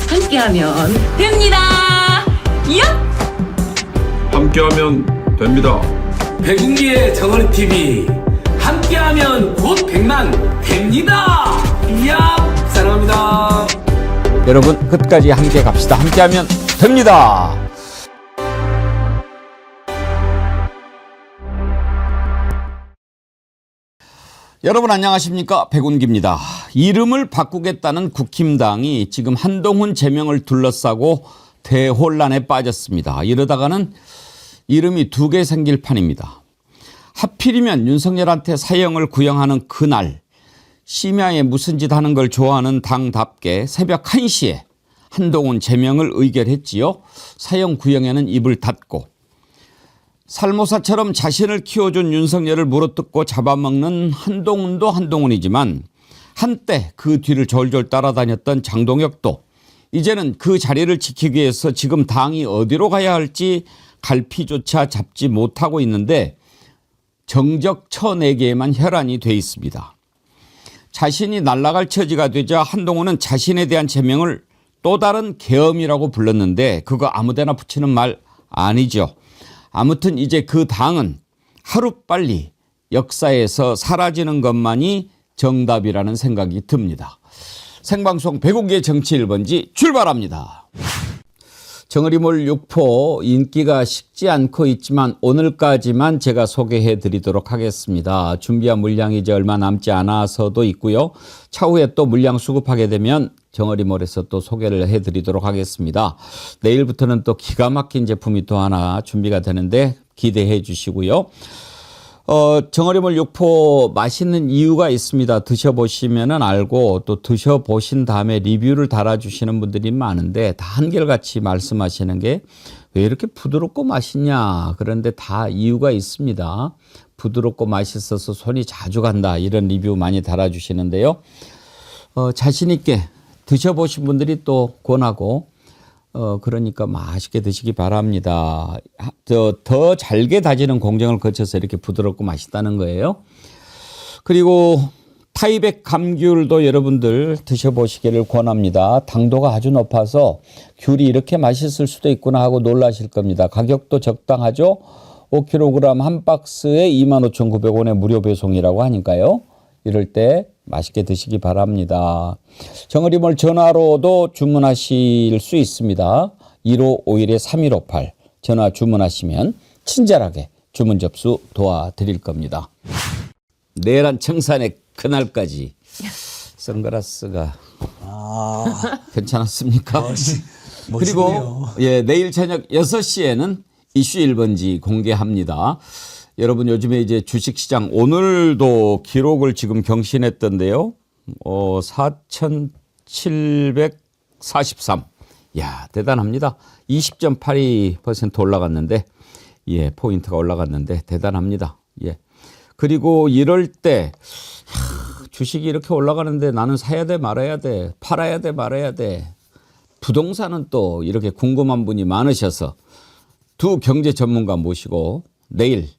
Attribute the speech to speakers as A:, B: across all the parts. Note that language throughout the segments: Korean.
A: 함께하면 됩니다. 야!
B: 함께하면 됩니다.
C: 백운기의 정어리 TV 함께하면 곧 100만 됩니다. 이야 사랑합니다.
D: 여러분 끝까지 함께 갑시다. 함께하면 됩니다. 여러분 안녕하십니까? 백운기입니다. 이름을 바꾸겠다는 국힘당이 지금 한동훈 제명을 둘러싸고 대혼란에 빠졌습니다. 이러다가는 이름이 두 개 생길 판입니다. 하필이면 윤석열한테 사형을 구형하는 그날 심야에 무슨 짓 하는 걸 좋아하는 당답게 새벽 1시에 한동훈 제명을 의결했지요. 사형 구형에는 입을 닫고 살모사처럼 자신을 키워준 윤석열을 물어뜯고 잡아먹는 한동훈도 한동훈이지만 한때 그 뒤를 졸졸 따라다녔던 장동혁도 이제는 그 자리를 지키기 위해서 지금 당이 어디로 가야 할지 갈피조차 잡지 못하고 있는데 정적 처내기에만 혈안이 돼 있습니다. 자신이 날아갈 처지가 되자 한동훈은 자신에 대한 제명을 또 다른 계엄이라고 불렀는데 그거 아무데나 붙이는 말 아니죠. 아무튼 이제 그 당은 하루빨리 역사에서 사라지는 것만이 정답이라는 생각이 듭니다. 생방송 백운기의 정치 1번지 출발합니다. 정어리몰 6포 인기가 식지 않고 있지만 오늘까지만 제가 소개해 드리도록 하겠습니다. 준비한 물량이 이제 얼마 남지 않아서도 있고요. 차후에 또 물량 수급하게 되면 정어리몰에서 또 소개를 해 드리도록 하겠습니다. 내일부터는 또 기가 막힌 제품이 또 하나 준비가 되는데 기대해 주시고요. 정어리몰 6포 맛있는 이유가 있습니다. 드셔보시면 알고 또 드셔보신 다음에 리뷰를 달아주시는 분들이 많은데 다 한결같이 말씀하시는 게 왜 이렇게 부드럽고 맛있냐. 그런데 다 이유가 있습니다. 부드럽고 맛있어서 손이 자주 간다. 이런 리뷰 많이 달아주시는데요. 자신 있게 드셔보신 분들이 또 권하고 그러니까 맛있게 드시기 바랍니다. 더 잘게 다지는 공정을 거쳐서 이렇게 부드럽고 맛있다는 거예요. 그리고 타이백 감귤도 여러분들 드셔보시기를 권합니다. 당도가 아주 높아서 귤이 이렇게 맛있을 수도 있구나 하고 놀라실 겁니다. 가격도 적당하죠. 5kg 한 박스에 25,900원에 무료 배송이라고 하니까요. 이럴 때 맛있게 드시기 바랍니다. 정어리몰 전화로도 주문하실 수 있습니다. 1551-3158 전화 주문하시면 친절하게 주문 접수 도와드릴 겁니다. 내란 청산의 그날까지 선글라스가 괜찮았습니까? 그리고 내일 저녁 6시에는 이슈 1번지 공개합니다. 여러분 요즘에 이제 주식시장 오늘도 기록을 지금 경신했던데요. 4,743. 야 대단합니다. 20.82% 올라갔는데 포인트가 올라갔는데 대단합니다. 그리고 이럴 때 주식이 이렇게 올라가는데 나는 사야 돼 말아야 돼 팔아야 돼 말아야 돼. 부동산은 또 이렇게 궁금한 분이 많으셔서 두 경제 전문가 모시고 내일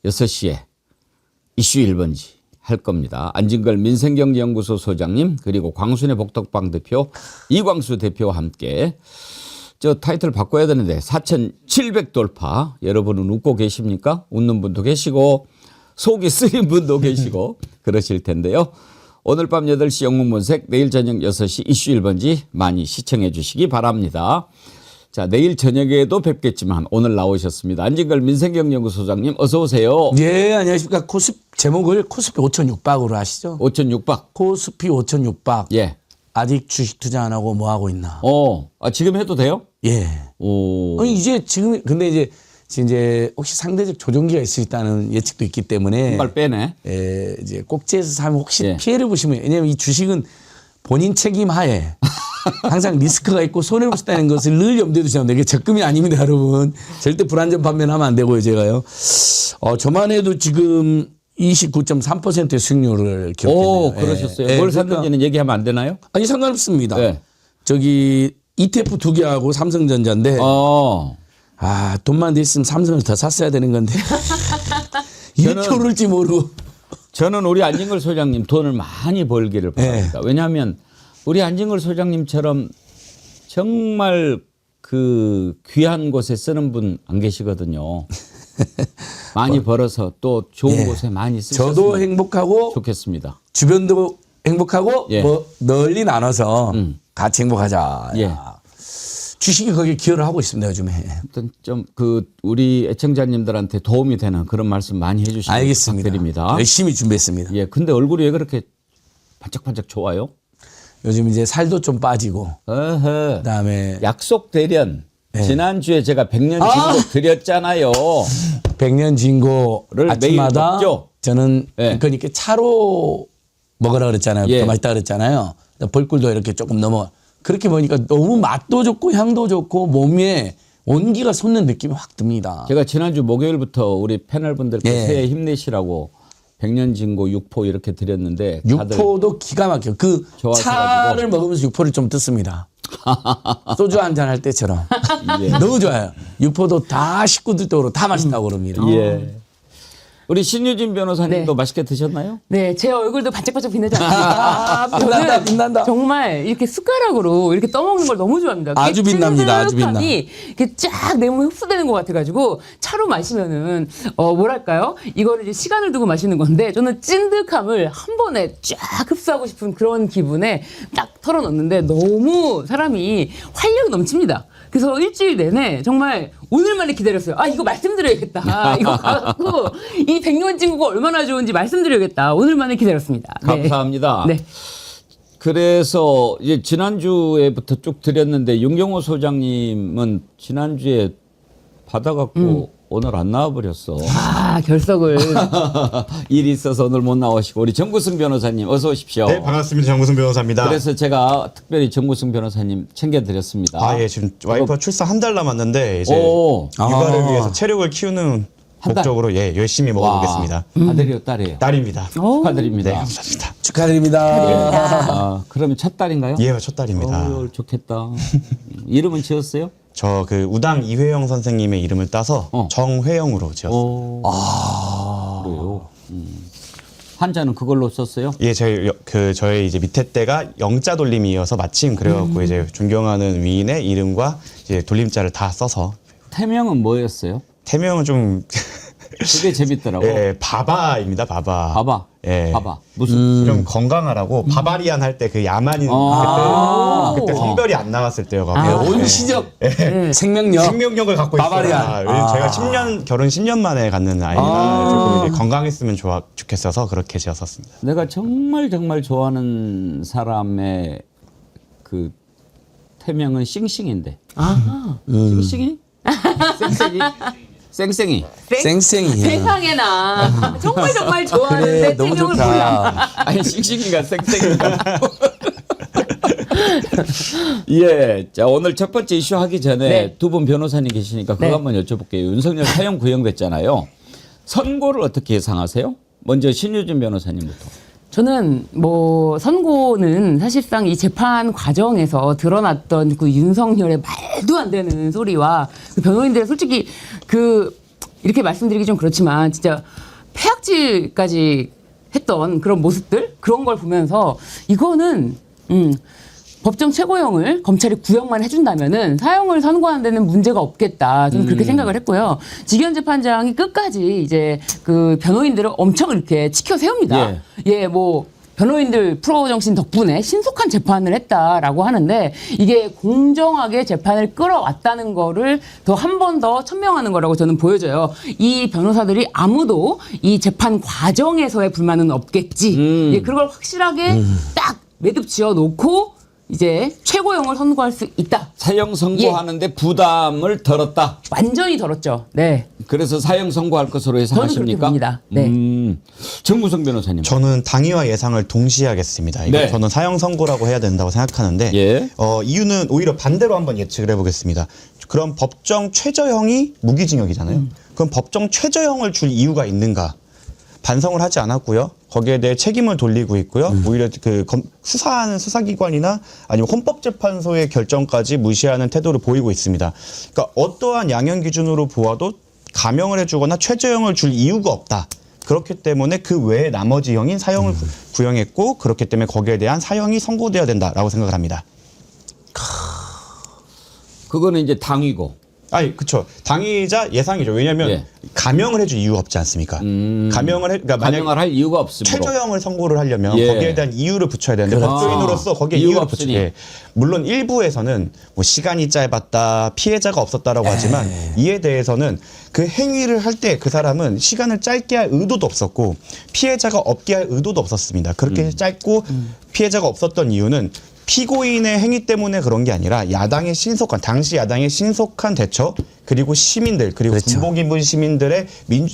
D: 6시에 이슈 1번지 할 겁니다. 안진걸 민생경제연구소 소장님 그리고 광순의 복덕방 대표 이광수 대표와 함께 저 타이틀 바꿔야 되는데 4,700 돌파. 여러분은 웃고 계십니까? 웃는 분도 계시고 속이 쓰린 분도 계시고 그러실 텐데요. 오늘 밤 8시 영문본색 내일 저녁 6시 이슈 1번지 많이 시청해 주시기 바랍니다. 자, 내일 저녁에도 뵙겠지만 오늘 나오셨습니다. 안진걸 민생경제연구소장님 어서 오세요.
C: 예 안녕하십니까. 제목을 코스피 5,600으로 하시죠.
D: 5,600.
C: 코스피 5,600.
D: 예.
C: 아직 주식 투자 안 하고 뭐 하고 있나?
D: 지금 해도 돼요?
C: 예.
D: 오.
C: 아니 이제 지금 근데 이제 혹시 상대적 조정기가 있을 수 있다는 예측도 있기 때문에
D: 한 발 빼네.
C: 이제 꼭지에서 사면 혹시
D: 예.
C: 피해를 보시면 왜냐면 이 주식은 본인 책임 하에 항상 리스크가 있고 손해를 볼 수 있다는 것을 늘 염두에 두셔야 돼요. 이게 적금이 아닙니다, 여러분. 절대 불안전 판매하면 안 되고요, 제가요. 저만 해도 지금 29.3%의 수익률을 기록했네요.
D: 그러셨어요. 뭘 샀는지는 얘기하면 안 되나요?
C: 아니 상관없습니다.
D: 네.
C: 저기 ETF 2개하고 삼성전자인데 돈만 더 있으면 삼성을 더 샀어야 되는 건데 이렇게 오를지 모르고.
D: 저는 우리 안진걸 소장님 돈을 많이 벌기를 바랍니다. 왜냐하면 우리 안진걸 소장님처럼 정말 그 귀한 곳에 쓰는 분 안 계시거든요. 많이 벌어서 또 좋은
C: 예.
D: 곳에 많이 쓰셨으면
C: 저도 행복하고
D: 좋겠습니다.
C: 주변도 행복하고
D: 예.
C: 뭐 널리 나눠서 같이 행복하자.
D: 예.
C: 야. 주식이 거기에 기여를 하고 있습니다 요즘에.
D: 어떤 좀 그 우리 애청자님들한테 도움이 되는 그런 말씀 많이 해주시면
C: 알겠습니다.
D: 부탁드립니다.
C: 열심히 준비했습니다.
D: 예, 근데 얼굴이 왜 그렇게 반짝반짝 좋아요?
C: 요즘 이제 살도 좀 빠지고
D: 어허.
C: 그다음에
D: 약속 대련.
C: 예.
D: 지난주에 제가 100년 진곡 드렸잖아요.
C: 백년 진고를
D: 매일
C: 아침마다
D: 먹죠?
C: 저는
D: 예.
C: 그러니까 차로 먹으라 그랬잖아요.
D: 예.
C: 더 맛있다 그랬잖아요. 벌꿀도 이렇게 조금 넘어. 그렇게 보니까 너무 맛도 좋고 향도 좋고 몸에 온기가 솟는 느낌이 확 듭니다.
D: 제가 지난주 목요일부터 우리 패널분들께
C: 예.
D: 새해 힘내시라고 100년 진고 육포 이렇게 드렸는데 다들
C: 육포도 기가 막혀. 그
D: 좋아하셔가지고.
C: 차를 먹으면서 육포를 좀 뜯습니다. 소주 한잔 할 때처럼.
D: 예.
C: 너무 좋아요. 육포도 다 식구들도 다 맛있다고 그럽니다.
D: 예. 우리 신유진 변호사님도
A: 네.
D: 맛있게 드셨나요?
A: 네, 제 얼굴도 반짝반짝 빛나지 않습니까?
C: 빛난다,
A: 저는
C: 빛난다.
A: 정말 이렇게 숟가락으로 이렇게 떠먹는 걸 너무 좋아합니다. 그게
C: 아주 빛납니다, 아주 빛나.
A: 찐득함이 이렇게 쫙 내 몸에 흡수되는 것 같아가지고 차로 마시면은 뭐랄까요? 이거를 이제 시간을 두고 마시는 건데 저는 찐득함을 한 번에 쫙 흡수하고 싶은 그런 기분에 딱 털어넣는데 너무 사람이 활력이 넘칩니다. 그래서 일주일 내내 정말 오늘만에 기다렸어요. 아, 이거 말씀드려야겠다. 이거 갖고 이 백년 진구가 얼마나 좋은지 말씀드려야겠다. 오늘만에 기다렸습니다. 네.
D: 감사합니다.
A: 네.
D: 그래서 이제 지난주에부터 쭉 드렸는데 윤경호 소장님은 지난주에 받아갖고 오늘 안 나와버렸어.
A: 아, 결석을.
D: 일이 있어서 오늘 못 나오시고 우리 정구승 변호사님 어서 오십시오.
E: 네, 반갑습니다. 정구승 변호사입니다.
D: 그래서 제가 특별히 정구승 변호사님 챙겨드렸습니다.
E: 아, 예, 지금 와이프 출산 한 달 남았는데 이제
D: 오.
E: 육아를
C: 아.
E: 위해서 체력을 키우는
D: 한 달?
E: 목적으로 예, 열심히 먹어보겠습니다.
D: 아들이요, 딸이에요?
E: 딸입니다.
D: 축하드립니다.
E: 네, 감사합니다.
C: 축하드립니다.
D: 아, 그러면 첫 딸인가요?
E: 예, 첫 딸입니다.
D: 좋겠다. 이름은 지었어요?
E: 저 그 우당 이회영 선생님의 이름을 따서 정회영으로 지었어요.
D: 그래요. 한자는 그걸로 썼어요?
E: 예, 저희 이제 밑에 때가 영자 돌림이어서 마침 그래갖고 이제 존경하는 위인의 이름과 이제 돌림자를 다 써서
D: 태명은 뭐였어요?
E: 태명은 좀
D: 그게 재밌더라고.
E: 예, 바바입니다. 바바.
D: 봐봐.
E: 예.
D: 봐봐. 무슨
E: 좀 건강하라고 바바리안 할 때 그 야만인 그때 성별이 안 나왔을 때여가지고
C: 온시적 생명력.
E: 생명력을 갖고
C: 바바리안.
E: 있어요. 제가 결혼 10년 만에 갖는 아이가 조금 이제 건강했으면 좋겠어서 그렇게 지었었습니다.
D: 내가 정말 좋아하는 사람의 그 태명은 싱싱인데. 싱싱이? 쌩쌩이? 쌩쌩이.
C: 쌩쌩이.
A: 세상에나 정말
C: 그래,
A: 좋아하는데
C: 너무
A: 태명을 몰라.
C: 좋다.
D: 아니 싱싱이가 쌩쌩이가. 예, 자 오늘 첫 번째 이슈 하기 전에
A: 네.
D: 두 분 변호사님 계시니까 그거
A: 네.
D: 한번 여쭤볼게요. 윤석열 사형 구형됐잖아요. 선고를 어떻게 예상하세요? 먼저 신유진 변호사님부터.
A: 저는 뭐 선고는 사실상 이 재판 과정에서 드러났던 그 윤석열의 말도 안 되는 소리와 그 변호인들의 솔직히 그 이렇게 말씀드리기 좀 그렇지만 진짜 폐악질까지 했던 그런 모습들 그런 걸 보면서 이거는 법정 최고형을 검찰이 구형만 해준다면은 사형을 선고하는 데는 문제가 없겠다. 저는 그렇게 생각을 했고요. 지기현 재판장이 끝까지 이제 그 변호인들을 엄청 이렇게 지켜 세웁니다. 예, 뭐 변호인들 프로 정신 덕분에 신속한 재판을 했다라고 하는데 이게 공정하게 재판을 끌어왔다는 거를 더 한 번 더 천명하는 거라고 저는 보여져요. 이 변호사들이 아무도 이 재판 과정에서의 불만은 없겠지. 예, 그걸 확실하게 딱 매듭 지어 놓고 이제 최고형을 선고할 수 있다.
D: 사형 선고하는데 부담을 덜었다.
A: 완전히 덜었죠. 네.
D: 그래서 사형 선고할 것으로
A: 저는 그렇게
D: 예상하십니까?
A: 봅니다. 네.
D: 정무성 변호사님.
E: 저는 당위와 예상을 동시에 하겠습니다. 이거
D: 네.
E: 저는 사형 선고라고 해야 된다고 생각하는데
D: 예.
E: 이유는 오히려 반대로 한번 예측을 해보겠습니다. 그럼 법정 최저형이 무기징역이잖아요. 그럼 법정 최저형을 줄 이유가 있는가? 반성을 하지 않았고요. 거기에 대해 책임을 돌리고 있고요. 오히려 그 수사하는 수사기관이나 아니면 헌법재판소의 결정까지 무시하는 태도를 보이고 있습니다. 그러니까 어떠한 양형 기준으로 보아도 감형을 해주거나 최저형을 줄 이유가 없다. 그렇기 때문에 그 외에 나머지 형인 사형을 구형했고 그렇기 때문에 거기에 대한 사형이 선고돼야 된다라고 생각을 합니다.
D: 그거는 이제 당위고.
E: 아니, 그쵸. 당의자 예상이죠. 왜냐면
D: 예.
E: 감형을 해줄 이유가 없지 않습니까? 그러니까 만약
D: 감형을 할 이유가 없으므로.
E: 최저형을 선고를 하려면
D: 예.
E: 거기에 대한 이유를 붙여야 되는데
D: 그렇죠.
E: 법조인으로서 거기에
D: 이유가
E: 이유를
D: 없으니.
E: 붙여야 돼. 물론 일부에서는 뭐 시간이 짧았다, 피해자가 없었다라고 하지만 이에 대해서는 그 행위를 할 때 그 사람은 시간을 짧게 할 의도도 없었고 피해자가 없게 할 의도도 없었습니다. 그렇게 짧고 피해자가 없었던 이유는 피고인의 행위 때문에 그런 게 아니라 당시 야당의 신속한 대처 그리고 시민들 그리고
C: 그렇죠.
E: 군복 입은 시민들의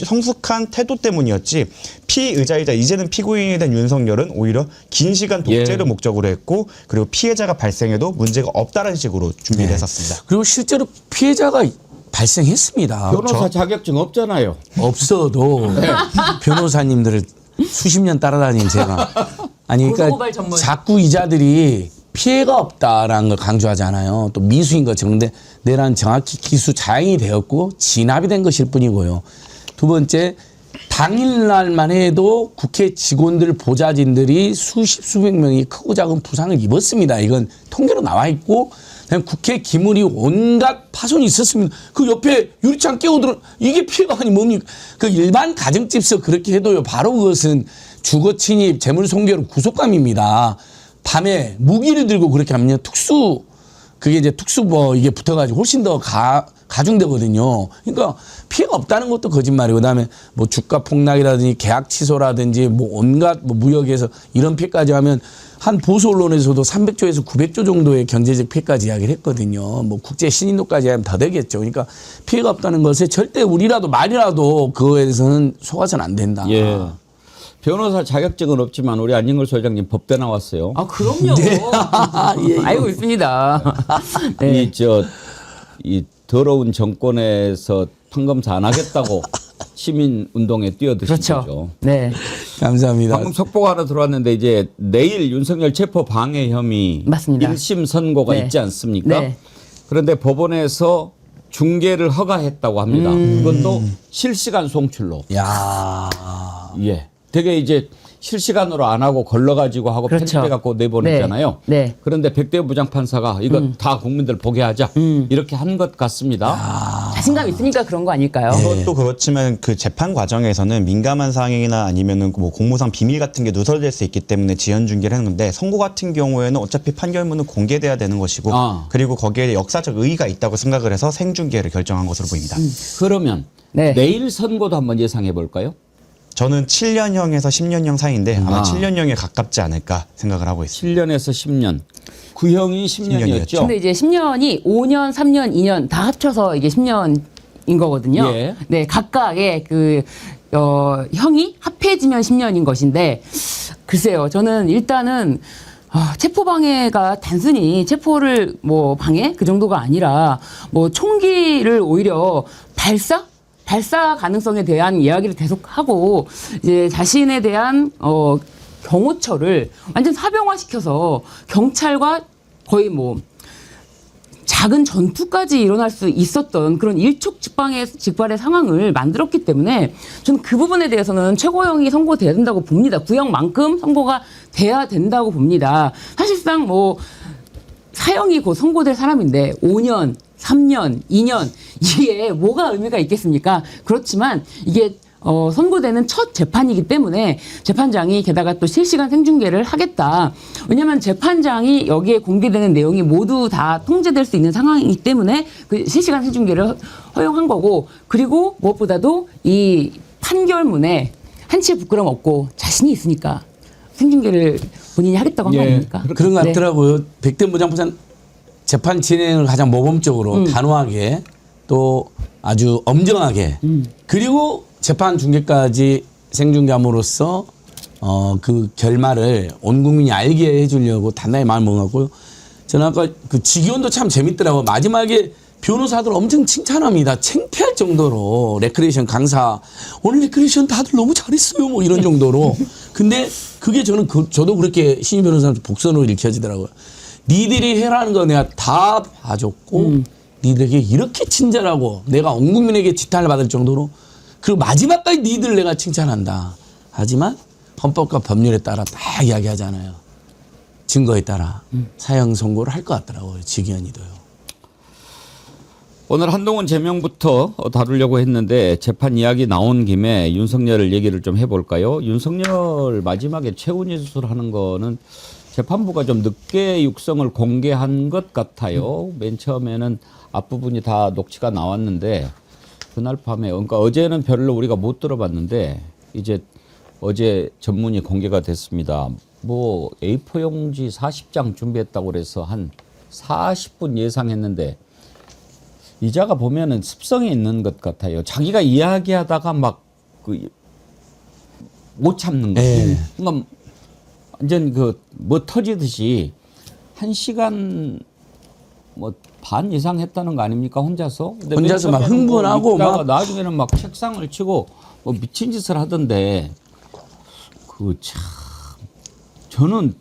E: 성숙한 태도 때문이었지 피의자이자 이제는 피고인이 된 윤석열은 오히려 긴 시간 독재를 목적으로 했고 그리고 피해자가 발생해도 문제가 없다는 식으로 준비를 했었습니다.
C: 그리고 실제로 피해자가 발생했습니다.
D: 변호사 자격증 없잖아요.
C: 없어도 변호사님들을 수십 년 따라다닌 제가 아니
A: 고소고발
C: 그러니까
A: 전문.
C: 자꾸 이자들이 피해가 없다라는 걸 강조하잖아요. 또 미수인 것처럼. 근데 내란 정확히 기수 자행이 되었고 진압이 된 것일 뿐이고요. 두 번째 당일날만 해도 국회 직원들 보좌진들이 수백 명이 크고 작은 부상을 입었습니다. 이건 통계로 나와 있고 그냥 국회 기물이 온갖 파손이 있었습니다. 그 옆에 유리창 깨우들어 이게 피해가 아니 뭡니까? 그 일반 가정집에서 그렇게 해도요. 바로 그것은 주거 침입, 재물 손괴로 구속감입니다. 밤에 무기를 들고 그렇게 하면 그게 이제 특수부 이게 붙어가지고 훨씬 더 가중되거든요. 그러니까 피해가 없다는 것도 거짓말이고 그다음에 뭐 주가 폭락이라든지 계약 취소라든지 뭐 온갖 뭐 무역에서 이런 피해까지 하면 한 보수 언론에서도 300조에서 900조 정도의 경제적 피해까지 이야기를 했거든요. 뭐 국제 신인도까지 하면 더 되겠죠. 그러니까 피해가 없다는 것에 절대 우리라도 말이라도 그거에 대해서는 속아서는 안 된다.
D: 예. 변호사 자격증은 없지만 우리 안진걸 소장님 법대 나왔어요.
A: 아, 그럼요.
C: 예,
A: 알고 있습니다. 네.
D: 이 더러운 정권에서 판검사 안 하겠다고 시민 운동에 뛰어드신
A: 그렇죠.
D: 거죠.
A: 네.
C: 감사합니다.
D: 방금 속보가 하나 들어왔는데 이제 내일 윤석열 체포 방해 혐의
A: 맞습니다.
D: 1심 선고가
A: 네.
D: 있지 않습니까?
A: 네.
D: 그런데 법원에서 중계를 허가했다고 합니다. 그것도 실시간 송출로.
C: 야.
D: 예. 되게 이제 실시간으로 안 하고 걸러가지고 하고
A: 그렇죠.
D: 편집해갖고 내보냈잖아요.
A: 네. 네.
D: 그런데 백대우 부장판사가 이거 다 국민들 보게 하자. 이렇게 한 것 같습니다.
A: 자신감 있으니까 그런 거 아닐까요?
E: 그것도 그렇지만 그 재판 과정에서는 민감한 사항이나 아니면은 뭐 공무상 비밀 같은 게 누설될 수 있기 때문에 지연 중계를 했는데 선고 같은 경우에는 어차피 판결문은 공개돼야 되는 것이고 그리고 거기에 역사적 의의가 있다고 생각을 해서 생중계를 결정한 것으로 보입니다.
D: 그러면
A: 네.
D: 내일 선고도 한번 예상해 볼까요?
E: 저는 7년형에서 10년형 사이인데 아마 7년형에 가깝지 않을까 생각을 하고 있습니다.
D: 7년에서 10년. 구형이 10년이었죠.
A: 근데 이제 10년이 5년, 3년, 2년 다 합쳐서 이게 10년인 거거든요.
D: 예.
A: 네, 각각의 형이 합해지면 10년인 것인데 글쎄요. 저는 일단은 체포방해가 단순히 체포를 뭐 방해 그 정도가 아니라 뭐 총기를 오히려 발사 가능성에 대한 이야기를 계속하고 이제 자신에 대한 경호처를 완전 사병화시켜서 경찰과 거의 뭐 작은 전투까지 일어날 수 있었던 그런 일촉즉발의 상황을 만들었기 때문에 저는 그 부분에 대해서는 최고형이 선고돼야 된다고 봅니다. 구형만큼 선고가 돼야 된다고 봅니다. 사실상 뭐 사형이 곧 선고될 사람인데 5년, 3년, 2년 이게 뭐가 의미가 있겠습니까? 그렇지만 이게 선고되는 첫 재판이기 때문에 재판장이 게다가 또 실시간 생중계를 하겠다. 왜냐하면 재판장이 여기에 공개되는 내용이 모두 다 통제될 수 있는 상황이기 때문에 그 실시간 생중계를 허용한 거고 그리고 무엇보다도 이 판결문에 한치의 부끄럼 없고 자신이 있으니까 생중계를 본인이 하겠다고 한 거 아닙니까?
C: 그런 것
A: 네.
C: 같더라고요. 백대 부장판사 재판 진행을 가장 모범적으로 단호하게 또 아주 엄정하게 그리고 재판 중계까지 생중계함으로써 그 결말을 온 국민이 알게 해주려고 단단히 마음을 먹었고요. 저는 아까 그 직위원도 참 재밌더라고요. 마지막에 변호사들 엄청 칭찬합니다. 창피할 정도로 레크레이션 강사 오늘 레크레이션 다들 너무 잘했어요. 뭐 이런 정도로. 근데 그게 저는 저도 그렇게 신임 변호사한테 복선으로 읽혀지더라고요. 니들이 해라는 거 내가 다 봐줬고 니들에게 이렇게 친절하고 내가 온 국민에게 지탄을 받을 정도로 그리고 마지막까지 니들 내가 칭찬한다. 하지만 헌법과 법률에 따라 딱 이야기하잖아요. 증거에 따라 사형 선고를 할 것 같더라고요. 직위원이도요.
D: 오늘 한동훈 제명부터 다루려고 했는데 재판 이야기 나온 김에 윤석열 얘기를 좀 해볼까요? 윤석열 마지막에 최은희 수술하는 거는 재판부가 좀 늦게 육성을 공개한 것 같아요. 맨 처음에는 앞부분이 다 녹취가 나왔는데 그날 밤에, 그러니까 어제는 별로 우리가 못 들어봤는데 이제 어제 전문이 공개가 됐습니다. 뭐 A4 용지 40장 준비했다고 그래서 한 40분 예상했는데 이자가 보면은 습성이 있는 것 같아요. 자기가 이야기하다가 막 못 참는 거예요.
C: 네.
D: 그러니까 완전 뭐 터지듯이 1시간 뭐 반 이상 했다는 거 아닙니까? 혼자서. 근데
C: 혼자서 막
D: 맨 처음에는
C: 흥분하고
D: 뭐 있다가
C: 막
D: 나중에는 막 책상을 치고 뭐 미친 짓을 하던데 참 저는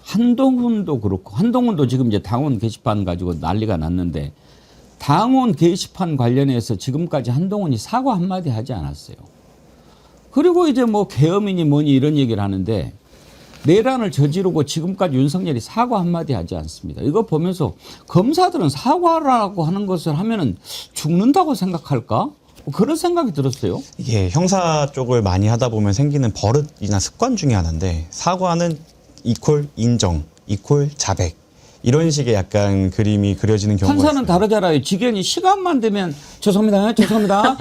D: 한동훈도 그렇고, 한동훈도 지금 이제 당원 게시판 가지고 난리가 났는데 당원 게시판 관련해서 지금까지 한동훈이 사과 한마디 하지 않았어요. 그리고 이제 뭐 계엄이니 뭐니 이런 얘기를 하는데 내란을 저지르고 지금까지 윤석열이 사과 한마디 하지 않습니다. 이거 보면서 검사들은 사과라고 하는 것을 하면은 죽는다고 생각할까? 그런 생각이 들었어요.
E: 이게 형사 쪽을 많이 하다 보면 생기는 버릇이나 습관 중에 하나인데 사과는 이퀄 인정, 이퀄 자백 이런 식의 약간 그림이 그려지는 경우가
D: 판사는
E: 있습니다.
D: 다르잖아요. 지견이 시간만 되면 죄송합니다. 죄송합니다.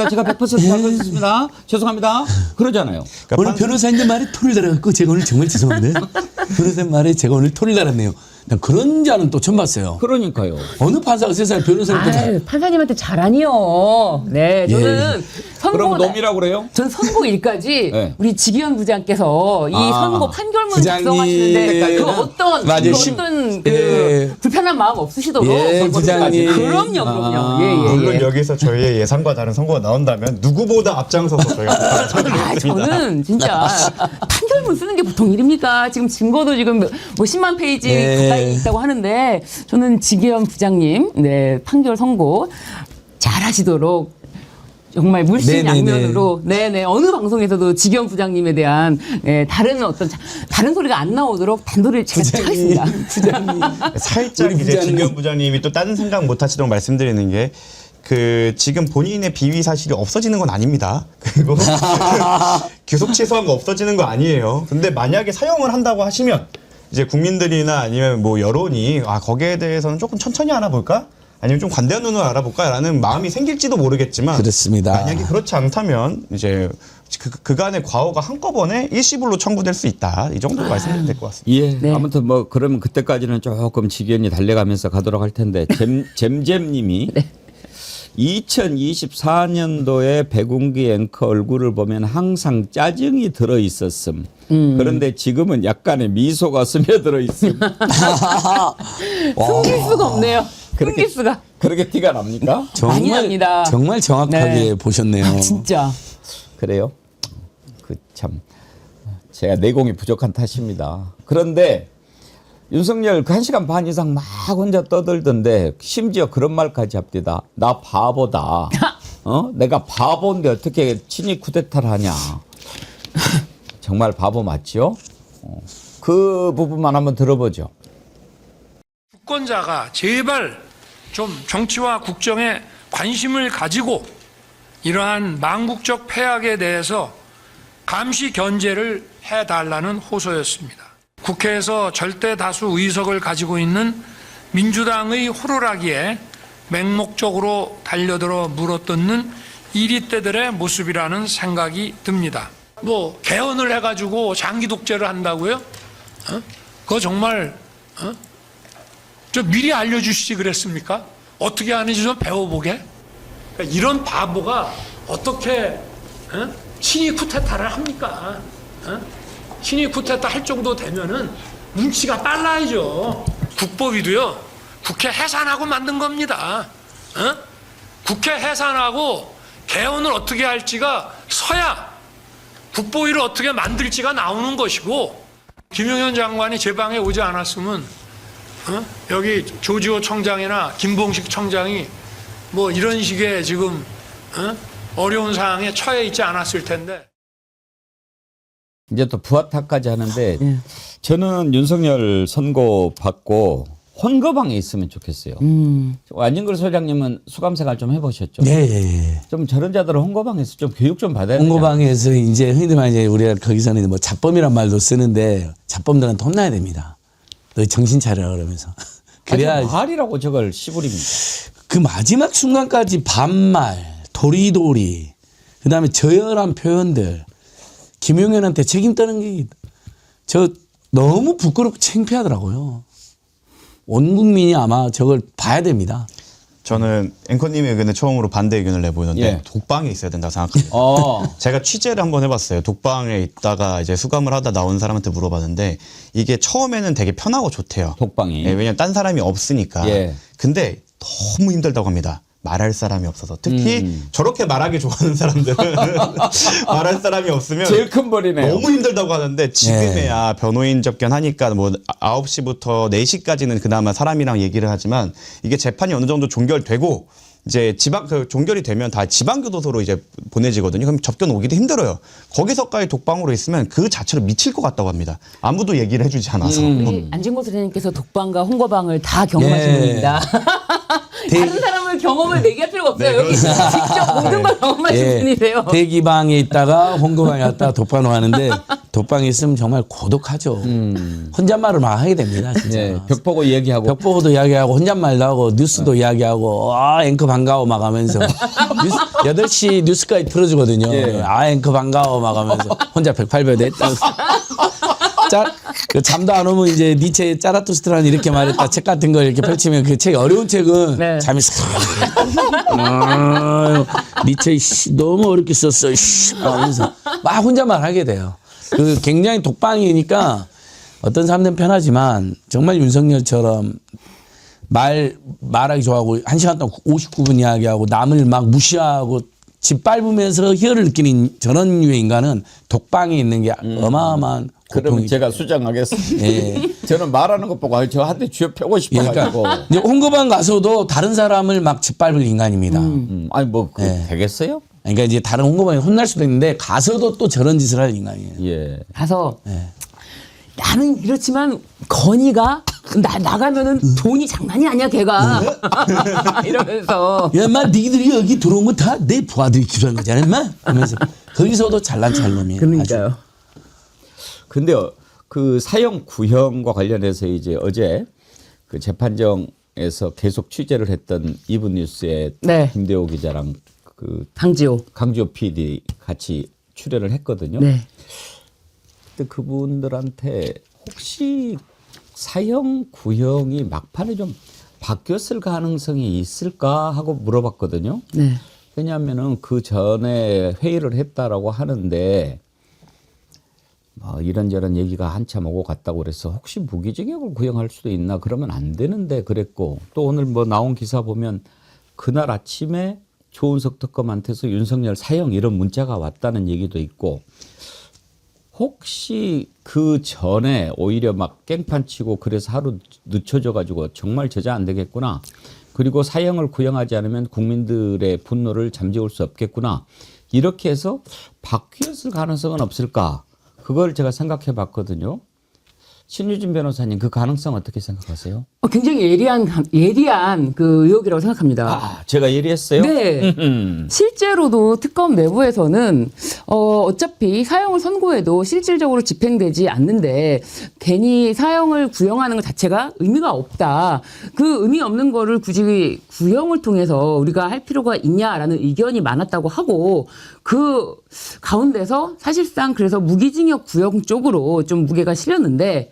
D: 제가 100% 잘못했습니다. 죄송합니다. 그러잖아요.
C: 오늘 변호사님 말에 토를 달아갖고 제가 오늘 정말 죄송합니다. 변호사님 말에 제가 오늘 토를 달았네요. 난 그런 자는 또 처음 봤어요.
D: 그러니까요.
C: 어느 판사가 세상에 변호사님한테
A: 아유, 판사님한테 잘하니요. 네, 저는
D: 그럼 놈이라고 그래요?
A: 전 선고일까지
D: 네.
A: 우리 지기현 부장께서 이 선고 판결문
C: 부장님.
A: 작성하시는데 그
C: 맞아요.
A: 어떤
C: 예.
A: 불편한 마음 없으시도록
C: 예,
A: 선고일까지.
C: 부장님.
A: 그럼요. 예.
E: 물론 여기서 저희의 예상과 다른 선고가 나온다면 누구보다 앞장서서 저희가
A: 아, 저는 진짜 판결문 쓰는 게 보통 일입니까? 지금 증거도 지금 뭐 10만 페이지
C: 네.
A: 가까이 있다고 하는데 저는 지기현 부장님 판결 선고 잘하시도록 정말 물심양면으로 어느 방송에서도 지기현 부장님에 대한 다른 소리가 안 나오도록 단도리를 제가 하겠습니다.
C: 부장님.
E: 살짝
C: 우리
E: 이제
C: 부장님.
E: 지경 부장님이 또 다른 생각 못 하시도록 말씀드리는 게 지금 본인의 비위 사실이 없어지는 건 아닙니다. 그리고 기속 취소한 거 없어지는 거 아니에요. 근데 만약에 사용을 한다고 하시면 이제 국민들이나 아니면 뭐 여론이 거기에 대해서는 조금 천천히 알아볼까? 아니면 좀 관대한 눈으로 알아볼까라는 마음이 생길지도 모르겠지만
C: 그렇습니다.
E: 만약에 그렇지 않다면 이제 그간의 과오가 한꺼번에 일시불로 청구될 수 있다. 이 정도로 말씀드리면 될 것 같습니다.
D: 예.
A: 네.
D: 아무튼 뭐 그러면 그때까지는 조금 지견이 달래가면서 가도록 할 텐데 잼잼님이 2024년도에 백운기 앵커 얼굴을 보면 항상 짜증이 들어 있었음. 그런데 지금은 약간의 미소가 스며들어 있음.
A: 숨길 수가 없네요. 숨길 수가.
D: 그렇게 티가 납니까?
A: 많이 납니다.
C: 정말 정확하게
A: 네.
C: 보셨네요.
A: 진짜.
D: 그래요? 참 제가 내공이 부족한 탓입니다. 그런데 윤석열 1시간 반 이상 막 혼자 떠들던데 심지어 그런 말까지 합디다. 나 바보다. 내가 바보인데 어떻게 친위 쿠데타를 하냐. 정말 바보 맞죠? 그 부분만 한번 들어보죠.
F: 주권자가 제발 좀 정치와 국정에 관심을 가지고 이러한 망국적 폐악에 대해서 감시 견제를 해달라는 호소였습니다. 국회에서 절대 다수 의석을 가지고 있는 민주당의 호루라기에 맹목적으로 달려들어 물어뜯는 이리떼들의 모습이라는 생각이 듭니다. 뭐 개헌을 해가지고 장기 독재를 한다고요? 그거 정말 저 미리 알려주시지 그랬습니까? 어떻게 하는지 좀 배워보게. 그러니까 이런 바보가 어떻게 친위 쿠데타를 합니까? 친위 쿠데타 할 정도 되면은 눈치가 빨라야죠. 국법위도요 국회 해산하고 만든 겁니다. 국회 해산하고 개헌을 어떻게 할지가 서야 국보위를 어떻게 만들지가 나오는 것이고, 김용현 장관이 제 방에 오지 않았으면 여기 조지호 청장이나 김봉식 청장이 뭐 이런 식의 지금 어려운 상황에 처해 있지 않았을 텐데.
D: 이제 또 부하타까지 하는데 저는 윤석열 선고 받고 혼거방에 있으면 좋겠어요. 안진걸 소장님은 수감생활 좀 해보셨죠?
C: 예.
D: 좀 저런 자들은 혼거방에서 좀 교육 좀 받아야 되잖아요.
C: 홍고방에서 이제 흔히들 말해 이제 우리가 거기서는 뭐 자범이란 말도 쓰는데 자범들은 혼나야 됩니다. 너 정신 차려 그러면서. 그래야
D: 말이라고 저걸 씨부립니다.
C: 그 마지막 순간까지 반말, 도리도리, 그다음에 저열한 표현들, 김용현한테 책임 떠는 게 저 너무 부끄럽고 창피하더라고요. 온 국민이 아마 저걸 봐야 됩니다.
E: 저는 앵커님의 의견에 처음으로 반대 의견을 내보이는데
D: 예.
E: 독방에 있어야 된다고 생각합니다. 제가 취재를 한번 해봤어요. 독방에 있다가 이제 수감을 하다 나온 사람한테 물어봤는데 이게 처음에는 되게 편하고 좋대요.
D: 독방이.
E: 예, 왜냐면 딴 사람이 없으니까.
D: 예.
E: 근데 너무 힘들다고 합니다. 말할 사람이 없어서 특히 저렇게 말하기 좋아하는 사람들은 말할 사람이 없으면
D: 제일 큰 벌이네요.
E: 너무 힘들다고 하는데 지금에야 변호인 접견하니까 뭐 9시부터 4시까지는 그나마 사람이랑 얘기를 하지만 이게 재판이 어느 정도 종결되고 이제 종결이 되면 다 지방교도소로 이제 보내지거든요. 그럼 접견 오기도 힘들어요. 거기서까지 독방으로 있으면 그 자체로 미칠 것 같다고 합니다. 아무도 얘기를 해주지 않아서.
A: 우리 안진걸 소장님께서 독방과 홍거방을 다 경험하신
C: 예.
A: 분입니다. 다른 사람을 경험을 내기할 필요가 없어요. 여기 직접 모든 걸 경험하신 분이세요.
C: 대기방에 있다가 홍고방에 갔다가 독방으로 가는데 독방에 있으면 정말 고독하죠. 혼잣말을 막 하게 됩니다. 진짜.
D: 예, 벽 보고 얘기하고.
C: 벽 보고도 이야기하고 혼잣말도 하고 뉴스도 이야기하고 앵커 반가워 막 하면서 8시 뉴스까지 틀어주거든요.
D: 예.
C: 앵커 반가워 막 하면서 혼자 108배 됐다. 그 잠도 안 오면 이제 니체 짜라투스트라는 이렇게 말했다 책 같은 걸 이렇게 펼치면 그 책 어려운 책은
A: 네.
C: 잠이 싹 니체 너무 어렵게 썼어 하면서 막 혼자만 하게 돼요. 그 굉장히 독방이니까 어떤 사람들은 편하지만 정말 윤석열처럼 말하기 좋아하고 1시간 동안 59분 이야기하고 남을 막 무시하고 짓밟으면서 희열을 느끼는 저런 유의 인간은 독방에 있는 게 어마어마한
D: 그러면
C: 고통이죠.
D: 제가 수정하겠습니다.
C: 예.
D: 저는 말하는 것 보고 저한테 쥐어 펴고 싶어가지고.
C: 그러니까 이제 홍거방 가서도 다른 사람을 막 짓밟을 인간입니다.
D: 아니 뭐 되겠어요?
C: 그러니까 이제 다른 홍거방에 혼날 수도 있는데 가서도 또 저런 짓을 할 인간이에요.
D: 예.
A: 가서 나는 이렇지만 건이가 나가면은 돈이 장난이 아니야 걔가 이러면서
C: 야, 인마 니들이 여기 들어온 거 다 내 부하들이 기도한 거잖아, 인마. 하면서 거기서도 잘난 찰놈이에요.
A: 그러니까요.
D: 근데 그 사형 구형과 관련해서 이제 어제 그 재판정에서 계속 취재를 했던 이분 뉴스에
A: 네.
D: 김대호 기자랑 그
A: 강지호.
D: 강지호 PD 같이 출연을 했거든요.
A: 네.
D: 근데 그분들한테 혹시 사형 구형이 막판에 좀 바뀌었을 가능성이 있을까 하고 물어봤거든요.
A: 네.
D: 왜냐하면은 그 전에 회의를 했다라고 하는데 뭐 이런저런 얘기가 한참 오고 갔다고 그래서 혹시 무기징역을 구형할 수도 있나 그러면 안 되는데 그랬고 또 오늘 뭐 나온 기사 보면 그날 아침에 조은석 특검한테서 윤석열 사형 이런 문자가 왔다는 얘기도 있고 혹시 그 전에 오히려 막 깽판 치고 그래서 하루 늦춰져 가지고 정말 저자 안 되겠구나. 그리고 사형을 구형하지 않으면 국민들의 분노를 잠재울 수 없겠구나. 이렇게 해서 바뀌었을 가능성은 없을까? 그걸 제가 생각해 봤거든요. 신유진 변호사님 그 가능성 어떻게 생각하세요?
A: 굉장히 예리한 그 의혹이라고 생각합니다.
D: 아, 제가 예리했어요?
A: 네. 실제로도 특검 내부에서는 어차피 사형을 선고해도 실질적으로 집행되지 않는데 괜히 사형을 구형하는 것 자체가 의미가 없다. 그 의미 없는 거를 굳이 구형을 통해서 우리가 할 필요가 있냐라는 의견이 많았다고 하고 그 가운데서 사실상 그래서 무기징역 구형 쪽으로 좀 무게가 실렸는데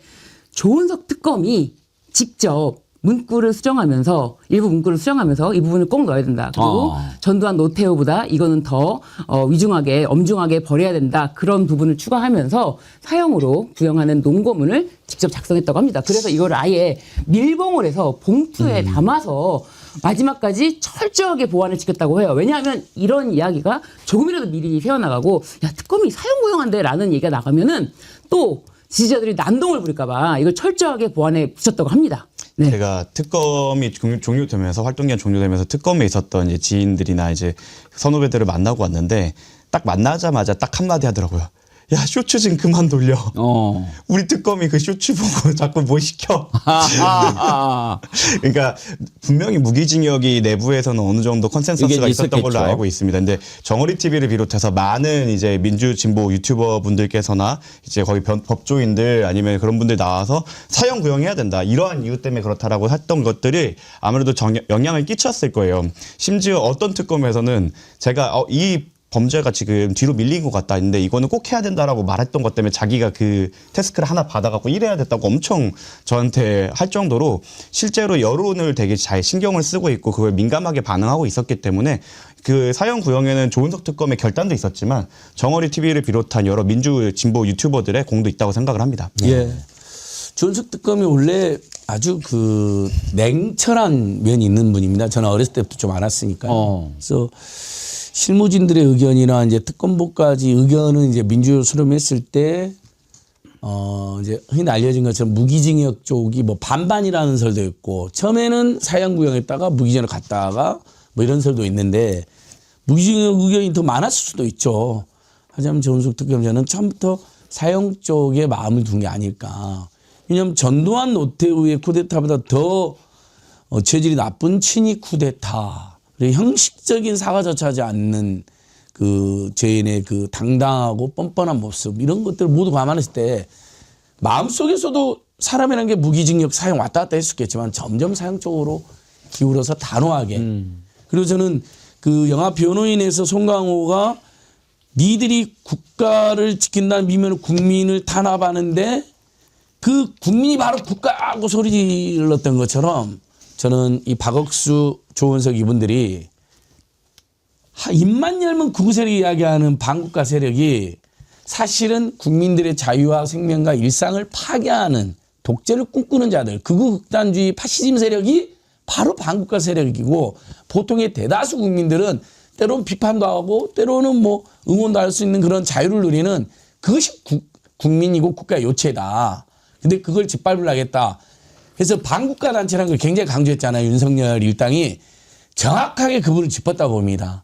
A: 조은석 특검이 직접 문구를 수정하면서 일부 문구를 수정하면서 이 부분을 꼭 넣어야 된다. 그리고 전두환 노태우보다 이거는 더 위중하게 엄중하게 벌여야 된다. 그런 부분을 추가하면서 사형으로 구형하는 논거문을 직접 작성했다고 합니다. 그래서 이걸 아예 밀봉을 해서 봉투에 담아서 마지막까지 철저하게 보안을 지켰다고 해요. 왜냐하면 이런 이야기가 조금이라도 미리 새어나가고 야 특검이 사형 구형한대 라는 얘기가 나가면은 또 지지자들이 난동을 부릴까 봐 이걸 철저하게 보안에 붙였다고 합니다. 네.
E: 제가 특검이 종료되면서 활동기간 종료되면서 특검에 있었던 이제 지인들이나 이제 선후배들을 만나고 왔는데 딱 만나자마자 딱 한마디 하더라고요. 야 쇼츠 좀 그만 돌려.
D: 어.
E: 우리 특검이 그 쇼츠 보고 자꾸 뭐 시켜. 그러니까 분명히 무기징역이 내부에서는 어느 정도 컨센서스가
D: 이게
E: 있었던 걸로
D: 있었겠죠.
E: 알고 있습니다. 근데 정어리 TV를 비롯해서 많은 이제 민주 진보 유튜버 분들께서나 이제 거의 법조인들 아니면 그런 분들 나와서 사형 구형해야 된다. 이러한 이유 때문에 그렇다라고 했던 것들이 아무래도 영향을 끼쳤을 거예요. 심지어 어떤 특검에서는 제가 이 범죄가 지금 뒤로 밀린 것 같다. 근데 이거는 꼭 해야 된다라고 말했던 것 때문에 자기가 그 태스크를 하나 받아갖고 일해야 됐다고 엄청 저한테 할 정도로 실제로 여론을 되게 잘 신경을 쓰고 있고 그걸 민감하게 반응하고 있었기 때문에 그 사형 구형에는 조은석 특검의 결단도 있었지만 정어리 TV를 비롯한 여러 민주 진보 유튜버들의 공도 있다고 생각을 합니다.
C: 예. 조은석 특검이 원래 아주 그 냉철한 면이 있는 분입니다. 저는 어렸을 때부터 좀 알았으니까요. 그래서 실무진들의 의견이나 이제 특검보까지 의견은 이제 민주로 수렴했을 때 이제 흔히 알려진 것처럼 무기징역 쪽이 뭐 반반이라는 설도 있고 처음에는 사형 구형했다가 무기징역을 갔다가 뭐 이런 설도 있는데 무기징역 의견이 더 많았을 수도 있죠. 하지만 조은석 특검자는 처음부터 사형 쪽에 마음을 둔 게 아닐까. 왜냐하면 전두환 노태우의 쿠데타보다 더 체질이 나쁜 친이 쿠데타. 그리고 형식적인 사과조차 하지 않는 그 죄인의 그 당당하고 뻔뻔한 모습 이런 것들을 모두 감안했을 때 마음속에서도 사람이라는 게 무기징역 사형 왔다 갔다 했었겠지만 점점 사형 쪽으로 기울어서 단호하게. 그리고 저는 그 영화 변호인에서 송강호가 니들이 국가를 지킨다는 미면으로 국민을 탄압하는데 그 국민이 바로 국가하고 소리 질렀던 것처럼 저는 이 박억수, 조은석 이분들이 입만 열면 극우 세력이 이야기하는 반국가 세력이 사실은 국민들의 자유와 생명과 일상을 파괴하는 독재를 꿈꾸는 자들, 극우 극단주의 파시즘 세력이 바로 반국가 세력이고 보통의 대다수 국민들은 때로는 비판도 하고 때로는 뭐 응원도 할 수 있는 그런 자유를 누리는 그것이 국민이고 국가의 요체다. 근데 그걸 짓밟으려 하겠다. 그래서 반국가 단체라는 걸 굉장히 강조했잖아요. 윤석열 일당이 정확하게 그분을 짚었다고 봅니다.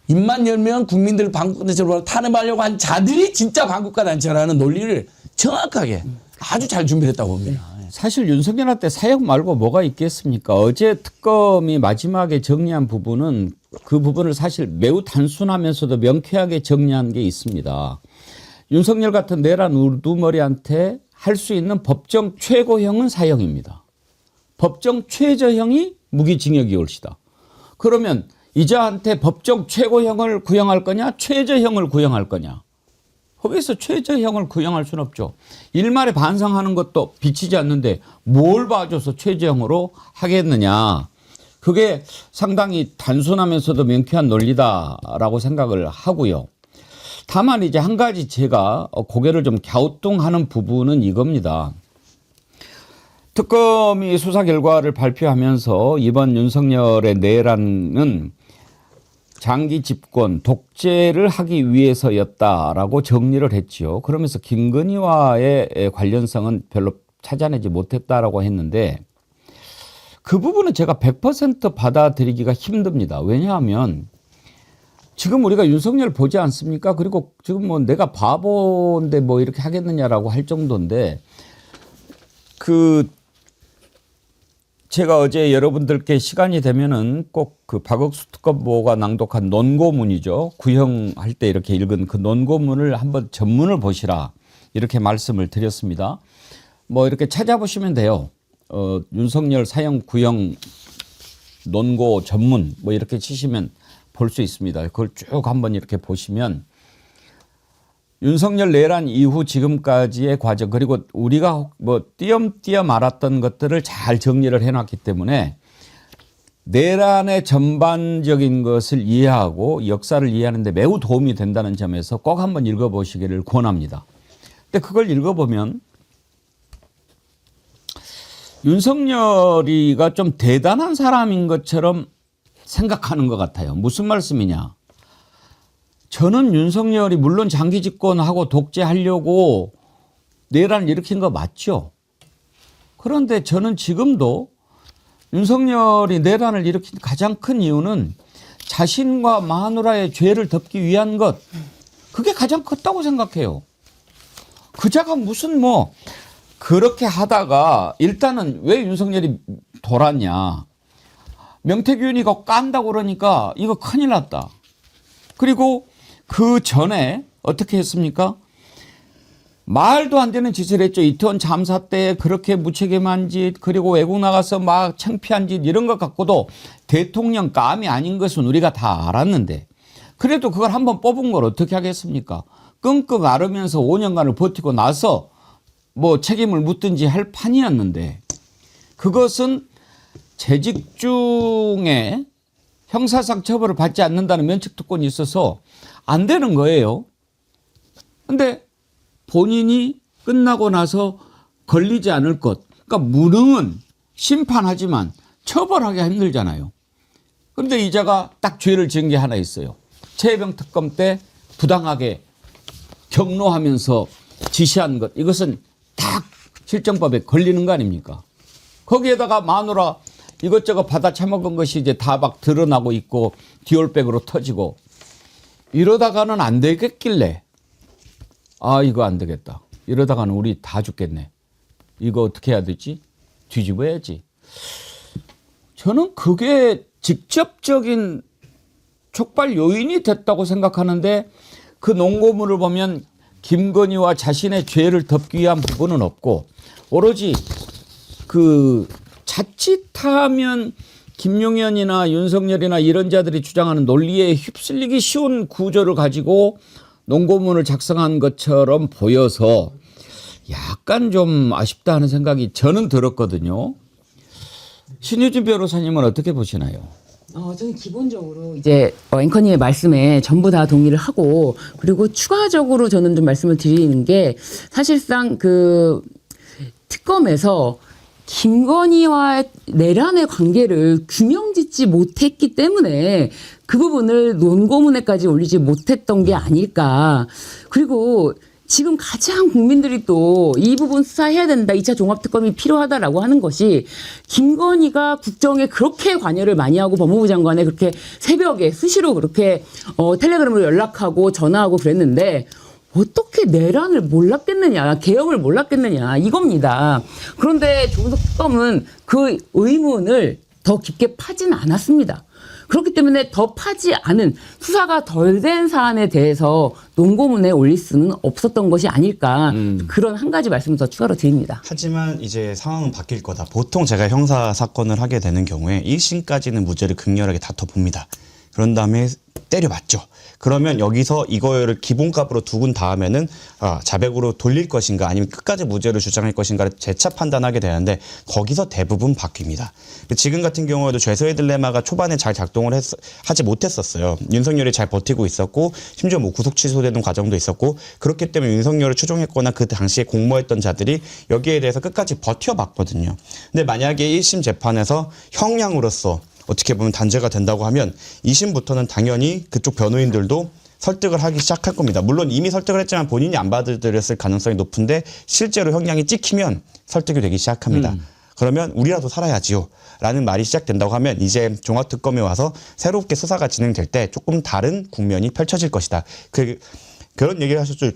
C: 입만 열면 국민들을 반국가 단체로 탄압하려고 한 자들이 진짜 반국가 단체라는 논리를 정확하게 아주 잘 준비했다고 봅니다.
D: 사실 윤석열한테 사형 말고 뭐가 있겠습니까? 어제 특검이 마지막에 정리한 부분은 그 부분을 사실 매우 단순하면서도 명쾌하게 정리한 게 있습니다. 윤석열 같은 내란 우두머리한테 할 수 있는 법정 최고형은 사형입니다. 법정 최저형이 무기징역이 올시다. 그러면 이자한테 법정 최고형을 구형할 거냐 최저형을 구형할 거냐. 거기서 최저형을 구형할 수는 없죠. 일말에 반성하는 것도 비치지 않는데 뭘 봐줘서 최저형으로 하겠느냐. 그게 상당히 단순하면서도 명쾌한 논리다라고 생각을 하고요. 다만 이제 한 가지 제가 고개를 좀 갸우뚱하는 부분은 이겁니다. 특검이 수사 결과를 발표하면서 이번 윤석열의 내란은 장기 집권, 독재를 하기 위해서였다라고 정리를 했지요. 그러면서 김건희와의 관련성은 별로 찾아내지 못했다라고 했는데 그 부분은 제가 100% 받아들이기가 힘듭니다. 왜냐하면 지금 우리가 윤석열 보지 않습니까? 그리고 지금 뭐 내가 바보인데 뭐 이렇게 하겠느냐라고 할 정도인데 제가 어제 여러분들께 시간이 되면은 꼭 그 박억수 특검보가 낭독한 논고문이죠. 구형할 때 이렇게 읽은 그 논고문을 한번 전문을 보시라 이렇게 말씀을 드렸습니다. 뭐 이렇게 찾아보시면 돼요. 윤석열 사형 구형 논고 전문 뭐 이렇게 치시면 볼 수 있습니다. 그걸 쭉 한번 이렇게 보시면 윤석열 내란 이후 지금까지의 과정 그리고 우리가 뭐 띄엄띄엄 알았던 것들을 잘 정리를 해놨기 때문에 내란의 전반적인 것을 이해하고 역사를 이해하는 데 매우 도움이 된다는 점에서 꼭 한번 읽어보시기를 권합니다. 근데 그걸 읽어보면 윤석열이가 좀 대단한 사람인 것처럼 생각하는 것 같아요. 무슨 말씀이냐. 저는 윤석열이 물론 장기 집권하고 독재하려고 내란을 일으킨 거 맞죠. 그런데 저는 지금도 윤석열이 내란을 일으킨 가장 큰 이유는 자신과 마누라의 죄를 덮기 위한 것. 그게 가장 컸다고 생각해요. 그자가 무슨 뭐 그렇게 하다가 일단은 왜 윤석열이 돌았냐. 명태균이 이거 깐다고 그러니까 이거 큰일 났다. 그리고 그 전에 어떻게 했습니까? 말도 안 되는 짓을 했죠. 이태원 참사 때 그렇게 무책임한 짓, 그리고 외국 나가서 막 창피한 짓 이런 것 갖고도 대통령 감이 아닌 것은 우리가 다 알았는데 그래도 그걸 한번 뽑은 걸 어떻게 하겠습니까? 끙끙 앓으면서 5년간을 버티고 나서 뭐 책임을 묻든지 할 판이었는데 그것은 재직 중에 형사상 처벌을 받지 않는다는 면책특권이 있어서 안 되는 거예요. 근데 본인이 끝나고 나서 걸리지 않을 것. 그러니까 무능은 심판하지만 처벌하기가 힘들잖아요. 그런데 이자가 딱 죄를 지은 게 하나 있어요. 최혜병 특검 때 부당하게 경로하면서 지시한 것. 이것은 딱 실정법에 걸리는 거 아닙니까? 거기에다가 마누라 이것저것 받아 처먹은 것이 이제 다 막 드러나고 있고 디올백으로 터지고 이러다가는 안 되겠길래 아 이거 안 되겠다. 이러다가는 우리 다 죽겠네. 이거 어떻게 해야 되지? 뒤집어야지. 저는 그게 직접적인 촉발 요인이 됐다고 생각하는데 그 농고문을 보면 김건희와 자신의 죄를 덮기 위한 부분은 없고 오로지 그 자칫하면 김용현이나 윤석열이나 이런 자들이 주장하는 논리에 휩쓸리기 쉬운 구조를 가지고 농고문을 작성한 것처럼 보여서 약간 좀 아쉽다 하는 생각이 저는 들었거든요. 신유진 변호사님은 어떻게 보시나요?
A: 저는 기본적으로 이제 앵커님의 말씀에 전부 다 동의를 하고 그리고 추가적으로 저는 좀 말씀을 드리는 게 사실상 그 특검에서 김건희와 내란의 관계를 규명짓지 못했기 때문에 그 부분을 논고문에까지 올리지 못했던 게 아닐까. 그리고 지금 가장 국민들이 또 이 부분 수사해야 된다. 2차 종합특검이 필요하다라고 하는 것이 김건희가 국정에 그렇게 관여를 많이 하고 법무부 장관에 그렇게 새벽에 수시로 그렇게 텔레그램으로 연락하고 전화하고 그랬는데 어떻게 내란을 몰랐겠느냐, 계엄을 몰랐겠느냐 이겁니다. 그런데 조은석 특검은 그 의문을 더 깊게 파진 않았습니다. 그렇기 때문에 더 파지 않은 수사가 덜 된 사안에 대해서 논고문에 올릴 수는 없었던 것이 아닐까 그런 한 가지 말씀을 더 추가로 드립니다.
E: 하지만 이제 상황은 바뀔 거다. 보통 제가 형사 사건을 하게 되는 경우에 1심까지는 무죄를 극렬하게 다퉈봅니다. 그런 다음에 때려맞죠. 그러면 여기서 이거를 기본값으로 두고 다음에는 자백으로 돌릴 것인가 아니면 끝까지 무죄를 주장할 것인가를 재차 판단하게 되는데 거기서 대부분 바뀝니다. 지금 같은 경우에도 죄수의 딜레마가 초반에 잘 작동을 하지 못했었어요. 윤석열이 잘 버티고 있었고 심지어 뭐 구속 취소되는 과정도 있었고 그렇기 때문에 윤석열을 추종했거나 그 당시에 공모했던 자들이 여기에 대해서 끝까지 버텨봤거든요. 근데 만약에 1심 재판에서 형량으로서 어떻게 보면 단죄가 된다고 하면 2심부터는 당연히 그쪽 변호인들도 설득을 하기 시작할 겁니다. 물론 이미 설득을 했지만 본인이 안 받아들였을 가능성이 높은데 실제로 형량이 찍히면 설득이 되기 시작합니다. 그러면 우리라도 살아야지요 라는 말이 시작된다고 하면 이제 종합특검에 와서 새롭게 수사가 진행될 때 조금 다른 국면이 펼쳐질 것이다. 그런 얘기를 하셨죠.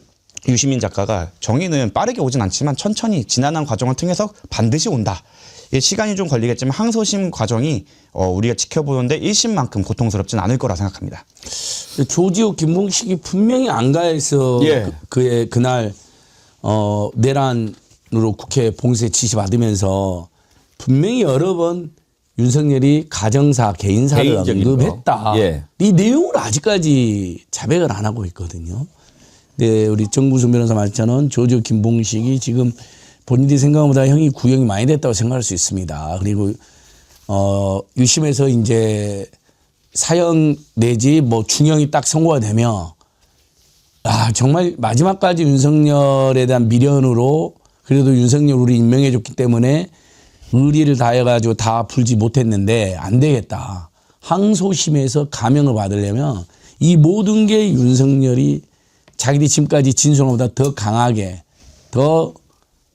E: 유시민 작가가 정의는 빠르게 오진 않지만 천천히 지난한 과정을 통해서 반드시 온다. 시간이 좀 걸리겠지만 항소심 과정이 우리가 지켜보는데 1심만큼 고통스럽진 않을 거라 생각합니다.
C: 조지호 김봉식이 분명히 안가해서
D: 예.
C: 그날 내란으로 국회 봉쇄 지시 받으면서 분명히 여러 번 윤석열이 가정사, 개인사를
D: 개인적인
C: 언급했다.
D: 거. 예.
C: 이 내용을 아직까지 자백을 안 하고 있거든요. 네, 우리 정구수 변호사 말처럼 조지호 김봉식이 지금 본인들이 생각한 보다 형이 구형이 많이 됐다고 생각할 수 있습니다. 그리고 유심에서 이제 사형 내지 뭐 중형이 딱 선고가 되면 정말 마지막까지 윤석열에 대한 미련으로 그래도 윤석열 우리 임명해 줬기 때문에 의리를 다해가지고 다 풀지 못했는데 안 되겠다. 항소심에서 감형을 받으려면 이 모든 게 윤석열이 자기들이 지금까지 진술보다 더 강하게 더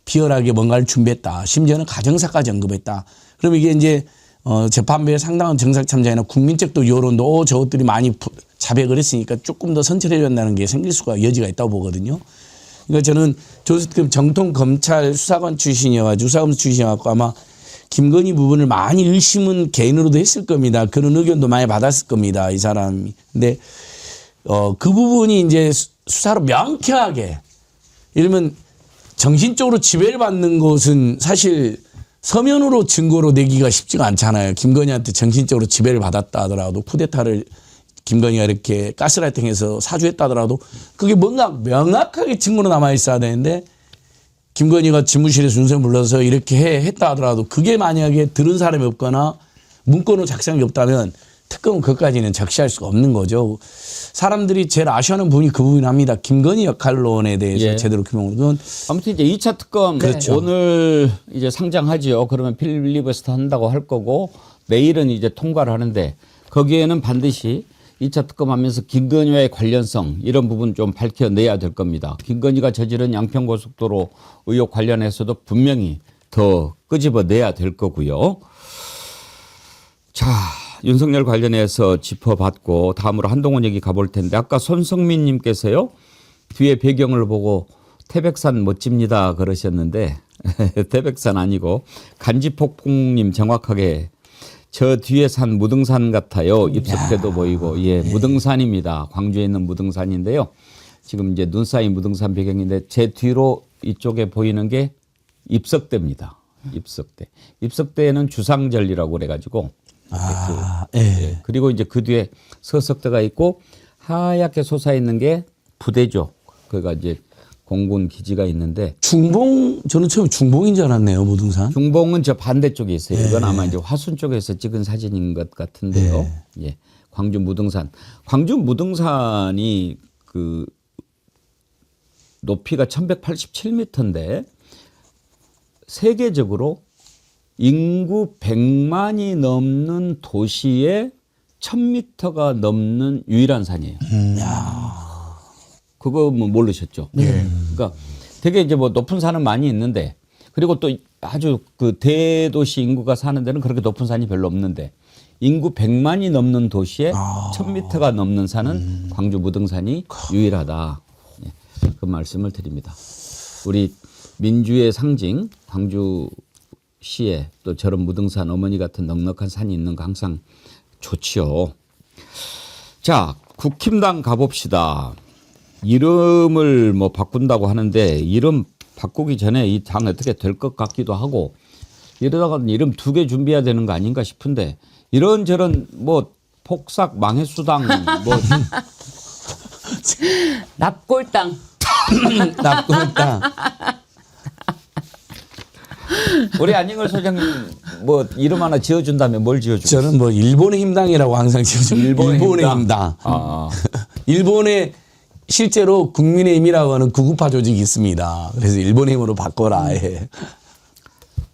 C: 비열하게 뭔가를 준비했다. 심지어는 가정사까지 언급했다. 그러면 이게 이제 재판부에 상당한 정상 참자이나 국민적 또 여론도 저것들이 많이 자백을 했으니까 조금 더 선처해야 된다는 게 생길 수가 여지가 있다고 보거든요. 그러니까 저는 조수특검 정통 검찰 수사관 출신이어가지고 수사검 출신이어갖고 아마 김건희 부분을 많이 의심은 개인으로도 했을 겁니다. 그런 의견도 많이 받았을 겁니다. 이 사람이. 근데 그 부분이 이제 수사로 명쾌하게 이러면 정신적으로 지배를 받는 것은 사실 서면으로 증거로 내기가 쉽지가 않잖아요. 김건희한테 정신적으로 지배를 받았다 하더라도 쿠데타를 김건희가 이렇게 가스라이팅해서 사주했다 하더라도 그게 뭔가 명확하게 증거로 남아 있어야 되는데 김건희가 집무실에서 윤석열 불러서 이렇게 했다 하더라도 그게 만약에 들은 사람이 없거나 문건으로 작성이 없다면 특검은 그것까지는 적시할 수가 없는 거죠. 사람들이 제일 아쉬워하는 부분이 그 부분합니다. 김건희 역할론에 대해서
D: 예.
C: 제대로 규명을. 그건
D: 아무튼 이제 2차 특검
C: 그렇죠.
D: 오늘 이제 상장하지요. 그러면 필리버스터 한다고 할 거고 내일은 이제 통과를 하는데 거기에는 반드시 2차 특검하면서 김건희와의 관련성 이런 부분 좀 밝혀내야 될 겁니다. 김건희가 저지른 양평고속도로 의혹 관련해서도 분명히 더 끄집어내야 될 거고요. 자, 윤석열 관련해서 짚어봤고 다음으로 한동훈 얘기 가볼 텐데 아까 손성민 님께서요. 뒤에 배경을 보고 태백산 멋집니다 그러셨는데 태백산 아니고 간지폭풍님 정확하게 저 뒤에 산 무등산 같아요. 입석대도 보이고 예 무등산입니다. 광주에 있는 무등산인데요. 지금 이제 눈 쌓인 무등산 배경인데 제 뒤로 이쪽에 보이는 게 입석대입니다. 입석대. 입석대에는 주상절리라고 그래가지고
C: 예.
D: 그리고 이제 그 뒤에 서석대가 있고 하얗게 솟아 있는 게 부대죠. 그가 이제 공군 기지가 있는데
C: 중봉 저는 처음에 중봉인 줄 알았네요. 무등산.
D: 중봉은 저 반대쪽에 있어요. 이건 아마 이제 화순 쪽에서 찍은 사진인 것 같은데요. 예. 광주 무등산. 광주 무등산이 그 높이가 1187m인데 세계적으로 인구 100만이 넘는 도시에 1000m가 넘는 유일한 산이에요. 그거 뭐 모르셨죠? 그러니까 되게 이제 뭐 높은 산은 많이 있는데 그리고 또 아주 그 대도시 인구가 사는 데는 그렇게 높은 산이 별로 없는데 인구 100만이 넘는 도시에 1000m가 넘는 산은 광주 무등산이 유일하다. 예, 그 말씀을 드립니다. 우리 민주의 상징 광주시에 또 저런 무등산 어머니 같은 넉넉한 산이 있는 거 항상 좋지요. 자, 국힘당 가봅시다. 이름을 뭐 바꾼다고 하는데 이름 바꾸기 전에 이 당 어떻게 될 것 같기도 하고 이러다가 이름 2개 준비해야 되는 거 아닌가 싶은데 이런저런 뭐 폭삭 망해수당 뭐
A: 납골당.
C: 나쁘다.
D: 우리 안영걸 소장님 뭐 이름 하나 지어준다면 뭘 지어주고
C: 저는 뭐 일본의 힘당이라고 항상 지어줍니다.
D: 일본의 힘당.
C: 힘당.
D: 아.
C: 일본의 실제로 국민의힘이라고 하는 구구파 조직이 있습니다. 그래서 일본의 힘으로 바꿔라. 예.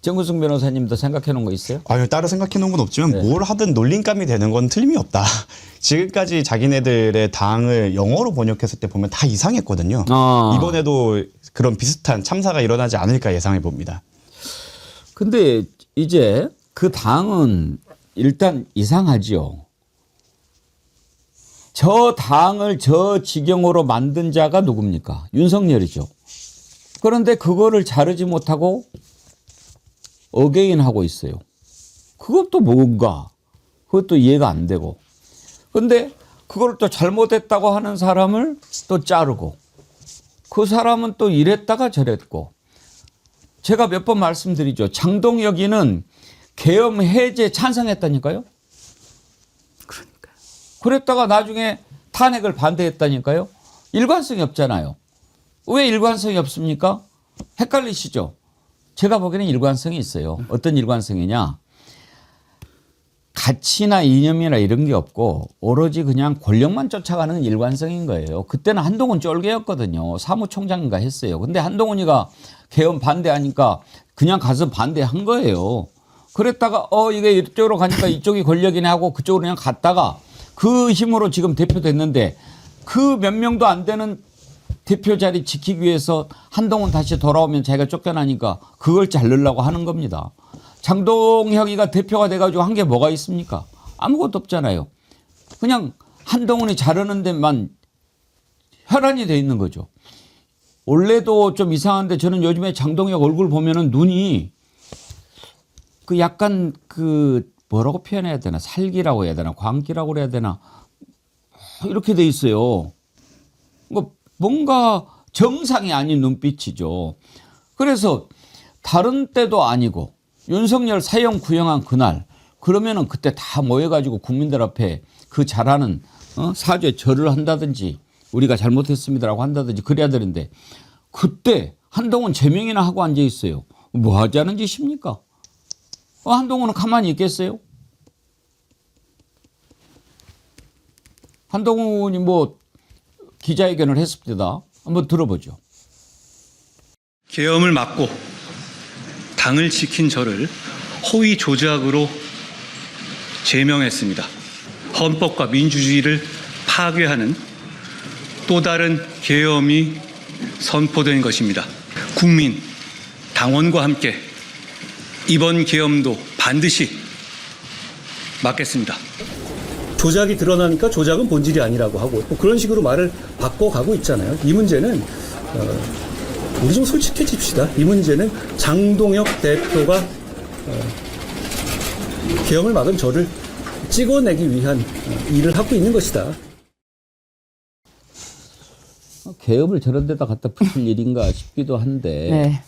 D: 정구승 변호사님도 생각해 놓은 거 있어요?
E: 아유, 따로 생각해 놓은 건 없지만 뭘 하든 놀림감이 되는 건 틀림이 없다. 지금까지 자기네들의 당을 영어로 번역했을 때 보면 다 이상했거든요. 이번에도 그런 비슷한 참사가 일어나지 않을까 예상해 봅니다.
D: 근데 이제 그 당은 일단 이상하지요. 저 당을 저 지경으로 만든 자가 누굽니까? 윤석열이죠. 그런데 그거를 자르지 못하고 어게인하고 있어요. 그것도 뭔가 그것도 이해가 안 되고. 그런데 그걸 또 잘못했다고 하는 사람을 또 자르고 그 사람은 또 이랬다가 저랬고 제가 몇 번 말씀드리죠. 장동혁이는 계엄 해제 찬성했다니까요. 그러니까요. 그랬다가 나중에 탄핵을 반대했다니까요. 일관성이 없잖아요. 왜 일관성이 없습니까? 헷갈리시죠? 제가 보기에는 일관성이 있어요. 어떤 일관성이냐. 가치나 이념이나 이런 게 없고 오로지 그냥 권력만 쫓아가는 일관성인 거예요. 그때는 한동훈 쫄개였거든요. 사무총장인가 했어요. 근데 한동훈이가 개헌 반대하니까 그냥 가서 반대한 거예요. 그랬다가 이게 이쪽으로 가니까 이쪽이 권력이네 하고 그쪽으로 그냥 갔다가 그 힘으로 지금 대표됐는데 그 몇 명도 안 되는 대표 자리 지키기 위해서 한동훈 다시 돌아오면 자기가 쫓겨나니까 그걸 자르려고 하는 겁니다. 장동혁이가 대표가 돼가지고 한 게 뭐가 있습니까? 아무것도 없잖아요. 그냥 한동훈이 자르는 데만 혈안이 돼 있는 거죠. 원래도 좀 이상한데 저는 요즘에 장동혁 얼굴 보면은 눈이 그 약간 그 뭐라고 표현해야 되나, 살기라고 해야 되나, 광기라고 해야 되나, 이렇게 돼 있어요. 뭔가 정상이 아닌 눈빛이죠. 그래서 다른 때도 아니고 윤석열 사형 구형한 그날 그러면은 그때 다 모여가지고 국민들 앞에 그 잘하는 사죄 절을 한다든지 우리가 잘못했습니다라고 한다든지 그래야 되는데 그때 한동훈 제명이나 하고 앉아 있어요. 뭐 하자는 짓입니까? 한동훈은 가만히 있겠어요? 한동훈이 뭐 기자회견을 했습니다. 한번 들어보죠.
G: 계엄을 막고 당을 지킨 저를 허위 조작으로 제명했습니다. 헌법과 민주주의를 파괴하는 또 다른 계엄이 선포된 것입니다. 국민, 당원과 함께 이번 계엄도 반드시 막겠습니다.
H: 조작이 드러나니까 조작은 본질이 아니라고 하고 또 그런 식으로 말을 바꿔가고 있잖아요. 이 문제는 우리 좀 솔직해집시다. 이 문제는 장동혁 대표가 계엄을 막은 저를 찍어내기 위한 일을 하고 있는 것이다.
D: 계엄을 저런 데다 갖다 붙일 일인가 싶기도 한데
A: 네.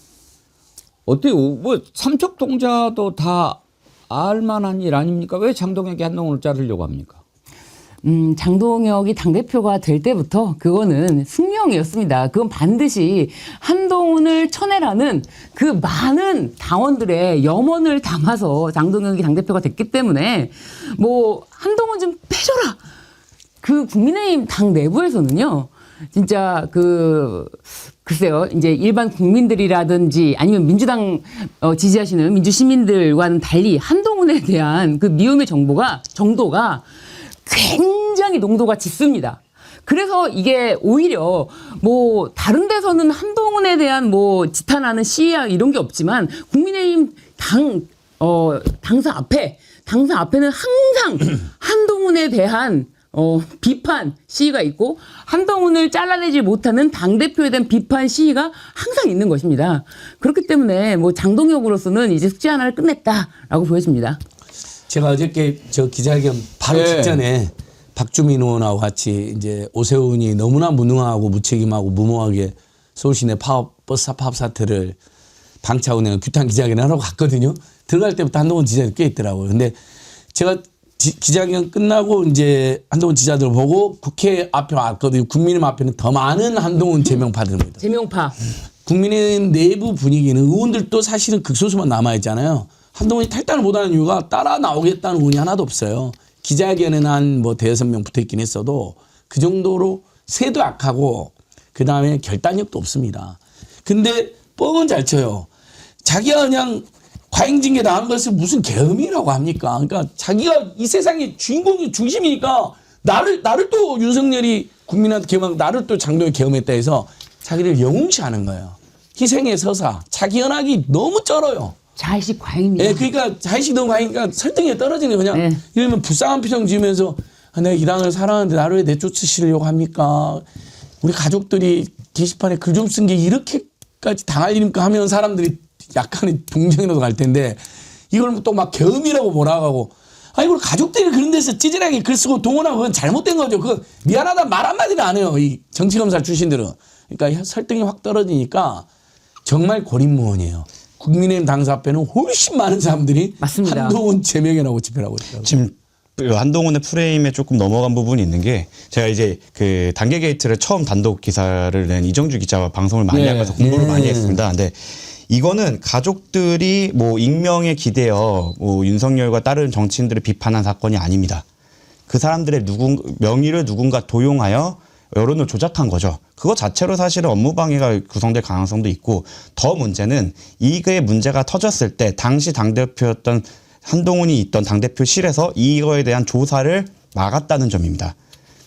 D: 어때요? 뭐 삼척동자도 다 알만한 일 아닙니까? 왜 장동혁이 한동훈을 자르려고 합니까?
A: 장동혁이 당대표가 될 때부터 그거는 숙명이었습니다. 그건 반드시 한동훈을 쳐내라는 그 많은 당원들의 염원을 담아서 장동혁이 당대표가 됐기 때문에 뭐 한동훈 좀 빼줘라. 그 국민의힘 당 내부에서는요. 진짜 글쎄요. 이제 일반 국민들이라든지 아니면 민주당 지지하시는 민주시민들과는 달리 한동훈에 대한 그 미움의 정도가 굉장히 농도가 짙습니다. 그래서 이게 오히려 뭐 다른 데서는 한동훈에 대한 뭐 지탄하는 시위야 이런 게 없지만 국민의힘 당사 앞에는 항상 한동훈에 대한 비판 시위가 있고 한동훈을 잘라내지 못하는 당대표에 대한 비판 시위가 항상 있는 것입니다. 그렇기 때문에 뭐 장동혁으로서는 이제 숙제 하나를 끝냈다라고 보여집니다.
C: 제가 어저께 저 기자회견 바로
D: 네.
C: 직전에 박주민 의원하고 같이 이제 오세훈이 너무나 무능하고 무책임하고 무모하게 서울시내 버스 파업 사태를 방치하고 내가 규탄 기자회견을 하러 갔거든요. 들어갈 때부터 한동훈 지자들 꽤 있더라고요. 근데 제가 기자회견 끝나고 이제 한동훈 지자들 보고 국회 앞에 왔거든요. 국민의힘 앞에는 더 많은 한동훈 제명파들입니다.
A: 제명파.
C: 국민의힘 내부 분위기는 의원들도 사실은 극소수만 남아있잖아요. 한동훈이 탈당을 못하는 이유가 따라 나오겠다는 의원이 하나도 없어요. 기자회견에는 한 뭐 대여섯 명 붙어있긴 했어도 그 정도로 세도 약하고 그다음에 결단력도 없습니다. 근데 뻥은 잘 쳐요. 자기가 그냥 과잉징계 당한 것을 무슨 계엄이라고 합니까? 그러니까 자기가 이 세상의 주인공이 중심이니까 나를 또 윤석열이 국민한테 계엄하고 나를 또 장동혁이 계엄했다 해서 자기를 영웅시하는 거예요. 희생의 서사, 자기 연학이 너무 쩔어요.
A: 자의식 과잉입니다.
C: 예, 그러니까 자의식 너무 과잉이니까 설득이 떨어지는 거냐.
A: 네.
C: 이러면 불쌍한 표정 지으면서 내가 이 당을 사랑하는데 나를 왜 내쫓으시려고 합니까? 우리 가족들이 게시판에 글 좀 쓴 게 이렇게까지 당할 일입니까 하면 사람들이 약간의 동정이라도 갈 텐데 이걸 또 막 계엄이라고 몰아가고 이걸 가족들이 그런 데서 찌질하게 글 쓰고 동원하고 그건 잘못된 거죠. 그건 미안하다 말 한마디를 안 해요. 이 정치검사 출신들은. 그러니까 설득이 확 떨어지니까 정말 고립무원이에요. 국민의힘 당사 앞에는 훨씬 많은 사람들이
A: 맞습니다.
C: 한동훈 제명이라고 집회를 하고 있다고.
E: 지금 한동훈의 프레임에 조금 넘어간 부분이 있는 게 제가 이제 그 단계 게이트를 처음 단독 기사를 낸 이정주 기자와 방송을 많이 하면서 공부를 많이 했습니다. 근데 이거는 가족들이 뭐 익명에 기대어 뭐 윤석열과 다른 정치인들을 비판한 사건이 아닙니다. 그 사람들의 명의를 누군가 도용하여 여론을 조작한 거죠. 그거 자체로 사실은 업무방해가 구성될 가능성도 있고 더 문제는 이게 문제가 터졌을 때 당시 당대표였던 한동훈이 있던 당대표실에서 이거에 대한 조사를 막았다는 점입니다.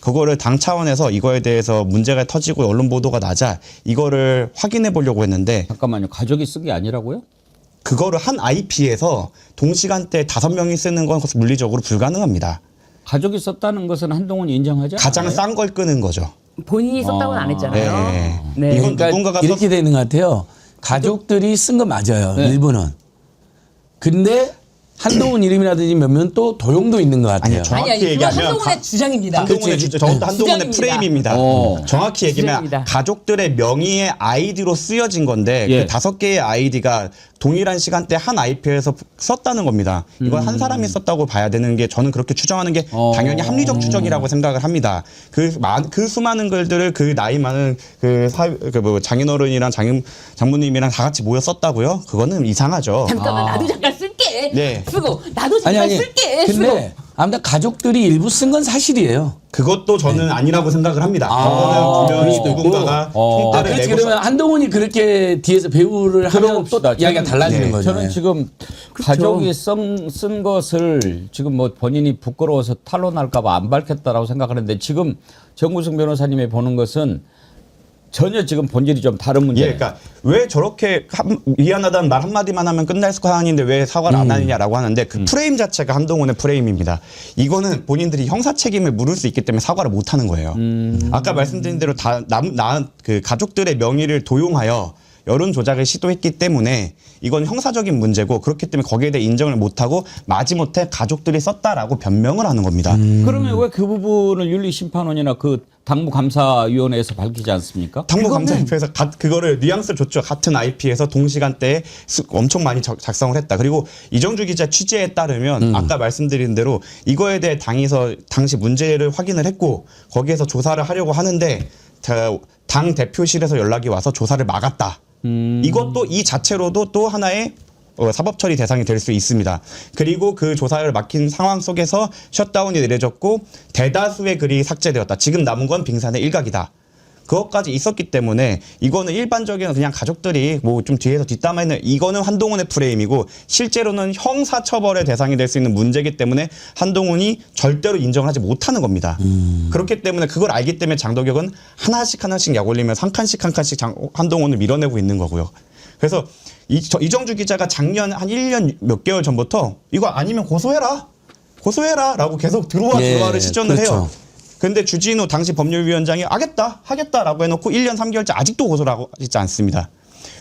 E: 그거를 당 차원에서 이거에 대해서 문제가 터지고 언론 보도가 나자 이거를 확인해 보려고 했는데
D: 잠깐만요. 가족이 쓴 게 아니라고요?
E: 그거를 한 IP에서 동시간대에 5명이 쓰는 건 물리적으로 불가능합니다.
D: 가족이 썼다는 것은 한동훈이 인정하지 않아요?
E: 가장 싼 걸 끄는 거죠.
A: 본인이 썼다고는 안 했잖아요.
E: 네.
A: 네.
E: 이건
C: 그러니까
E: 누군가가
C: 이렇게 되는 것 같아요. 가족들이 쓴 거 맞아요.
D: 네.
C: 일부는. 근데 한동훈 이름이라든지 몇몇 또 도용도 있는 것 같아요.
E: 아니요, 정확히
I: 아니, 그건
E: 얘기하면
I: 한동훈의 주장입니다.
E: 한동훈의
C: 그치.
E: 저것도 한동훈의
I: 주장입니다.
E: 프레임입니다. 정확히 얘기하면
A: 주장입니다.
E: 가족들의 명의의 아이디로 쓰여진 건데
D: 예.
E: 그 5개의 아이디가 동일한 시간대 한 IP에서 썼다는 겁니다. 이건 한 사람이 썼다고 봐야 되는 게 저는 그렇게 추정하는 게 당연히 합리적 추정이라고 생각을 합니다. 그 수많은 글들을 그 나이 많은 장인어른이랑 장모님이랑 다 같이 모여 썼다고요? 그거는 이상하죠.
A: 잠깐만 나도 잠깐 쓸게.
E: 네.
A: 쓰고 나도 잠깐 쓸게. 쓰고.
C: 근데 아무튼 가족들이 일부 쓴 건 사실이에요.
E: 그것도 저는 아니라고 생각을 합니다.
C: 그럴
E: 그거는
C: 수도
E: 분명히
C: 있고.
E: 누군가가 총대를
C: 그렇지.
E: 내고
C: 그러면 한동훈이 그렇게 뒤에서 배우를 하면 또
D: 들어봅시다.
C: 이야기가 달라지는
E: 네.
C: 거죠.
D: 저는 지금 가족이 쓴 것을 지금 뭐 본인이 부끄러워서 탄론할까봐 안 밝혔다라고 생각하는데 지금 정구승 변호사님이 보는 것은 전혀 지금 본질이 좀 다른
E: 예,
D: 문제예요.
E: 그러니까 왜 저렇게 미안하다는 말 한마디만 하면 끝날 사안인데 왜 사과를 안 하느냐라고 하는데 그 프레임 자체가 한동훈의 프레임입니다. 이거는 본인들이 형사 책임을 물을 수 있기 때문에 사과를 못 하는 거예요. 아까 말씀드린 대로 그 가족들의 명의를 도용하여 여론 조작을 시도했기 때문에 이건 형사적인 문제고 그렇기 때문에 거기에 대해 인정을 못하고 마지못해 가족들이 썼다라고 변명을 하는 겁니다.
D: 그러면 왜 그 부분을 윤리심판원이나 그 당무감사위원회에서 밝히지 않습니까?
E: 당무감사협회에서 그거를 뉘앙스를 줬죠. 같은 IP에서 동시간대에 엄청 많이 작성을 했다. 그리고 이정주 기자 취재에 따르면 아까 말씀드린 대로 이거에 대해 당시 문제를 확인을 했고 거기에서 조사를 하려고 하는데 당 대표실에서 연락이 와서 조사를 막았다. 이것도 이 자체로도 또 하나의 사법 처리 대상이 될 수 있습니다. 그리고 그 조사를 막힌 상황 속에서 셧다운이 내려졌고 대다수의 글이 삭제되었다. 지금 남은 건 빙산의 일각이다. 그것까지 있었기 때문에 이거는 일반적인 그냥 가족들이 뭐 좀 뒤에서 뒷담화했는 이거는 한동훈의 프레임이고 실제로는 형사처벌의 대상이 될 수 있는 문제이기 때문에 한동훈이 절대로 인정하지 못하는 겁니다. 그렇기 때문에 그걸 알기 때문에 장덕혁은 하나씩 약 올리면서 한 칸씩 한동훈을 밀어내고 있는 거고요. 그래서 이정주 기자가 작년 한 1년 몇 개월 전부터 이거 아니면 고소해라 라고 계속 들어와를 시전을
C: 그렇죠.
E: 해요. 근데 주진우 당시 법률위원장이 하겠다라고 해놓고 1년 3개월째 아직도 고소를 하고 있지 않습니다.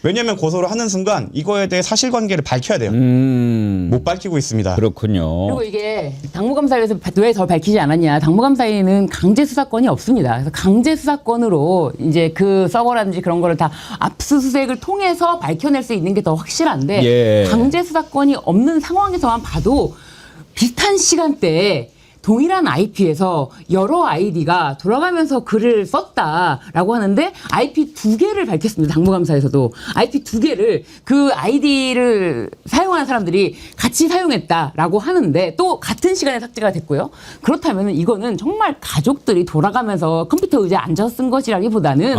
E: 왜냐하면 고소를 하는 순간 이거에 대해 사실관계를 밝혀야 돼요. 못 밝히고 있습니다.
D: 그렇군요.
A: 그리고 이게 당무감사에서 왜 더 밝히지 않았냐? 당무감사에는 강제 수사권이 없습니다. 그래서 강제 수사권으로 이제 그 서버라든지 그런 거를 다 압수수색을 통해서 밝혀낼 수 있는 게 더 확실한데
D: 예.
A: 강제 수사권이 없는 상황에서만 봐도 비슷한 시간대에 동일한 IP에서 여러 아이디가 돌아가면서 글을 썼다라고 하는데 IP 2개를 밝혔습니다. 당무감사에서도 IP 2개를 그 아이디를 사용하는 사람들이 같이 사용했다라고 하는데 또 같은 시간에 삭제가 됐고요. 그렇다면 이거는 정말 가족들이 돌아가면서 컴퓨터 의자에 앉아서 쓴 것이라기보다는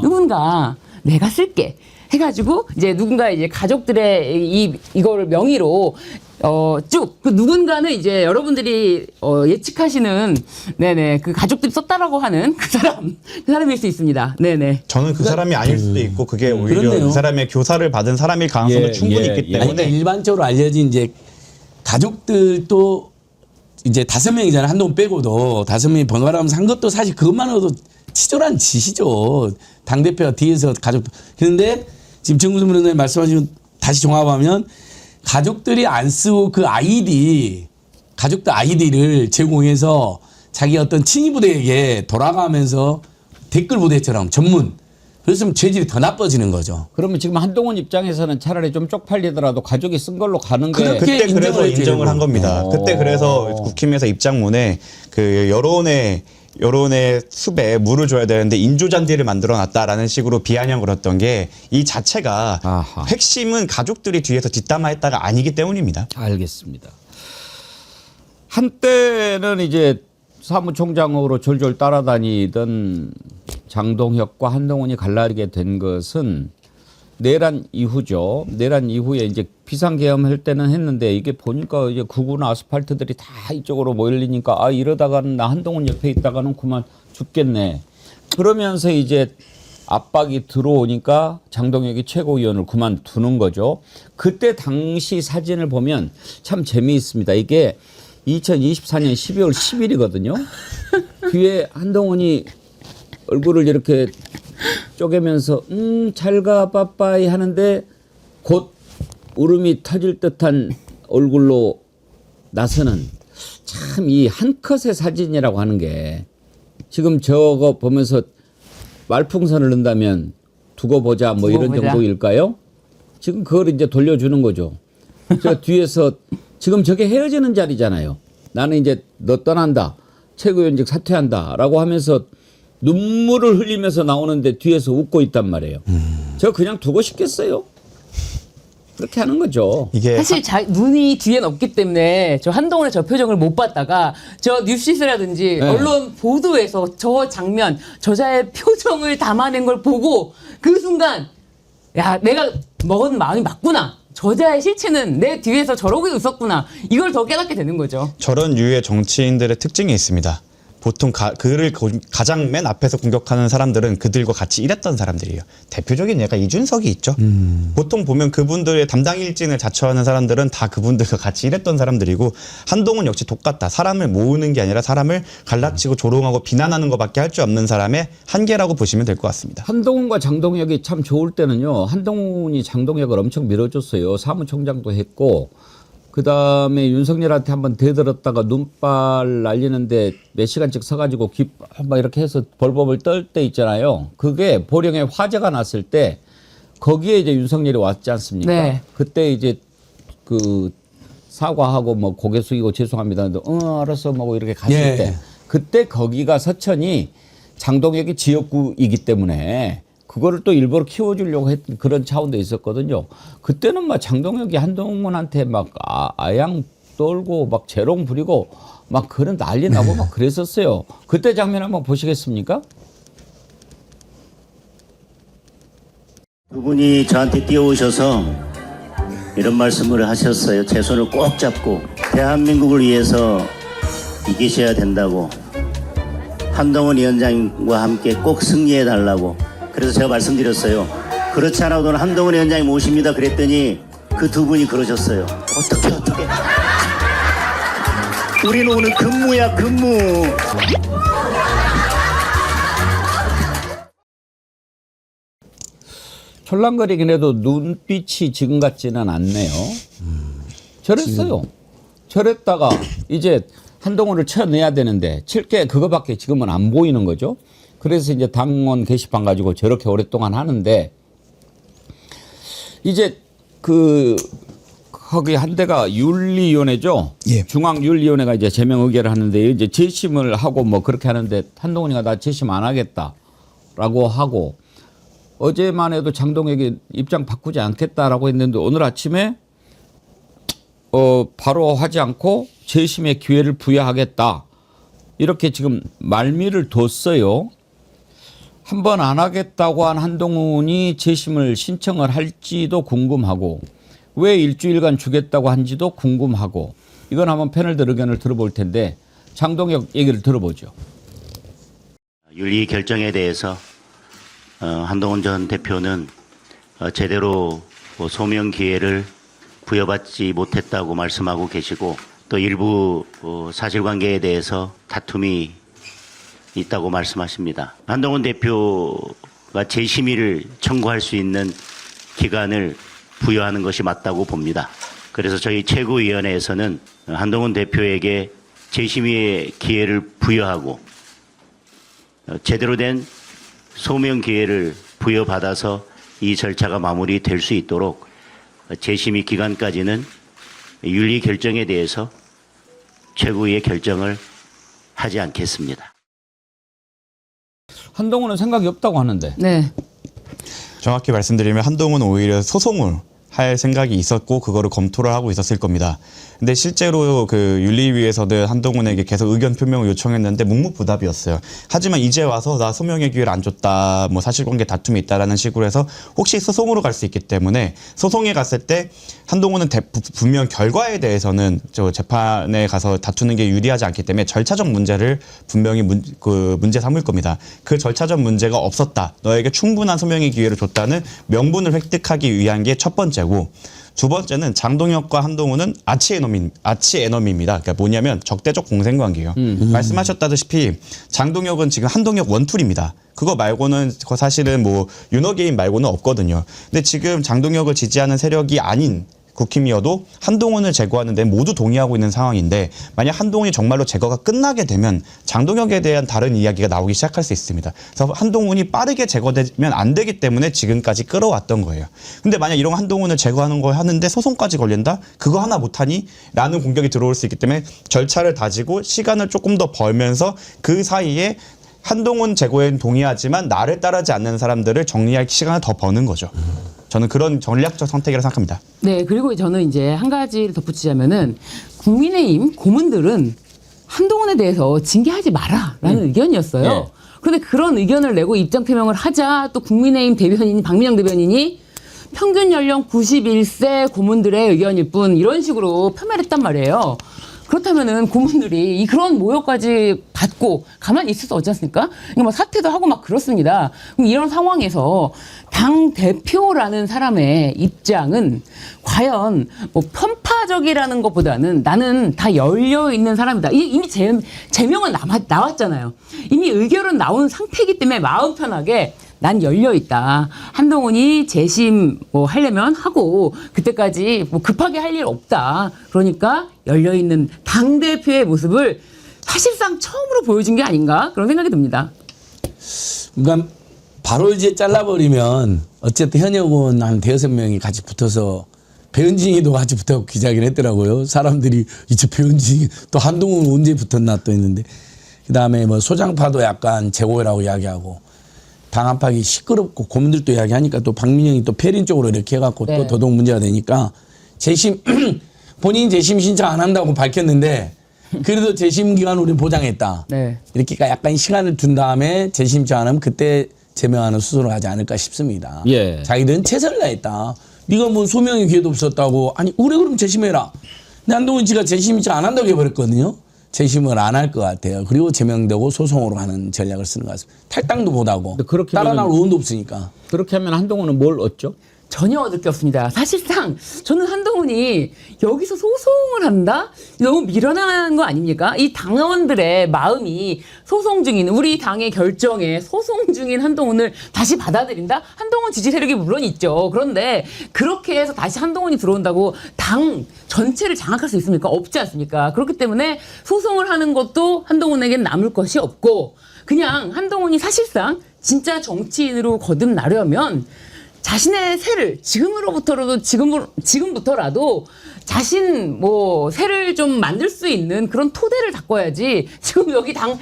A: 누군가 내가 쓸게 해가지고 이제 누군가 이제 가족들의 이거를 명의로 쭉 그 누군가는 이제 여러분들이 예측하시는 네네 그 가족들이 썼다라고 하는 그 사람일 수 있습니다. 네네.
E: 저는 그 사람이 아닐 수도 있고 그게 오히려
C: 그렇네요.
E: 그 사람의 교사를 받은 사람일 가능성도 충분히 있기
C: 아니,
E: 때문에
C: 그러니까 일반적으로 알려진 이제 가족들도 이제 5명이잖아요. 한동훈 빼고도 5명이 번갈아가면서 한 것도 사실 그것만으로도 치졸한 짓이죠. 당대표가 뒤에서 가족. 그런데 지금 정구승 변호사님 말씀하신 다시 종합하면 가족들이 안 쓰고 그 가족들 아이디를 제공해서 자기 어떤 친위 부대에게 돌아가면서 댓글 부대처럼 전문. 그랬으면 죄질이 더 나빠지는 거죠.
D: 그러면 지금 한동훈 입장에서는 차라리 좀 쪽팔리더라도 가족이 쓴 걸로 가는 게
C: 그렇게
E: 그때 그래서
C: 했죠,
E: 인정을 한
C: 일부.
E: 겁니다. 그때 그래서 국힘에서 입장문에 그 여론의 숲에 물을 줘야 되는데 인조잔디를 만들어놨다라는 식으로 비아냥을 했던 게 이 자체가
D: 아하.
E: 핵심은 가족들이 뒤에서 뒷담화했다가 아니기 때문입니다.
D: 알겠습니다. 한때는 이제 사무총장으로 졸졸 따라다니던 장동혁과 한동훈이 갈라리게 된 것은 내란 이후죠. 내란 이후에 이제 비상계엄할 때는 했는데 이게 보니까 이제 구구나 아스팔트들이 다 이쪽으로 몰리니까 이러다가는 나 한동훈 옆에 있다가는 그만 죽겠네. 그러면서 이제 압박이 들어오니까 장동혁이 최고위원을 그만두는 거죠. 그때 당시 사진을 보면 참 재미있습니다. 이게 2024년 12월 10일이거든요. 뒤에 한동훈이 얼굴을 이렇게 쪼개면서 잘가 빠빠이 하는데 곧 울음이 터질 듯한 얼굴로 나서는 참 이 한 컷의 사진이라고 하는 게 지금 저거 보면서 말풍선을 넣는다면 두고 보자 뭐
A: 두고
D: 이런
A: 보자.
D: 정도일까요? 지금 그걸 이제 돌려주는 거죠. 저 뒤에서 지금 저게 헤어지는 자리잖아요. 나는 이제 너 떠난다. 최고위원직 사퇴한다라고 하면서 눈물을 흘리면서 나오는데 뒤에서 웃고 있단 말이에요. 저 그냥 두고 싶겠어요? 그렇게 하는 거죠.
E: 이게
A: 사실 눈이 뒤엔 없기 때문에 저 한동훈의 저 표정을 못 봤다가 저 뉴시스라든지
D: 네.
A: 언론 보도에서 저 장면 저자의 표정을 담아낸 걸 보고 그 순간 야 내가 먹은 마음이 맞구나. 저자의 실체는 내 뒤에서 저러고 있었구나. 이걸 더 깨닫게 되는 거죠.
E: 저런 유의 정치인들의 특징이 있습니다. 보통 그를 가장 맨 앞에서 공격하는 사람들은 그들과 같이 일했던 사람들이에요. 대표적인 예가 이준석이 있죠. 보통 보면 그분들의 담당 일진을 자처하는 사람들은 다 그분들과 같이 일했던 사람들이고 한동훈 역시 똑같다. 사람을 모으는 게 아니라 사람을 갈라치고 조롱하고 비난하는 것밖에 할 줄 없는 사람의 한계라고 보시면 될 것 같습니다.
D: 한동훈과 장동혁이 참 좋을 때는요. 한동훈이 장동혁을 엄청 밀어줬어요. 사무총장도 했고 그다음에 윤석열한테 한번 대들었다가 눈발 날리는데 몇 시간씩 서가지고 막 이렇게 해서 벌벌 떨 때 있잖아요. 그게 보령에 화재가 났을 때 거기에 이제 윤석열이 왔지 않습니까?
A: 네.
D: 그때 이제 그 사과하고 뭐 고개 숙이고 죄송합니다. 알았어 뭐 이렇게 갔을
C: 예.
D: 때 그때 거기가 서천이 장동혁이 지역구이기 때문에 그거를 또 일부러 키워주려고 했던 그런 차원도 있었거든요. 그때는 막 장동혁이 한동훈한테 막 아양 떨고 막 재롱 부리고 막 그런 난리 나고 막 그랬었어요. 그때 장면 한번 보시겠습니까?
I: 그분이 저한테 뛰어오셔서 이런 말씀을 하셨어요. 제 손을 꼭 잡고 대한민국을 위해서 이기셔야 된다고 한동훈 위원장과 함께 꼭 승리해 달라고. 그래서 제가 말씀드렸어요. 그렇지 않아도 한동훈 위원장이 모십니다. 그랬더니 그 두 분이 그러셨어요. 어떻게 우리는 오늘 근무야 근무.
D: 촐랑거리긴 해도 눈빛이 지금 같지는 않네요. 저랬어요. 저랬다가 이제 한동훈을 쳐내야 되는데 칠 게 그거밖에 지금은 안 보이는 거죠. 그래서 이제 당원 게시판 가지고 저렇게 오랫동안 하는데 이제 거기 한 데가 윤리위원회죠.
E: 예.
D: 중앙윤리위원회가 이제 제명 의결을 하는데 이제 재심을 하고 뭐 그렇게 하는데 한동훈이가 나 재심 안 하겠다라고 하고 어제만 해도 장동혁이 입장 바꾸지 않겠다라고 했는데 오늘 아침에 바로 하지 않고 재심의 기회를 부여하겠다. 이렇게 지금 말미를 뒀어요. 한 번 안 하겠다고 한 한동훈이 재심을 신청을 할지도 궁금하고 왜 일주일간 주겠다고 한지도 궁금하고 이건 한번 패널들 의견을 들어볼 텐데 장동혁 얘기를 들어보죠.
I: 윤리 결정에 대해서 한동훈 전 대표는 제대로 소명 기회를 부여받지 못했다고 말씀하고 계시고 또 일부 사실관계에 대해서 다툼이 있다고 말씀하십니다. 한동훈 대표가 재심의를 청구할 수 있는 기간을 부여하는 것이 맞다고 봅니다. 그래서 저희 최고위원회에서는 한동훈 대표에게 재심의의 기회를 부여하고 제대로 된 소명 기회를 부여받아서 이 절차가 마무리될 수 있도록 재심의 기간까지는 윤리 결정에 대해서 최고위의 결정을 하지 않겠습니다.
D: 한동훈은 생각이 없다고 하는데.
A: 네.
E: 정확히 말씀드리면 한동훈은 오히려 소송을 할 생각이 있었고 그거를 검토를 하고 있었을 겁니다. 근데 실제로 그 윤리위에서는 한동훈에게 계속 의견 표명을 요청했는데 묵묵부답이었어요. 하지만 이제 와서 나 소명의 기회를 안 줬다, 뭐 사실관계 다툼이 있다라는 식으로 해서 혹시 소송으로 갈 수 있기 때문에 소송에 갔을 때 한동훈은 분명 결과에 대해서는 저 재판에 가서 다투는 게 유리하지 않기 때문에 절차적 문제를 분명히 문제 삼을 겁니다. 그 절차적 문제가 없었다, 너에게 충분한 소명의 기회를 줬다는 명분을 획득하기 위한 게 첫 번째고, 두 번째는 장동혁과 한동훈은 아치에너미입니다. 그러니까 뭐냐면 적대적 공생관계예요. 말씀하셨다시피 장동혁은 지금 한동혁 원툴입니다. 그거 말고는 사실은 뭐 윤호개인 말고는 없거든요. 근데 지금 장동혁을 지지하는 세력이 아닌 국힘이어도 한동훈을 제거하는 데 모두 동의하고 있는 상황인데 만약 한동훈이 정말로 제거가 끝나게 되면 장동혁에 대한 다른 이야기가 나오기 시작할 수 있습니다. 그래서 한동훈이 빠르게 제거되면 안 되기 때문에 지금까지 끌어왔던 거예요. 근데 만약 이런 한동훈을 제거하는 걸 하는데 소송까지 걸린다? 그거 하나 못하니? 라는 공격이 들어올 수 있기 때문에 절차를 다지고 시간을 조금 더 벌면서 그 사이에 한동훈 제거에는 동의하지만 나를 따르지 않는 사람들을 정리할 시간을 더 버는 거죠. 저는 그런 전략적 선택이라고 생각합니다.
A: 네, 그리고 저는 이제 한 가지를 덧붙이자면은 국민의힘 고문들은 한동훈에 대해서 징계하지 마라라는 의견이었어요.
D: 네.
A: 그런데 그런 의견을 내고 입장 표명을 하자 또 국민의힘 대변인 박민영 대변인이 평균 연령 91세 고문들의 의견일 뿐 이런 식으로 폄훼했단 말이에요. 그렇다면은 고문들이 그런 모욕까지 받고 가만히 있을 수 없지 않습니까? 막 사퇴도 하고 막 그렇습니다. 그럼 이런 상황에서 당 대표라는 사람의 입장은 과연 뭐 편파적이라는 것보다는 나는 다 열려 있는 사람이다. 이미 제명은 나왔잖아요. 이미 의결은 나온 상태이기 때문에 마음 편하게 난 열려있다. 한동훈이 재심 뭐 하려면 하고 그때까지 뭐 급하게 할 일 없다. 그러니까 열려있는 당대표의 모습을 사실상 처음으로 보여준 게 아닌가 그런 생각이 듭니다.
C: 그러니까 바로 이제 잘라버리면 어쨌든 현역은 한 5-6명이 같이 붙어서 배은진이도 같이 붙어 기자회견 했더라고요. 사람들이 이제 배은진이 또 한동훈 언제 붙었나 또 했는데 그다음에 뭐 소장파도 약간 제고라고 이야기하고 당 안팎이 시끄럽고 고문들도 이야기하니까 또 박민영이 또 패린 쪽으로 이렇게 해갖고
A: 네.
C: 또 더더욱 문제가 되니까 재심 본인이 재심 신청 안 한다고 밝혔는데 그래도 재심 기간 우리는 보장했다.
A: 네.
C: 이렇게 약간 시간을 둔 다음에 재심 신청 안 하면 그때 제명하는 수순으로 가지 않을까 싶습니다.
D: 예.
C: 자기들은 최선을 다했다. 네가 뭐 소명의 기회도 없었다고 아니 그래 그럼 재심해라. 근데 한동훈 씨가 재심 신청 안 한다고 해버렸거든요. 재심을 안 할 것 같아요. 그리고 제명되고 소송으로 가는 전략을 쓰는 것 같습니다. 탈당도 못하고
D: 근데 그렇게
C: 따라
D: 되면-
C: 나올 의원도 없으니까.
D: 그렇게 하면 한동훈은 뭘 얻죠?
A: 전혀 얻을 게 없습니다. 사실상 저는 한동훈이 여기서 소송을 한다? 너무 미련한 거 아닙니까? 이 당원들의 마음이 소송 중인 우리 당의 결정에 소송 중인 한동훈을 다시 받아들인다? 한동훈 지지 세력이 물론 있죠. 그런데 그렇게 해서 다시 한동훈이 들어온다고 당 전체를 장악할 수 있습니까? 없지 않습니까? 그렇기 때문에 소송을 하는 것도 한동훈에겐 남을 것이 없고 그냥 한동훈이 사실상 진짜 정치인으로 거듭나려면 자신의 새를 지금부터라도 자신 뭐 새를 좀 만들 수 있는 그런 토대를 닦아야지 지금 여기 당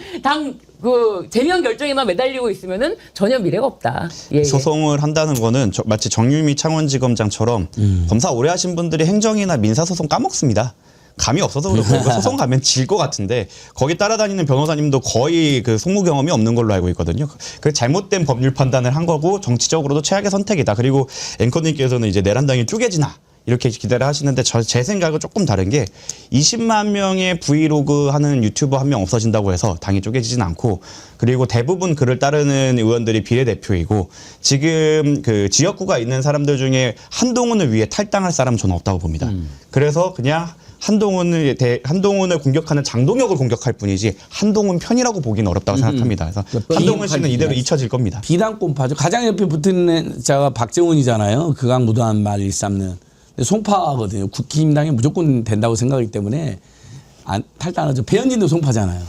A: 그 제명 결정에만 매달리고 있으면은 전혀 미래가 없다. 예.
E: 소송을 한다는 거는 마치 정유미 창원지검장처럼 검사 오래 하신 분들이 행정이나 민사소송 까먹습니다. 감이 없어서 그렇고 이거 소송 가면 질 것 같은데 거기 따라다니는 변호사님도 거의 그 송무 경험이 없는 걸로 알고 있거든요. 그 잘못된 법률 판단을 한 거고 정치적으로도 최악의 선택이다. 그리고 앵커님께서는 이제 내란당이 쪼개지나 이렇게 기대를 하시는데 제 생각은 조금 다른 게 20만 명의 브이로그 하는 유튜버 한 명 없어진다고 해서 당이 쪼개지진 않고 그리고 대부분 그를 따르는 의원들이 비례대표이고 지금 그 지역구가 있는 사람들 중에 한동훈을 위해 탈당할 사람은 저는 없다고 봅니다. 그래서 그냥 한동훈을 공격하는 장동혁을 공격할 뿐이지 한동훈 편이라고 보기는 어렵다고 생각합니다. 그래서 한동훈 씨는 이대로 잊혀질 겁니다.
C: 비단꼼파죠. 가장 옆에 붙은 자가 박정훈이잖아요. 극악무도한 말 일삼는. 근데 송파거든요. 국힘당에 무조건 된다고 생각하기 때문에 탈당하죠. 배현진도 송파잖아요.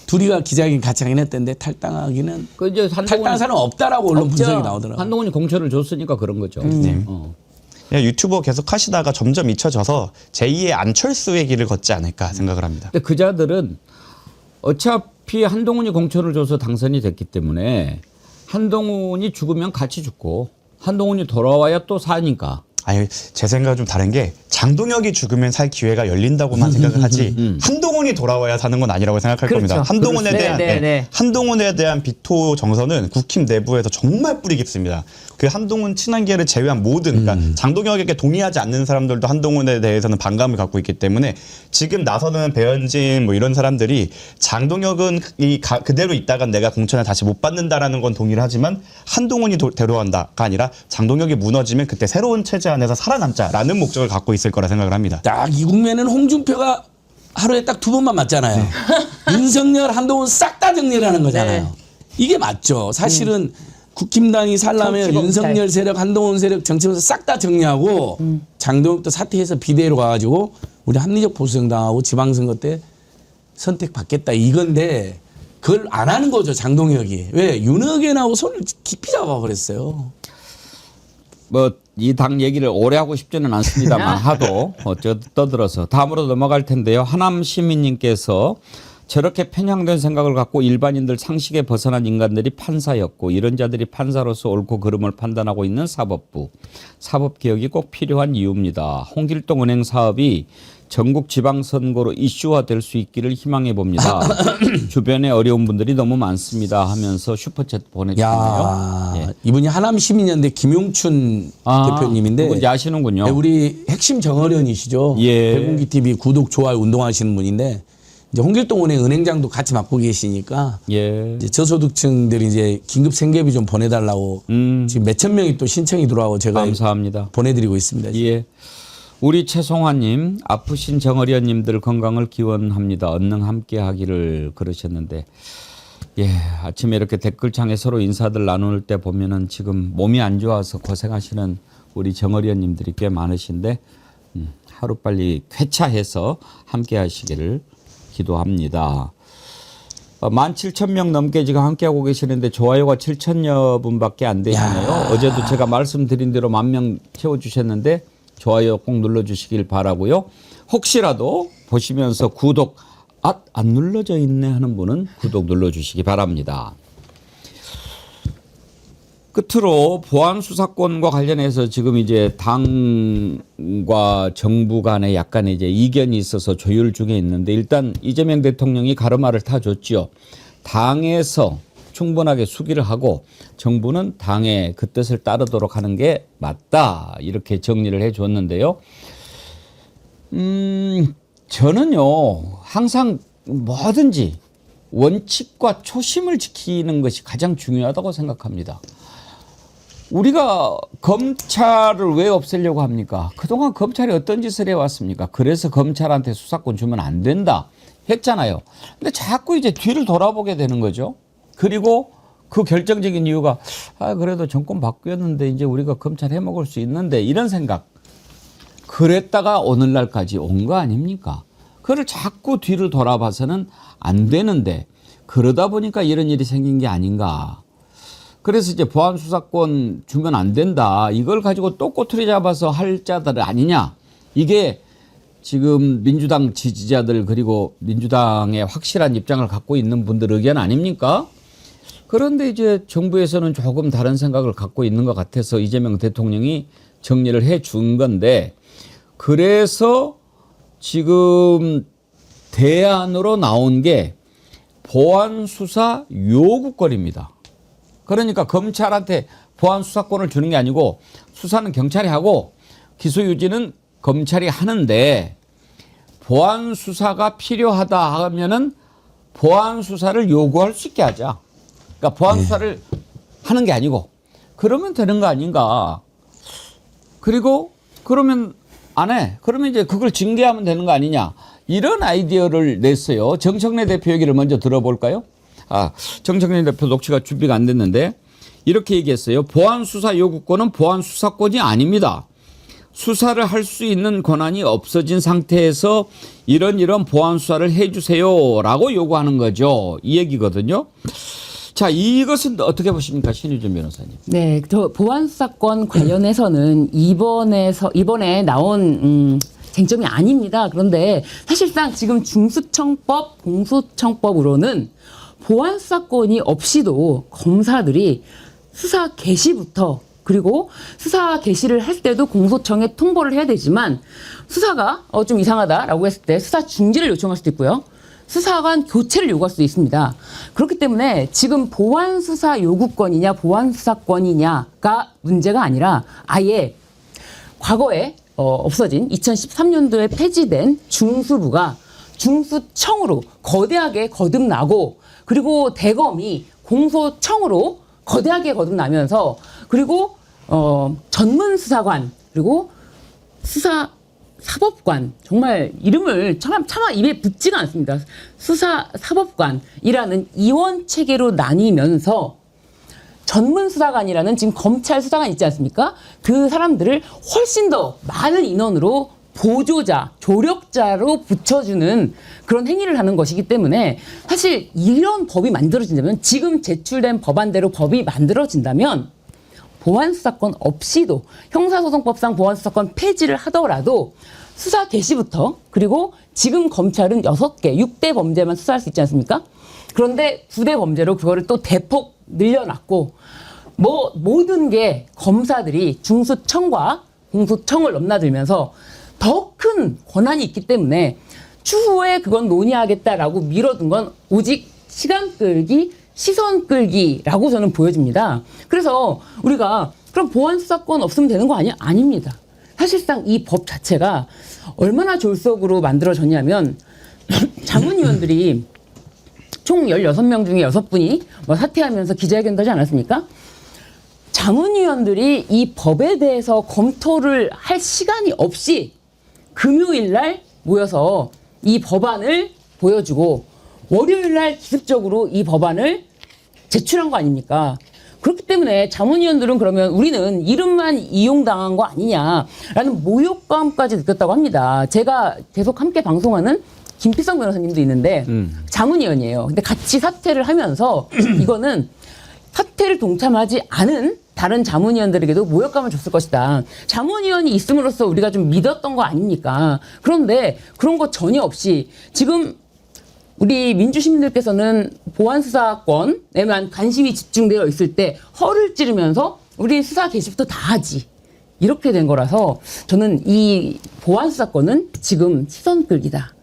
C: 둘이가 기자회견 같이 하긴 했던데 탈당하기는
D: 그 이제
C: 탈당한 사람 없다라고 언론 분석이 나오더라고요.
D: 한동훈이 공천을 줬으니까 그런 거죠.
E: 그냥 유튜버 계속 하시다가 점점 잊혀져서 제2의 안철수의 길을 걷지 않을까 생각을 합니다.
D: 근데 그자들은 어차피 한동훈이 공천을 줘서 당선이 됐기 때문에 한동훈이 죽으면 같이 죽고 한동훈이 돌아와야 또 사니까.
E: 아니, 제 생각은 좀 다른 게 장동혁이 죽으면 살 기회가 열린다고만 생각을 하지 한동훈이 돌아와야 사는 건 아니라고 생각할
A: 그렇죠.
E: 겁니다. 한동훈에 대한 비토 정서는 국힘 내부에서 정말 뿌리 깊습니다. 그 한동훈 친한계를 제외한 모든 그러니까 장동혁에게 동의하지 않는 사람들도 한동훈에 대해서는 반감을 갖고 있기 때문에 지금 나서는 배현진 뭐 이런 사람들이 장동혁은 그대로 있다가 내가 공천을 다시 못 받는다라는 건 동의를 하지만 한동훈이 데려간다가 아니라 장동혁이 무너지면 그때 새로운 체제 안에서 살아남자라는 목적을 갖고 있을 거라 생각을 합니다.
C: 딱 이 국면에는 홍준표가 하루에 딱 2번만 맞잖아요. 윤석열, 한동훈 싹 다 정리를 하는 거잖아요.
A: 네.
C: 이게 맞죠. 사실은 국힘당이 살려면
A: 정치검찰.
C: 윤석열 세력, 한동훈 세력, 정치검사 싹 다 정리하고 장동혁도 사퇴해서 비대위로 가가지고 우리 합리적 보수정당하고 지방선거 때 선택받겠다 이건데 그걸 안 하는 거죠. 장동혁이. 왜? 윤핵관하고 손을 깊이 잡아버렸어요.
D: 뭐 이 당 얘기를 오래 하고 싶지는 않습니다만 하도 떠들어서 다음으로 넘어갈 텐데요. 하남 시민님께서 저렇게 편향된 생각을 갖고 일반인들 상식에 벗어난 인간들이 판사였고 이런 자들이 판사로서 옳고 그름을 판단하고 있는 사법부. 사법개혁이 꼭 필요한 이유입니다. 홍길동 은행 사업이 전국 지방선거로 이슈화될 수 있기를 희망해 봅니다. 주변에 어려운 분들이 너무 많습니다 하면서 슈퍼챗 보내주셨네요.
C: 야,
D: 예.
C: 이분이 하남 시민연대 김용춘 대표님인데
D: 누군지 아시는군요.
C: 네, 우리 핵심 정어련이시죠.
D: 예.
C: 백운기 TV 구독 좋아요 운동하시는 분인데 이제 홍길동 은행 은행장도 같이 맡고 계시니까
D: 예.
C: 이제 저소득층들이 이제 긴급 생계비 좀 보내달라고 지금 몇천 명이 또 신청이 들어와고 제가
D: 감사합니다.
C: 보내드리고 있습니다.
D: 예. 우리 최송환님 아프신 정어련님들 건강을 기원합니다. 언능 함께하기를 그러셨는데 예 아침에 이렇게 댓글창에 서로 인사들 나눌 때 보면은 지금 몸이 안 좋아서 고생하시는 우리 정어련님들이 꽤 많으신데 하루 빨리 쾌차해서 함께하시기를 기도합니다. 17,000명 넘게 지금 함께하고 계시는데 좋아요가 7,000여 분밖에 안 되시네요. 어제도 제가 말씀드린 대로 10,000명 채워주셨는데 좋아요 꼭 눌러주시길 바라고요. 혹시라도 보시면서 구독 안 눌러져 있네 하는 분은 구독 눌러주시기 바랍니다. 끝으로 보안 수사권과 관련해서 지금 이제 당과 정부 간에 약간의 이제 이견이 있어서 조율 중에 있는데 일단 이재명 대통령이 가르마를 타줬죠. 당에서 충분하게 수기를 하고 정부는 당의 그 뜻을 따르도록 하는 게 맞다 이렇게 정리를 해 줬는데요. 저는요 항상 뭐든지 원칙과 초심을 지키는 것이 가장 중요하다고 생각합니다. 우리가 검찰을 왜 없애려고 합니까? 그동안 검찰이 어떤 짓을 해왔습니까? 그래서 검찰한테 수사권 주면 안 된다 했잖아요. 근데 자꾸 이제 뒤를 돌아보게 되는 거죠. 그리고 그 결정적인 이유가 그래도 정권 바뀌었는데 이제 우리가 검찰 해먹을 수 있는데 이런 생각. 그랬다가 오늘날까지 온 거 아닙니까? 그걸 자꾸 뒤를 돌아봐서는 안 되는데 그러다 보니까 이런 일이 생긴 게 아닌가. 그래서 이제 보안 수사권 주면 안 된다. 이걸 가지고 또 꼬투리 잡아서 할 자들 아니냐. 이게 지금 민주당 지지자들 그리고 민주당의 확실한 입장을 갖고 있는 분들 의견 아닙니까? 그런데 이제 정부에서는 조금 다른 생각을 갖고 있는 것 같아서 이재명 대통령이 정리를 해 준 건데 그래서 지금 대안으로 나온 게 보안 수사 요구권입니다. 그러니까 검찰한테 보안 수사권을 주는 게 아니고 수사는 경찰이 하고 기소 유지는 검찰이 하는데 보안 수사가 필요하다 하면은 보안 수사를 요구할 수 있게 하자. 그러니까 보안 수사를 하는 게 아니고 그러면 되는 거 아닌가. 그리고 그러면 안 해. 그러면 이제 그걸 징계하면 되는 거 아니냐. 이런 아이디어를 냈어요. 정청래 대표 얘기를 먼저 들어볼까요? 정청래 대표 녹취가 준비가 안 됐는데 이렇게 얘기했어요. 보안 수사 요구권은 보안 수사권이 아닙니다. 수사를 할 수 있는 권한이 없어진 상태에서 이런 보안 수사를 해 주세요라고 요구하는 거죠. 이 얘기거든요. 자, 이것은 어떻게 보십니까, 신유진 변호사님?
A: 네, 저 보안 수사권 관련해서는 이번에 나온 쟁점이 아닙니다. 그런데 사실상 지금 중수청법, 공소청법으로는 보안 수사권이 없이도 검사들이 수사 개시부터 그리고 수사 개시를 할 때도 공소청에 통보를 해야 되지만 수사가 좀 이상하다라고 했을 때 수사 중지를 요청할 수도 있고요. 수사관 교체를 요구할 수도 있습니다. 그렇기 때문에 지금 보안 수사 요구권이냐 보안 수사권이냐가 문제가 아니라 아예 과거에 없어진 2013년도에 폐지된 중수부가 중수청으로 거대하게 거듭나고 그리고 대검이 공소청으로 거대하게 거듭나면서 그리고 전문 수사관 그리고 수사 사법관, 정말 이름을 차마 입에 붙지가 않습니다. 수사사법관이라는 이원 체계로 나뉘면서 전문 수사관이라는 지금 검찰 수사관 있지 않습니까? 그 사람들을 훨씬 더 많은 인원으로 보조자, 조력자로 붙여주는 그런 행위를 하는 것이기 때문에 사실 이런 법이 만들어진다면, 지금 제출된 법안대로 법이 만들어진다면 보안수사권 없이도, 형사소송법상 보안수사권 폐지를 하더라도 수사 개시부터, 그리고 지금 검찰은 6개, 6대 범죄만 수사할 수 있지 않습니까? 그런데 9대 범죄로 그거를 또 대폭 늘려놨고, 모든 게 검사들이 중수청과 공소청을 넘나들면서 더 큰 권한이 있기 때문에 추후에 그건 논의하겠다라고 미뤄둔 건 오직 시간 끌기, 시선 끌기라고 저는 보여집니다. 그래서 우리가 그럼 보안수사권 없으면 되는 거 아니야? 아닙니다. 사실상 이 법 자체가 얼마나 졸속으로 만들어졌냐면 자문위원들이 총 16명 중에 6분이 사퇴하면서 기자회견도 하지 않았습니까? 자문위원들이 이 법에 대해서 검토를 할 시간이 없이 금요일 날 모여서 이 법안을 보여주고 월요일 날 기습적으로 이 법안을 제출한 거 아닙니까? 그렇기 때문에 자문위원들은 그러면 우리는 이름만 이용당한 거 아니냐라는 모욕감까지 느꼈다고 합니다. 제가 계속 함께 방송하는 김필성 변호사님도 있는데 자문위원이에요. 근데 같이 사퇴를 하면서 이거는 사퇴를 동참하지 않은 다른 자문위원들에게도 모욕감을 줬을 것이다. 자문위원이 있음으로써 우리가 좀 믿었던 거 아닙니까? 그런데 그런 거 전혀 없이 지금 우리 민주시민들께서는 보안수사권에만 관심이 집중되어 있을 때 허를 찌르면서 우리 수사 개시부터 다 하지. 이렇게 된 거라서 저는 이 보안수사권은 지금 시선 끌기다.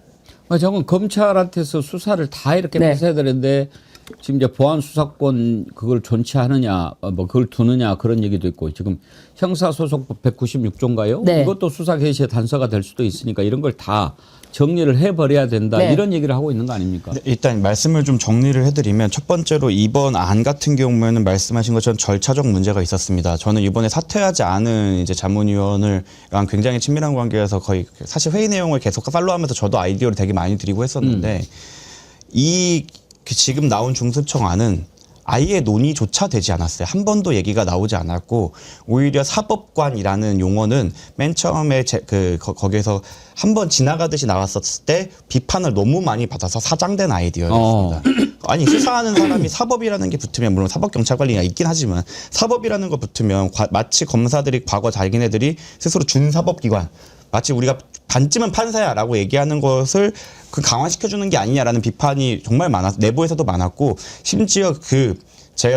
D: 저건 검찰한테서 수사를 다 이렇게
A: 네.
D: 하셔야 되는데 지금 이제 보안 수사권 그걸 존치하느냐, 그걸 두느냐 그런 얘기도 있고, 지금 형사소송법 196조인가요?
A: 네.
D: 이것도 수사 개시의 단서가 될 수도 있으니까 이런 걸 다 정리를 해버려야 된다.
A: 네.
D: 이런 얘기를 하고 있는 거 아닙니까?
E: 네, 일단 말씀을 좀 정리를 해드리면, 첫 번째로 이번 안 같은 경우에는 말씀하신 것처럼 절차적 문제가 있었습니다. 저는 이번에 사퇴하지 않은 이제 자문위원을 굉장히 친밀한 관계에서 거의 사실 회의 내용을 계속 팔로우하면서 저도 아이디어를 되게 많이 드리고 했었는데 지금 나온 중수청안은 아예 논의조차 되지 않았어요. 한 번도 얘기가 나오지 않았고, 오히려 사법관이라는 용어는 맨 처음에 거기에서 한 번 지나가듯이 나왔었을 때 비판을 너무 많이 받아서 사장된 아이디어였습니다. 아니, 수사하는 사람이 사법이라는 게 붙으면, 물론 사법경찰관리가 있긴 하지만 사법이라는 거 붙으면 마치 검사들이 과거 자기네들이 스스로 준사법기관, 마치 우리가 반쯤은 판사야라고 얘기하는 것을 강화시켜주는 게 아니냐라는 비판이 정말 내부에서도 많았고, 심지어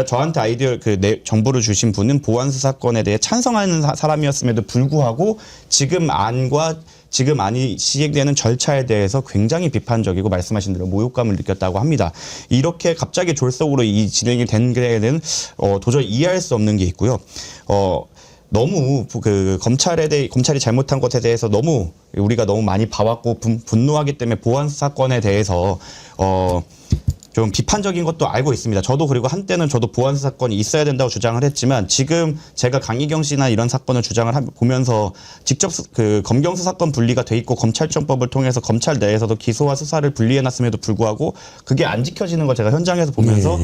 E: 저한테 정보를 주신 분은 보안수사권에 대해 찬성하는 사람이었음에도 불구하고 지금 안이 시행되는 절차에 대해서 굉장히 비판적이고 말씀하신 대로 모욕감을 느꼈다고 합니다. 이렇게 갑자기 졸속으로 이 진행이 된 데에는 도저히 이해할 수 없는 게 있고요. 너무 검찰이 잘못한 것에 대해서 우리가 너무 많이 봐왔고 분노하기 때문에 보안 수사권에 대해서 좀 비판적인 것도 알고 있습니다. 그리고 한때는 저도 보안 수사권이 있어야 된다고 주장을 했지만, 지금 제가 강희경 씨나 이런 사건을 보면서 직접 검경 수사권 분리가 돼 있고 검찰청법을 통해서 검찰 내에서도 기소와 수사를 분리해놨음에도 불구하고 그게 안 지켜지는 걸 제가 현장에서 보면서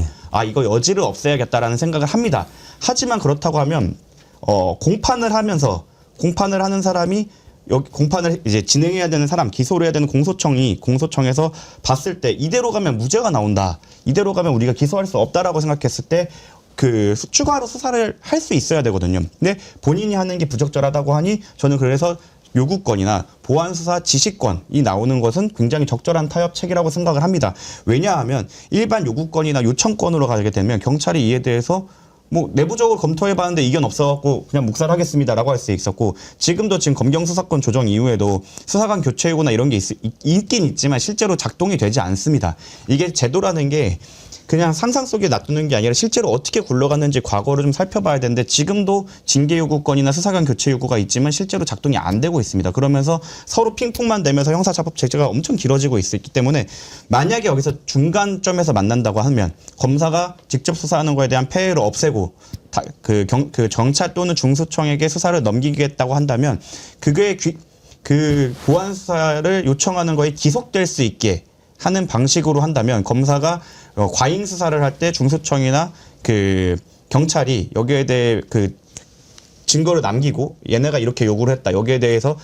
E: 이거 여지를 없애야겠다라는 생각을 합니다. 하지만 그렇다고 하면 공판을 하는 사람이 공판을 이제 진행해야 되는 사람, 기소를 해야 되는 공소청에서 봤을 때 이대로 가면 무죄가 나온다, 이대로 가면 우리가 기소할 수 없다라고 생각했을 때 추가로 수사를 할 수 있어야 되거든요. 근데 본인이 하는 게 부적절하다고 하니 저는 그래서 요구권이나 보안수사 지시권이 나오는 것은 굉장히 적절한 타협책이라고 생각을 합니다. 왜냐하면 일반 요구권이나 요청권으로 가게 되면 경찰이 이에 대해서 내부적으로 검토해봤는데 이견 없어갖고 그냥 묵살하겠습니다라고 할 수 있었고, 지금 검경 수사권 조정 이후에도 수사관 교체 요구나 이런 게 있긴 있지만 실제로 작동이 되지 않습니다. 이게 제도라는 게 그냥 상상 속에 놔두는 게 아니라 실제로 어떻게 굴러갔는지 과거를 좀 살펴봐야 되는데, 지금도 징계 요구권이나 수사관 교체 요구가 있지만 실제로 작동이 안 되고 있습니다. 그러면서 서로 핑퐁만 되면서 형사자법 제재가 엄청 길어지고 있기 때문에, 만약에 여기서 중간점에서 만난다고 하면 검사가 직접 수사하는 거에 대한 폐해를 없애고 경찰 또는 중수청에게 수사를 넘기겠다고 한다면, 그게 그 보완 수사를 요청하는 거에 기속될 수 있게 하는 방식으로 한다면 검사가 과잉 수사를 할 때 중수청이나 그 경찰이 여기에 대해 그 증거를 남기고 얘네가 이렇게 요구를 했다. 여기에 대해서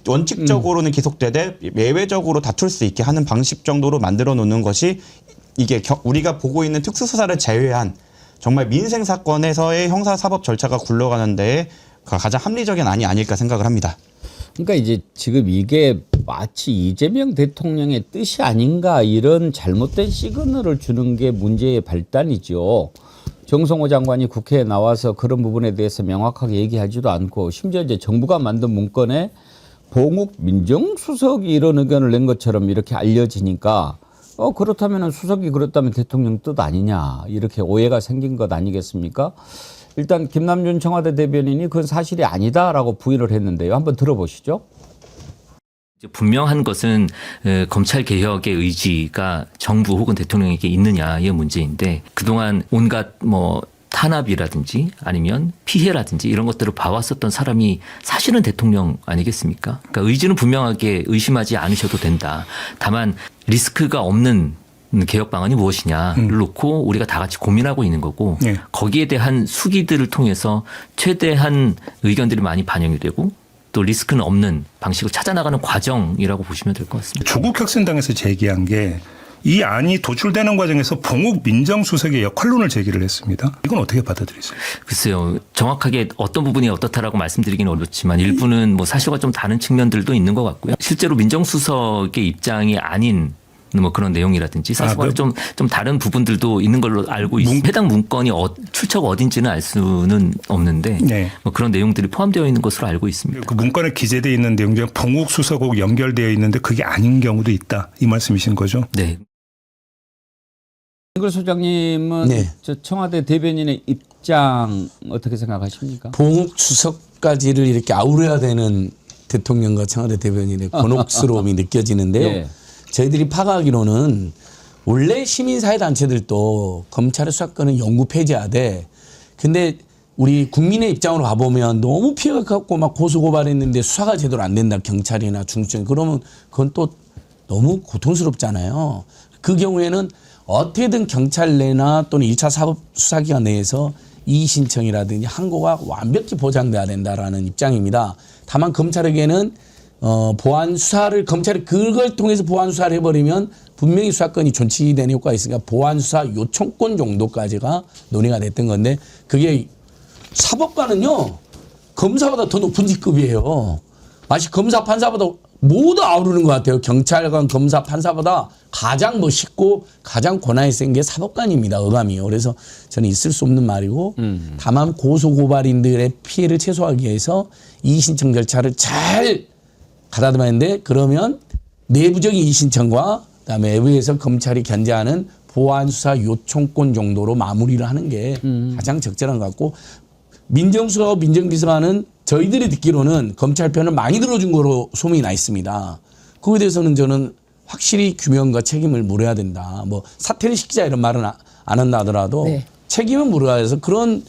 E: 원칙적으로는 기속되되 예외적으로 다툴 수 있게 하는 방식 정도로 만들어 놓는 것이 이게 우리가 보고 있는 특수수사를 제외한 정말 민생 사건에서의 형사사법 절차가 굴러가는 데에 가장 합리적인 안이 아닐까 생각을 합니다.
D: 그러니까 이제 지금 이게 마치 이재명 대통령의 뜻이 아닌가 이런 잘못된 시그널을 주는 게 문제의 발단이죠. 정성호 장관이 국회에 나와서 그런 부분에 대해서 명확하게 얘기하지도 않고 심지어 이제 정부가 만든 문건에 봉욱 민정수석이 이런 의견을 낸 것처럼 이렇게 알려지니까 그렇다면 수석이 그렇다면 대통령 뜻 아니냐 이렇게 오해가 생긴 것 아니겠습니까? 일단 김남준 청와대 대변인이 그건 사실이 아니다라고 부인을 했는데요. 한번 들어보시죠.
J: 분명한 것은 검찰 개혁의 의지가 정부 혹은 대통령에게 있느냐 이 문제인데 그동안 온갖 탄압이라든지 아니면 피해라든지 이런 것들을 봐왔었던 사람이 사실은 대통령 아니겠습니까? 그러니까 의지는 분명하게 의심하지 않으셔도 된다. 다만 리스크가 없는 개혁 방안이 무엇이냐를 놓고 우리가 다 같이 고민하고 있는 거고
H: 네.
J: 거기에 대한 수기들을 통해서 최대한 의견들이 많이 반영이 되고 또 리스크는 없는 방식을 찾아나가는 과정이라고 보시면 될 것 같습니다.
K: 조국혁신당에서 제기한 게 이 안이 도출되는 과정에서 봉욱 민정수석의 역할론을 제기를 했습니다. 이건 어떻게 받아들이세요?
J: 글쎄요. 정확하게 어떤 부분이 어떻다라고 말씀드리기는 어렵지만 일부는 사실과 좀 다른 측면들도 있는 것 같고요. 실제로 민정수석의 입장이 아닌 그런 내용이라든지 사실과 좀 다른 부분들도 있는 걸로 알고 있습니다. 해당 문건이 출처가 어딘지는 알 수는 없는데
K: 네.
J: 그런 내용들이 포함되어 있는 것으로 알고 있습니다.
K: 그 문건에 기재되어 있는 내용 중에 봉욱 수석하고 연결되어 있는데 그게 아닌 경우도 있다. 이 말씀이신 거죠?
J: 네.
D: 김근수 소장님은
C: 네.
D: 저 청와대 대변인의 입장 어떻게 생각하십니까?
C: 봉욱 수석까지를 이렇게 아우러야 되는 대통령과 청와대 대변인의 곤혹스러움이 느껴지는데요.
D: 예.
C: 저희들이 파악하기로는 원래 시민사회단체들도 검찰의 수사권은 영구 폐지하되 근데 우리 국민의 입장으로 가보면 너무 피해가 컸고 막 고소고발했는데 수사가 제대로 안 된다. 경찰이나 중수청 그러면 그건 또 너무 고통스럽잖아요. 그 경우에는 어떻게든 경찰 내나 또는 1차 사법수사기관 내에서 이의 신청이라든지 항고가 완벽히 보장돼야 된다라는 입장입니다. 다만 검찰에게는 보안 수사를 검찰이 그걸 통해서 보안 수사를 해버리면 분명히 수사권이 존치되는 효과가 있으니까 보안 수사 요청권 정도까지가 논의가 됐던 건데 그게 사법관은요 검사보다 더 높은 직급이에요. 마치 검사 판사보다 모두 아우르는 것 같아요. 경찰관, 검사, 판사보다 가장 멋있고 가장 권한이 센 게 사법관입니다. 어감이요. 그래서 저는 있을 수 없는 말이고 다만 고소고발인들의 피해를 최소화하기 위해서 이의신청 절차를 잘 가다듬었는데 그러면 내부적인 이의신청과 그다음에 외부에서 검찰이 견제하는 보안수사 요청권 정도로 마무리를 하는 게 가장 적절한 것 같고 민정수석하고 민정비서관은 저희들이 듣기로는 검찰 편을 많이 들어준 거로 소문이 나 있습니다. 그거에 대해서는 저는 확실히 규명과 책임을 물어야 된다. 사퇴를 시키자 이런 말은 안 한다 하더라도
A: 네.
C: 책임을 물어야 해서 그런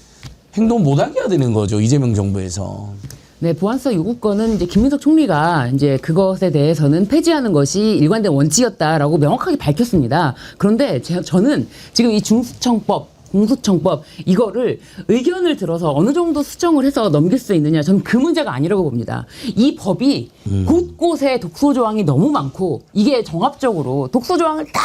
C: 행동 못하게 해야 되는 거죠. 이재명 정부에서.
A: 네, 보안수사 요구권은 이제 김민석 총리가 이제 그것에 대해서는 폐지하는 것이 일관된 원칙이었다라고 명확하게 밝혔습니다. 그런데 저는 지금 이 중수청법 공수처법 이거를 의견을 들어서 어느 정도 수정을 해서 넘길 수 있느냐 저는 그 문제가 아니라고 봅니다. 이 법이 곳곳에 독소 조항이 너무 많고 이게 종합적으로 독소 조항을 다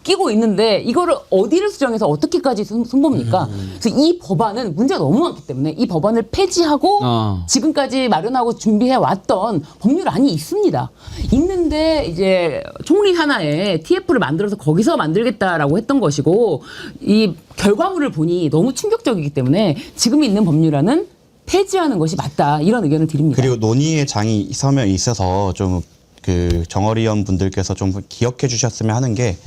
A: 끼고 있는데 이거를 어디를 수정해서 어떻게까지 손봅니까? 그래서 이 법안은 문제가 너무 많기 때문에 이 법안을 폐지하고 지금까지 마련하고 준비해 왔던 법률안이 있습니다. 있는데 이제 총리 하나에 TF를 만들어서 거기서 만들겠다라고 했던 것이고 이 결과물을 보니 너무 충격적이기 때문에 지금 있는 법률안은 폐지하는 것이 맞다 이런 의견을 드립니다.
E: 그리고 논의의 장이 서면 있어서 좀 그 정어리원 분들께서 좀 기억해 주셨으면 하는 게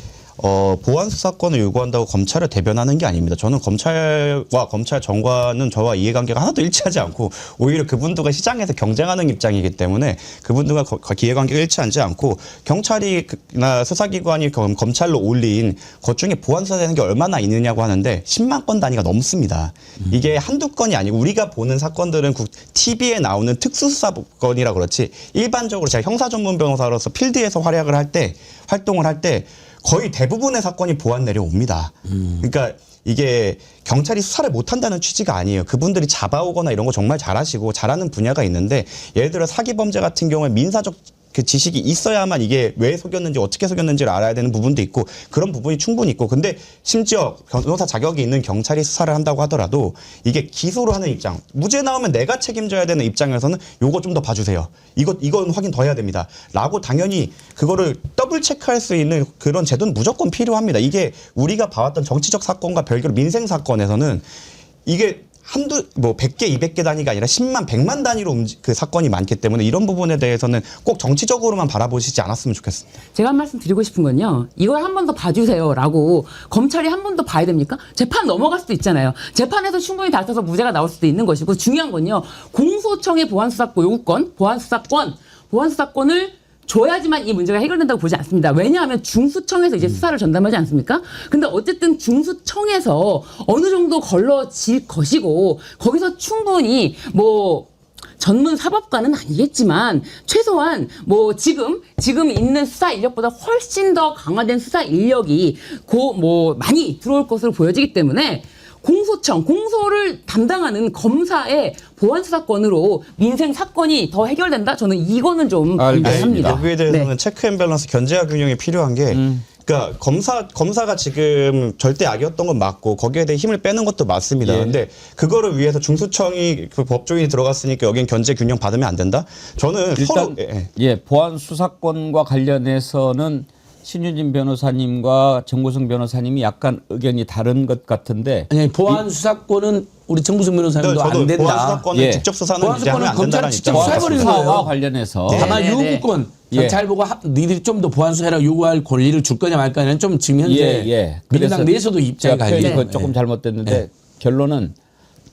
E: 보안 수사권을 요구한다고 검찰을 대변하는 게 아닙니다. 저는 검찰과 검찰 정관은 저와 이해관계가 하나도 일치하지 않고 오히려 그분들과 시장에서 경쟁하는 입장이기 때문에 그분들과 이해관계가 일치하지 않고 경찰이나 수사기관이 검찰로 올린 것 중에 보안 수사되는 게 얼마나 있느냐고 하는데 10만 건 단위가 넘습니다. 이게 한두 건이 아니고 우리가 보는 사건들은 TV에 나오는 특수수사건이라 그렇지 일반적으로 제가 형사 전문 변호사로서 필드에서 활동을 할 때 거의 대부분의 사건이 보안 내려옵니다. 그러니까 이게 경찰이 수사를 못한다는 취지가 아니에요. 그분들이 잡아오거나 이런 거 정말 잘하시고 잘하는 분야가 있는데 예를 들어 사기 범죄 같은 경우에 민사적 그 지식이 있어야만 이게 왜 속였는지 어떻게 속였는지를 알아야 되는 부분도 있고 그런 부분이 충분히 있고 근데 심지어 변호사 자격이 있는 경찰이 수사를 한다고 하더라도 이게 기소를 하는 입장 무죄 나오면 내가 책임져야 되는 입장에서는 요거 좀 더 봐주세요. 이건 확인 더 해야 됩니다. 라고 당연히 그거를 더블 체크할 수 있는 그런 제도는 무조건 필요합니다. 이게 우리가 봐왔던 정치적 사건과 별개로 민생 사건에서는 이게 한두 100개, 200개 단위가 아니라 10만, 100만 단위로 그 사건이 많기 때문에 이런 부분에 대해서는 꼭 정치적으로만 바라보시지 않았으면 좋겠습니다.
A: 제가 한 말씀 드리고 싶은 건요. 이걸 한 번 더 봐주세요라고 검찰이 한 번 더 봐야 됩니까? 재판 넘어갈 수도 있잖아요. 재판에서 충분히 다퉈서 무죄가 나올 수도 있는 것이고 중요한 건요. 공소청의 보안수사권 요구권, 보안수사권을 줘야지만 이 문제가 해결된다고 보지 않습니다. 왜냐하면 중수청에서 이제 수사를 전담하지 않습니까? 근데 어쨌든 중수청에서 어느 정도 걸러질 것이고 거기서 충분히 전문 사법관은 아니겠지만 최소한 지금 있는 수사 인력보다 훨씬 더 강화된 수사 인력이 많이 들어올 것으로 보여지기 때문에 공소를 담당하는 검사의 보안 수사권으로 민생 사건이 더 해결된다. 저는 이거는 좀 반대합니다.
E: 여기에 대해서는 체크 앤 밸런스 견제와 균형이 필요한 게 그러니까 검사가 지금 절대 악이었던 건 맞고 거기에 대해 힘을 빼는 것도 맞습니다. 그런데 그거를 위해서 중수청이 그 법조인이 들어갔으니까 여긴 견제 균형 받으면 안 된다. 저는
D: 일단 보안 수사권과 관련해서는 신유진 변호사님과 정구승 변호사님이 약간 의견이 다른 것 같은데.
C: 아니 보안 수사권은 우리 정구승 변호사님도 안 된다.
E: 보안 수사권은 직접 수사는 이제 하면 안 된다는
C: 직접
E: 입장.
C: 수사해버리는
D: 수사와
C: 거예요.
D: 관련해서.
C: 다만 요구권 경찰 보고 니들이 좀 더 보안 수사해라 요구할 권리를 줄 거냐 말 거냐는 좀 지금 현재 민주당 내에서도 입장이 갈리고
D: 조금 잘못됐는데 결론은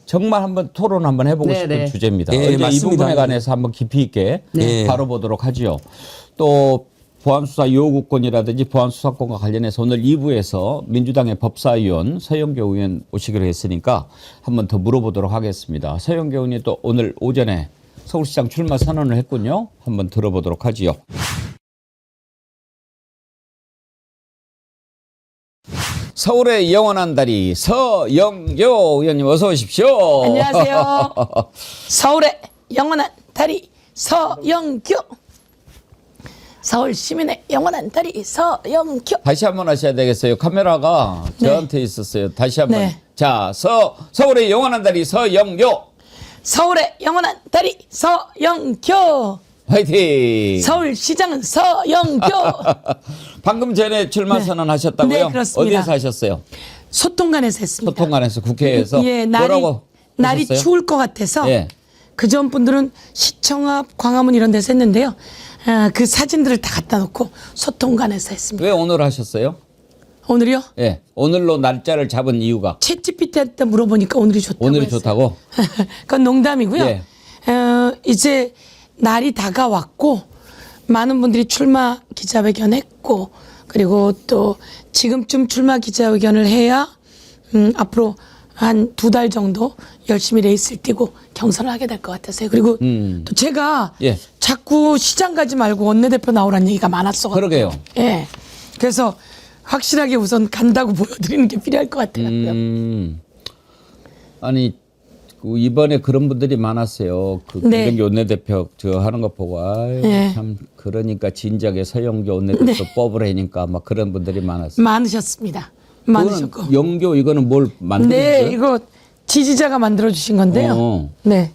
D: 정말 한번 토론 한번 해보고 싶은 주제입니다.
C: 네,
D: 이
C: 맞습니다.
D: 부분에 관해서 한번 깊이 있게 다뤄보도록 하지요. 또 보안수사 요구권이라든지 보안수사권과 관련해서 오늘 2부에서 민주당의 법사위원 서영교 의원 오시기로 했으니까 한번 더 물어보도록 하겠습니다. 서영교 의원이 또 오늘 오전에 서울시장 출마 선언을 했군요. 한번 들어보도록 하지요. 서울의 영원한 다리 서영교 의원님 어서 오십시오.
L: 안녕하세요. 서울의 영원한 다리 서영교. 서울 시민의 영원한 다리 서영교.
D: 다시 한번 하셔야 되겠어요. 카메라가 저한테 있었어요. 다시 한번.
L: 네.
D: 자, 서울의 영원한 다리 서영교.
L: 서울의 영원한 다리 서영교.
D: 화이팅.
L: 서울시장은 서영교.
D: 방금 전에 출마 선언하셨다고요?
L: 네, 그렇습니다.
D: 어디에서 하셨어요?
L: 소통관에서 했습니다.
D: 소통관에서 국회에서.
L: 예,
D: 뭐라고
L: 날이
D: 하셨어요?
L: 추울 것 같아서
D: 예.
L: 그전 분들은 시청 앞 광화문 이런 데서 했는데요. 그 사진들을 다 갖다 놓고 소통관에서 했습니다.
D: 왜 오늘 하셨어요?
L: 오늘이요?
D: 예. 오늘로 날짜를 잡은 이유가.
L: 챗GPT한테 물어보니까 오늘이 좋다고
D: 오늘이
L: 했어요. 좋다고? 그건 농담이고요.
D: 예.
L: 이제 날이 다가왔고 많은 분들이 출마 기자회견 했고 그리고 또 지금쯤 출마 기자회견을 해야 앞으로 한 2달 정도 열심히 레이스를 뛰고 경선을 하게 될 것 같아서요. 그리고 또 제가 자꾸 시장 가지 말고 원내대표 나오라는 얘기가 많았어.
D: 그러게요.
L: 예. 그래서 확실하게 우선 간다고 보여드리는 게 필요할 것 같아요.
D: 아니 이번에 그런 분들이 많았어요. 김병기 원내대표 하는 거 보고 참 그러니까 진작에 서영교 원내대표 뽑으라니까 막 그런 분들이 많았어요.
L: 많으셨습니다. 많으셨고.
D: 영교 이거는 뭘 만든 거예요?
L: 네, 이거 지지자가 만들어 주신 건데요. 네.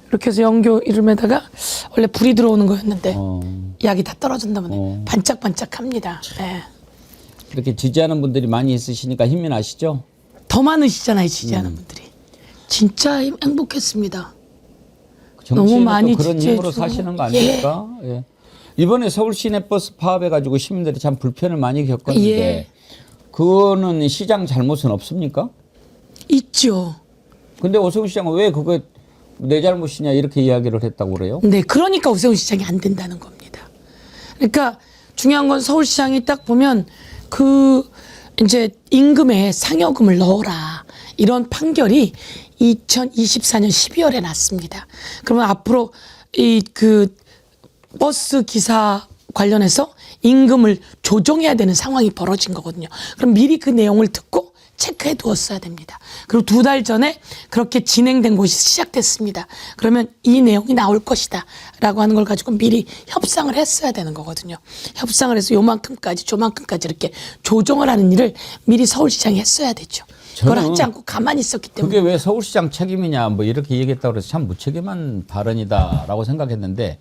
L: 이렇게 해서 영교 이름에다가 원래 불이 들어오는 거였는데 약이 다 떨어진다면 반짝반짝합니다. 네.
D: 이렇게 지지하는 분들이 많이 있으시니까 힘이 나시죠?
L: 더 많으시잖아요, 지지하는 분들이. 진짜 행복했습니다. 너무 많이
D: 그런
L: 지지해
D: 힘으로
L: 주시고.
D: 사시는 거 아닙니까? 예. 이번에 서울 시내버스 파업해가지고 시민들이 참 불편을 많이 겪었는데
L: 예.
D: 그거는 시장 잘못은 없습니까?
L: 있죠.
D: 근데 오세훈 시장은 왜 그거 내 잘못이냐 이렇게 이야기를 했다고 그래요?
L: 네, 그러니까 오세훈 시장이 안 된다는 겁니다. 그러니까 중요한 건 서울시장이 딱 보면 그 이제 임금에 상여금을 넣어라 이런 판결이 2024년 12월에 났습니다. 그러면 앞으로 이 그 버스 기사 관련해서 임금을 조정해야 되는 상황이 벌어진 거거든요. 그럼 미리 그 내용을 듣고 체크해 두었어야 됩니다. 그리고 2달 전에 그렇게 진행된 곳이 시작됐습니다. 그러면 이 내용이 나올 것이다 라고 하는 걸 가지고 미리 협상을 했어야 되는 거거든요. 협상을 해서 요만큼까지 저만큼까지 이렇게 조정을 하는 일을 미리 서울시장이 했어야 되죠. 그걸 하지 않고 가만히 있었기 때문에.
D: 그게 왜 서울시장 책임이냐 뭐 이렇게 얘기했다고 해서 참 무책임한 발언이다라고 생각했는데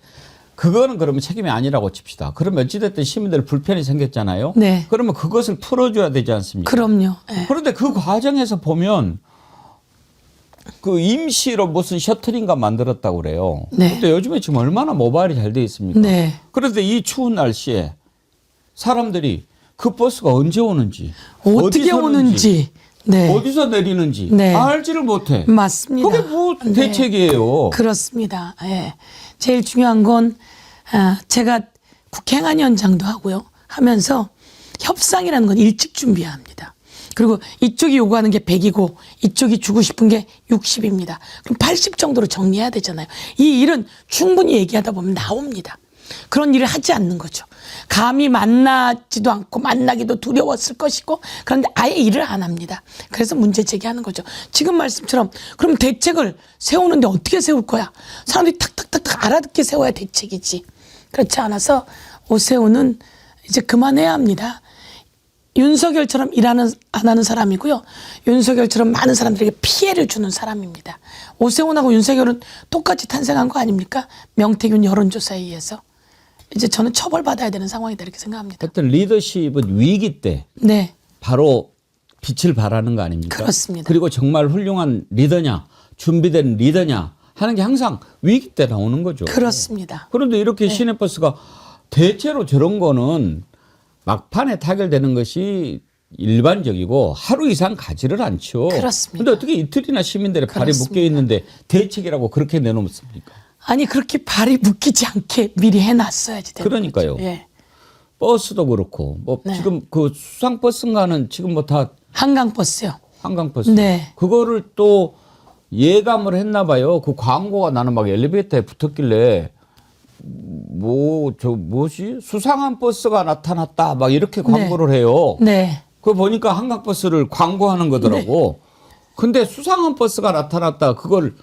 D: 그거는 그러면 책임이 아니라고 칩시다. 그러면 어찌됐든 시민들 불편이 생겼잖아요.
L: 네.
D: 그러면 그것을 풀어줘야 되지 않습니까?
L: 그럼요. 네.
D: 그런데 그 과정에서 보면 그 임시로 무슨 셔틀인가 만들었다고 그래요.
L: 네.
D: 근데 요즘에 지금 얼마나 모바일이 잘 돼 있습니까?
L: 네.
D: 그런데 이 추운 날씨에 사람들이 그 버스가 언제 오는지
L: 어떻게
D: 어디서
L: 오는지. 네.
D: 어디서 내리는지
L: 네.
D: 알지를 못해.
L: 맞습니다.
D: 그게 뭐
L: 네.
D: 대책이에요.
L: 그렇습니다. 예. 제일 중요한 건 제가 국회행안위원장도 하고요. 하면서 협상이라는 건 일찍 준비해야 합니다. 그리고 이쪽이 요구하는 게 100이고 이쪽이 주고 싶은 게 60입니다. 그럼 80 정도로 정리해야 되잖아요. 이 일은 충분히 얘기하다 보면 나옵니다. 그런 일을 하지 않는 거죠. 감히 만나지도 않고 만나기도 두려웠을 것이고 그런데 아예 일을 안 합니다. 그래서 문제 제기하는 거죠. 지금 말씀처럼 그럼 대책을 세우는데 어떻게 세울 거야? 사람들이 탁탁탁탁 알아듣게 세워야 대책이지. 그렇지 않아서 오세훈은 이제 그만해야 합니다. 윤석열처럼 안 하는 사람이고요. 윤석열처럼 많은 사람들에게 피해를 주는 사람입니다. 오세훈하고 윤석열은 똑같이 탄생한 거 아닙니까? 명태균 여론조사에 의해서. 이제 저는 처벌받아야 되는 상황이다 이렇게 생각합니다.
D: 하여튼 리더십은 위기 때
L: 네.
D: 바로 빛을 발하는 거 아닙니까?
L: 그렇습니다.
D: 그리고 정말 훌륭한 리더냐 준비된 리더냐 하는 게 항상 위기 때 나오는 거죠.
L: 그렇습니다.
D: 그런데 이렇게
L: 네.
D: 시내버스가 대체로 저런 거는 막판에 타결되는 것이 일반적이고 하루 이상 가지를 않죠.
L: 그렇습니다.
D: 그런데 어떻게 이틀이나 시민들의 발이
L: 그렇습니다.
D: 묶여 있는데 대책이라고 그렇게 내놓습니까?
L: 아니 그렇게 발이 묶이지 않게 미리 해놨어야지 되는
D: 그러니까요.
L: 거죠. 예.
D: 버스도 그렇고 뭐
L: 네.
D: 지금 그 수상버스인가는 지금 뭐 다
L: 한강버스요.
D: 한강버스.
L: 네.
D: 그거를 또 예감을 했나 봐요. 그 광고가 나는 막 엘리베이터에 붙었길래 뭐지? 수상한 버스가 나타났다. 막 이렇게 광고를 해요.
L: 네.
D: 그거 보니까 한강버스를 광고하는 거더라고. 근데 수상한 버스가 나타났다. 그걸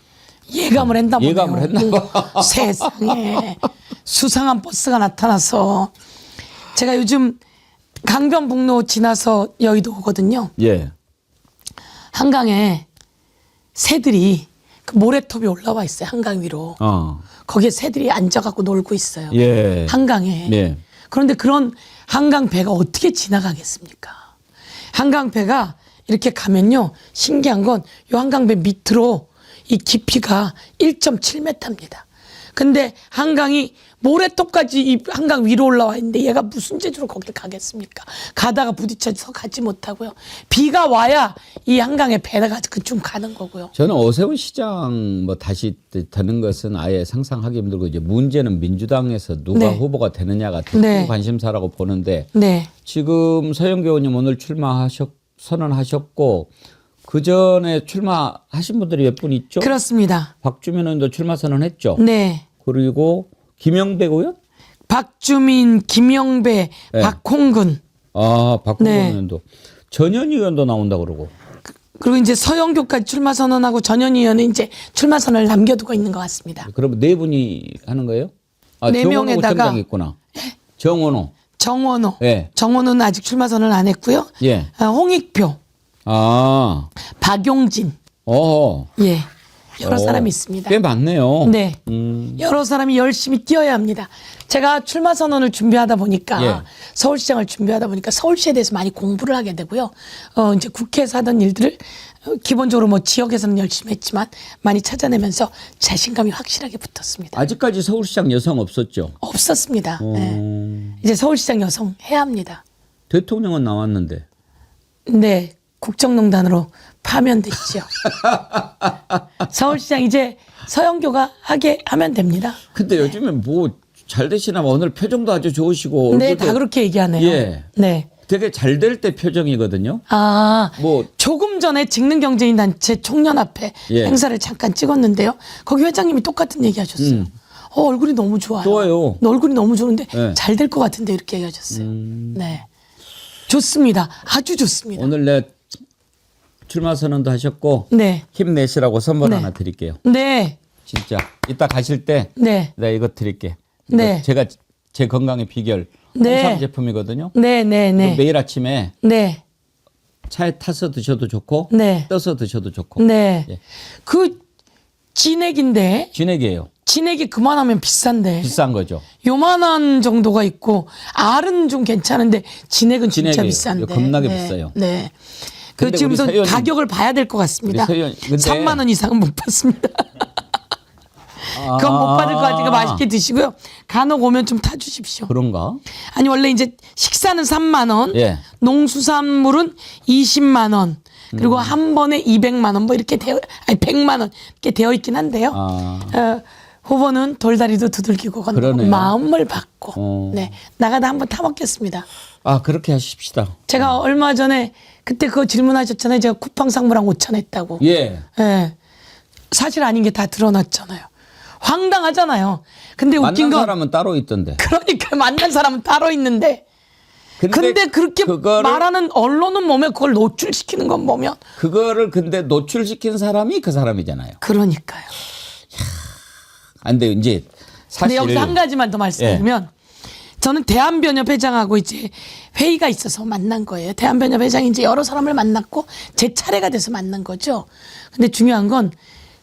L: 예감을 했나 보네요.
D: 예감을 했나 봐.
L: 세상에 수상한 버스가 나타나서 제가 요즘 강변북로 지나서 여의도 오거든요.
D: 예.
L: 한강에 새들이 그 모래톱이 올라와 있어요. 한강 위로. 거기에 새들이 앉아갖고 놀고 있어요.
D: 예.
L: 한강에.
D: 예.
L: 그런데 그런 한강 배가 어떻게 지나가겠습니까? 한강 배가 이렇게 가면요. 신기한 건 이 한강 배 밑으로 이 깊이가 1.7m입니다. 근데 한강이 모래톱까지 이 한강 위로 올라와 있는데 얘가 무슨 재주로 거길 가겠습니까? 가다가 부딪혀서 가지 못하고요. 비가 와야 이 한강에 배가 좀 가는 거고요.
D: 저는 오세훈 시장 뭐 다시 되는 것은 아예 상상하기 힘들고 이제 문제는 민주당에서 누가
L: 네.
D: 후보가 되느냐가 특히
L: 네.
D: 관심사라고 보는데
L: 네.
D: 지금 서영교 의원님 오늘 선언하셨고 그 전에 출마하신 분들이 몇 분 있죠?
L: 그렇습니다.
D: 박주민 의원도 출마 선언했죠.
L: 네.
D: 그리고 김영배 의원?
L: 박주민, 김영배,
D: 네.
L: 박홍근.
D: 아, 박홍근
L: 네.
D: 의원도. 전현희 의원도 나온다 그러고.
L: 그리고 이제 서영교까지 출마 선언하고 전현희 의원은 이제 출마 선언을 남겨두고 있는 것 같습니다.
D: 그러면 네 분이 하는 거예요? 아,
L: 네
D: 정원호
L: 명에다가
D: 구청장 있구나. 정원호.
L: 정원호.
D: 예.
L: 정원호는 아직 출마 선언 안 했고요.
D: 예.
L: 홍익표,
D: 아.
L: 박용진.
D: 어.
L: 예. 여러 사람이 있습니다.
D: 꽤 많네요.
L: 네. 여러 사람이 열심히 뛰어야 합니다. 제가 출마 선언을 준비하다 보니까
D: 예.
L: 서울시장을 준비하다 보니까 서울시에 대해서 많이 공부를 하게 되고요. 이제 국회에서 하던 일들을 기본적으로 뭐 지역에서는 열심히 했지만 많이 찾아내면서 자신감이 확실하게 붙었습니다.
D: 아직까지 서울시장 여성 없었죠?
L: 없었습니다. 네. 이제 서울시장 여성 해야 합니다.
D: 대통령은 나왔는데.
L: 네. 국정농단으로 파면됐죠. 서울시장 이제 서영교가 하게 하면 됩니다.
D: 근데 요즘엔 뭐 잘 되시나 봐. 오늘 표정도 아주 좋으시고.
L: 네,
D: 얼굴도
L: 다 그렇게 얘기하네요.
D: 예.
L: 네.
D: 되게 잘 될 때 표정이거든요.
L: 아,
D: 뭐
L: 조금 전에 직능 경제인 단체 총연합회
D: 예.
L: 행사를 잠깐 찍었는데요. 거기 회장님이 똑같은 얘기 하셨어요. 얼굴이 너무 좋아요.
D: 좋아요.
L: 너 얼굴이 너무 좋은데
D: 네.
L: 잘 될 것 같은데 이렇게 얘기하셨어요. 네. 좋습니다. 아주 좋습니다.
D: 오늘 내 출마 선언도 하셨고
L: 네.
D: 힘내시라고 선물
L: 네.
D: 하나 드릴게요.
L: 네.
D: 진짜 이따 가실 때
L: 네.
D: 내가 이거 드릴게.
L: 네.
D: 이거 제가 제 건강의 비결
L: 네.
D: 홍삼 제품이거든요.
L: 네, 네, 네.
D: 매일 아침에
L: 네.
D: 차에 타서 드셔도 좋고
L: 네.
D: 떠서 드셔도 좋고.
L: 네.
D: 예.
L: 그 진액인데
D: 진액이에요.
L: 진액이 그만하면 비싼데
D: 비싼 거죠.
L: 요만한 정도가 있고 알은 좀 괜찮은데 진액은 진짜
D: 진액이에요.
L: 비싼데.
D: 이거 겁나게
L: 네.
D: 비싸요.
L: 네. 그
D: 근데
L: 지금
D: 우리
L: 우선
D: 서현님-
L: 가격을 봐야 될 것 같습니다.
D: 우리 서현- 근데-
L: 3만 원 이상은 못 받습니다. 그건 못 받을 것 같으니까 맛있게 드시고요. 간혹 오면 좀 타주십시오.
D: 그런가?
L: 아니 원래 이제 식사는 3만 원,
D: 예.
L: 농수산물은 20만 원, 그리고 한 번에 200만 원 뭐 이렇게 아니 100만 원 이렇게 되어 있긴 한데요. 후보는 돌다리도 두들기고 건너고
D: 그러네요.
L: 마음을 받고
D: 어.
L: 네 나가다 한번 타먹겠습니다.
D: 아 그렇게 하십시다.
L: 제가 얼마 전에 그때 그거 질문하셨잖아요. 제가 쿠팡 상무랑 5천 했다고.
D: 예.
L: 예. 사실 아닌 게 다 드러났잖아요. 황당하잖아요. 근데 웃긴
D: 만난
L: 건
D: 사람은 따로 있던데.
L: 그러니까 만난 사람은 따로 있는데 근데 그렇게 말하는 언론은 보면 그걸 노출시키는 건 보면
D: 그거를 근데 노출시킨 사람이 그 사람이잖아요.
L: 그러니까요.
D: 근데 이제
L: 근데
D: 사실
L: 여기서 한 가지만 더 말씀드리면 저는 대한변협 회장하고 이제 회의가 있어서 만난 거예요. 대한변협 회장이 이제 여러 사람을 만났고 제 차례가 돼서 만난 거죠. 근데 중요한 건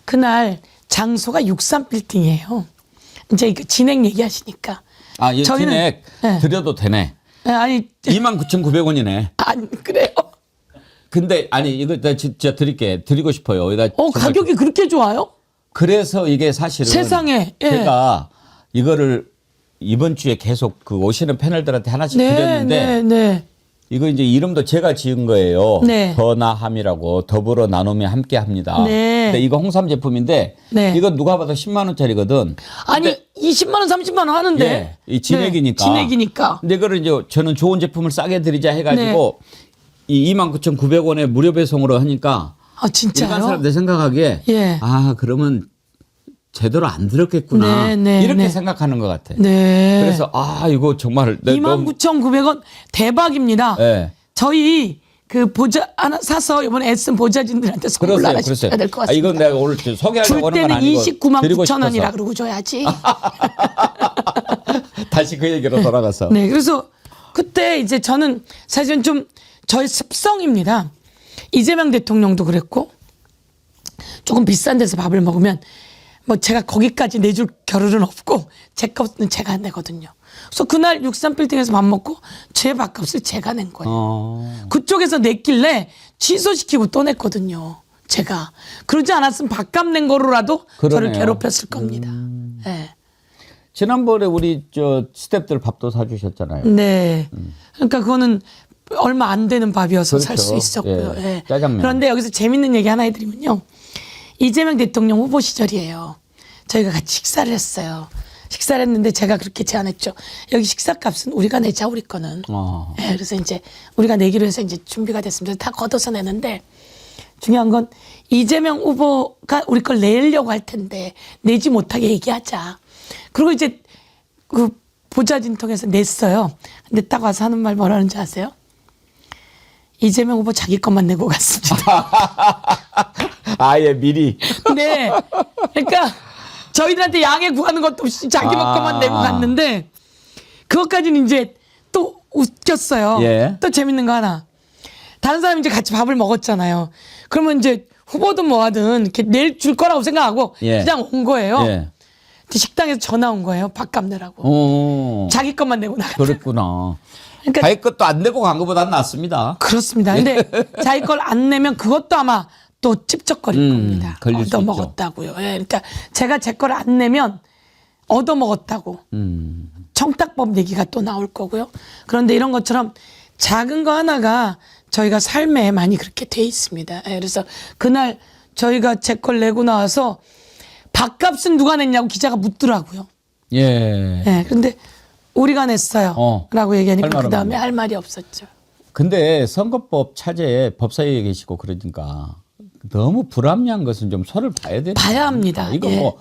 L: 그날 장소가 63빌딩이에요. 이제 그 진행 얘기하시니까.
D: 아, 이
L: 저희는-
D: 진액
L: 네.
D: 드려도 되네.
L: 아니
D: 29,900원이네.
L: 안 그래요.
D: 근데 아니 이거 나 진짜 드리고 싶어요. 나 정말
L: 가격이 그렇게 좋아요?
D: 그래서 이게 사실은
L: 세상에, 예.
D: 제가 이거를 이번 주에 계속 그 오시는 패널들한테 하나씩 드렸는데
L: 네.
D: 이거 이제 이름도 제가 지은 거예요.
L: 네.
D: 더 나함이라고 더불어 나눔이 함께합니다.
L: 네.
D: 근데 이거 홍삼 제품인데
L: 네.
D: 이거 누가 봐도 10만 원짜리거든.
L: 아니 20만 원, 30만 원 하는데.
D: 예, 이 진액이니까.
L: 네, 진액이니까.
D: 근데 이거를 이제 저는 좋은 제품을 싸게 드리자 해가지고 이 29,900원에 무료 배송으로 하니까
L: 아 진짜요?
D: 일반 사람들 생각하기에
L: 예.
D: 아 그러면 제대로 안 들었겠구나
L: 네,
D: 이렇게
L: 네.
D: 생각하는 것 같아.
L: 네.
D: 그래서 아 이거 정말
L: 29,900원 대박입니다.
D: 네.
L: 저희 그 보자 하나 사서 이번에 애쓴 보좌진들한테 선물
D: 그러세요,
L: 하나
D: 그러세요.
L: 줘야 될 것
D: 아,
L: 같습니다.
D: 이건 내가 오늘 소개하려고
L: 줄
D: 하는 건
L: 때는
D: 아니고
L: 29만
D: 드리고
L: 9천 원이라
D: 싶어서.
L: 그러고 줘야지.
D: 다시 그 얘기로 돌아가서.
L: 네, 그래서 그때 이제 저는 사실은 좀 저의 습성입니다. 이재명 대통령도 그랬고 조금 비싼 데서 밥을 먹으면 뭐 제가 거기까지 내줄 겨를은 없고 제 값은 제가 내거든요. 그래서 그날 63빌딩에서 밥 먹고 제 밥값을 제가 낸 거예요. 그쪽에서 냈길래 취소시키고 또 냈거든요. 제가. 그러지 않았으면 밥값 낸 거로라도 저를
D: 그러네요.
L: 괴롭혔을 겁니다. 네.
D: 지난번에 우리 저 스태프들 밥도 사주셨잖아요.
L: 네. 그러니까 그거는 얼마 안 되는 밥이어서 살 수
D: 그렇죠.
L: 있었고요.
D: 예.
L: 예.
D: 짜장면.
L: 그런데 여기서 재밌는 얘기 하나 해드리면요. 이재명 대통령 후보 시절이에요. 저희가 같이 식사를 했어요. 식사를 했는데 제가 그렇게 제안했죠. 여기 식사값은 우리가 내자, 우리 거는. 예, 그래서 이제 우리가 내기로 해서 이제 준비가 됐습니다. 다 걷어서 내는데 중요한 건 이재명 후보가 우리 걸 내려고 할 텐데 내지 못하게 얘기하자. 그리고 이제 그 보좌진 통해서 냈어요. 근데 딱 와서 하는 말 뭐라는지 아세요? 이재명 후보 자기 것만 내고 갔습니다.
D: 아예 미리.
L: 네. 그러니까 저희들한테 양해 구하는 것도 없이 자기 것만 내고 갔는데 그것까지는 이제 또 웃겼어요.
D: 예.
L: 또 재밌는 거 하나. 다른 사람이 이제 같이 밥을 먹었잖아요. 그러면 이제 후보든 뭐하든 이렇게 내일 줄 거라고 생각하고
D: 예.
L: 그냥 온 거예요.
D: 예.
L: 근데 식당에서 전화 온 거예요. 밥값 내라고.
D: 어.
L: 자기 것만 내고 나갔다.
D: 그랬구나.
L: 그러니까
D: 자기 것도 안 내고 간 것보다는 낫습니다.
L: 그렇습니다. 근데 자기 걸 안 내면 그것도 아마 또 찝쩍거릴 겁니다.
D: 걸릴 수
L: 얻어먹었다고요. 예, 그러니까 제가 제 걸 안 내면 얻어먹었다고. 청탁법 얘기가 또 나올 거고요. 그런데 이런 것처럼 작은 거 하나가 저희가 삶에 많이 그렇게 돼 있습니다. 예, 그래서 그날 저희가 제 걸 내고 나와서 밥값은 누가 냈냐고 기자가 묻더라고요.
D: 예.
L: 예, 그런데 우리가 냈어요. 라고 얘기하니까
D: 할 말은
L: 그 다음에
D: 없네.
L: 할 말이 없었죠.
D: 근데 선거법 차제에 법사위에 계시고 그러니까 너무 불합리한 것은 좀 손을 봐야 되는
L: 봐야 합니다.
D: 이거
L: 예.
D: 뭐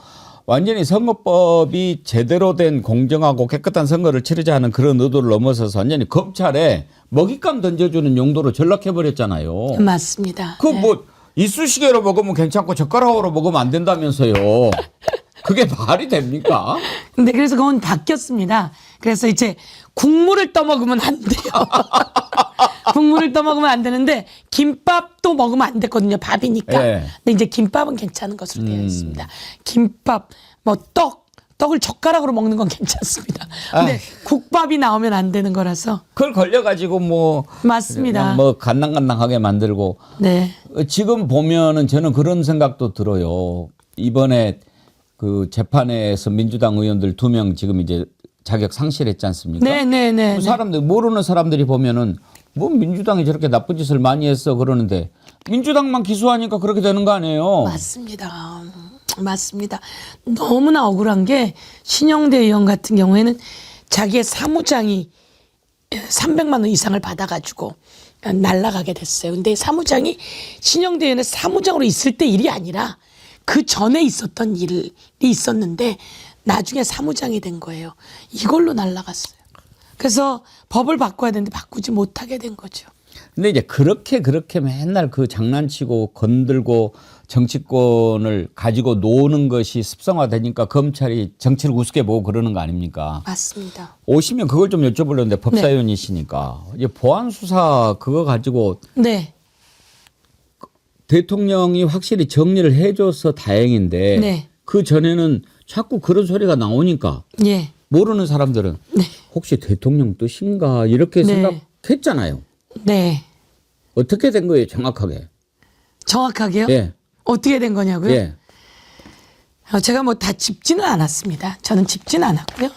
D: 완전히 선거법이 제대로 된 공정하고 깨끗한 선거를 치르자 하는 그런 의도를 넘어서서 완전히 검찰에 먹잇감 던져주는 용도로 전락해버렸잖아요.
L: 맞습니다.
D: 그 뭐 이쑤시개로 먹으면 괜찮고 젓가락으로 먹으면 안 된다면서요. 그게 말이 됩니까?
L: 근데 그래서 그건 바뀌었습니다. 그래서 이제 국물을 떠먹으면 안 돼요. 국물을 떠먹으면 안 되는데 김밥도 먹으면 안 됐거든요. 밥이니까.
D: 예.
L: 근데 이제 김밥은 괜찮은 것으로 되어 있습니다. 김밥, 뭐 떡을 젓가락으로 먹는 건 괜찮습니다. 근데 국밥이 나오면 안 되는 거라서.
D: 그걸 걸려가지고 뭐
L: 맞습니다.
D: 그냥 뭐 간당간당하게 만들고.
L: 네.
D: 지금 보면은 저는 그런 생각도 들어요. 이번에 그 재판에서 민주당 의원들 2명 지금 이제 자격 상실했지 않습니까?
L: 네네네.
D: 그 사람들 모르는 사람들이 보면은 뭐 민주당이 저렇게 나쁜 짓을 많이 했어 그러는데 민주당만 기소하니까 그렇게 되는 거 아니에요?
L: 맞습니다. 맞습니다. 너무나 억울한 게 신영대 의원 같은 경우에는 자기의 사무장이 300만 원 이상을 받아가지고 날아가게 됐어요. 근데 사무장이 신영대 의원의 사무장으로 있을 때 일이 아니라 그 전에 있었던 일이 있었는데 나중에 사무장이 된 거예요. 이걸로 날아갔어요. 그래서 법을 바꿔야 되는데 바꾸지 못하게 된 거죠.
D: 근데 이제 그렇게 맨날 그 장난치고 건들고 정치권을 가지고 노는 것이 습성화되니까 검찰이 정치를 우습게 보고 그러는 거 아닙니까?
L: 맞습니다.
D: 오시면 그걸 좀 여쭤보려는데 법사위원이시니까 이제 보안 수사 그거 가지고
L: 네.
D: 대통령이 확실히 정리를 해줘서 다행인데
L: 네.
D: 그 전에는 자꾸 그런 소리가 나오니까
L: 예.
D: 모르는 사람들은 혹시 대통령 뜻인가 이렇게
L: 네.
D: 생각했잖아요.
L: 네.
D: 어떻게 된 거예요, 정확하게?
L: 정확하게요?
D: 예.
L: 어떻게 된 거냐고요?
D: 예.
L: 제가 뭐 다 짚지는 않았습니다. 저는 짚지는 않았고요.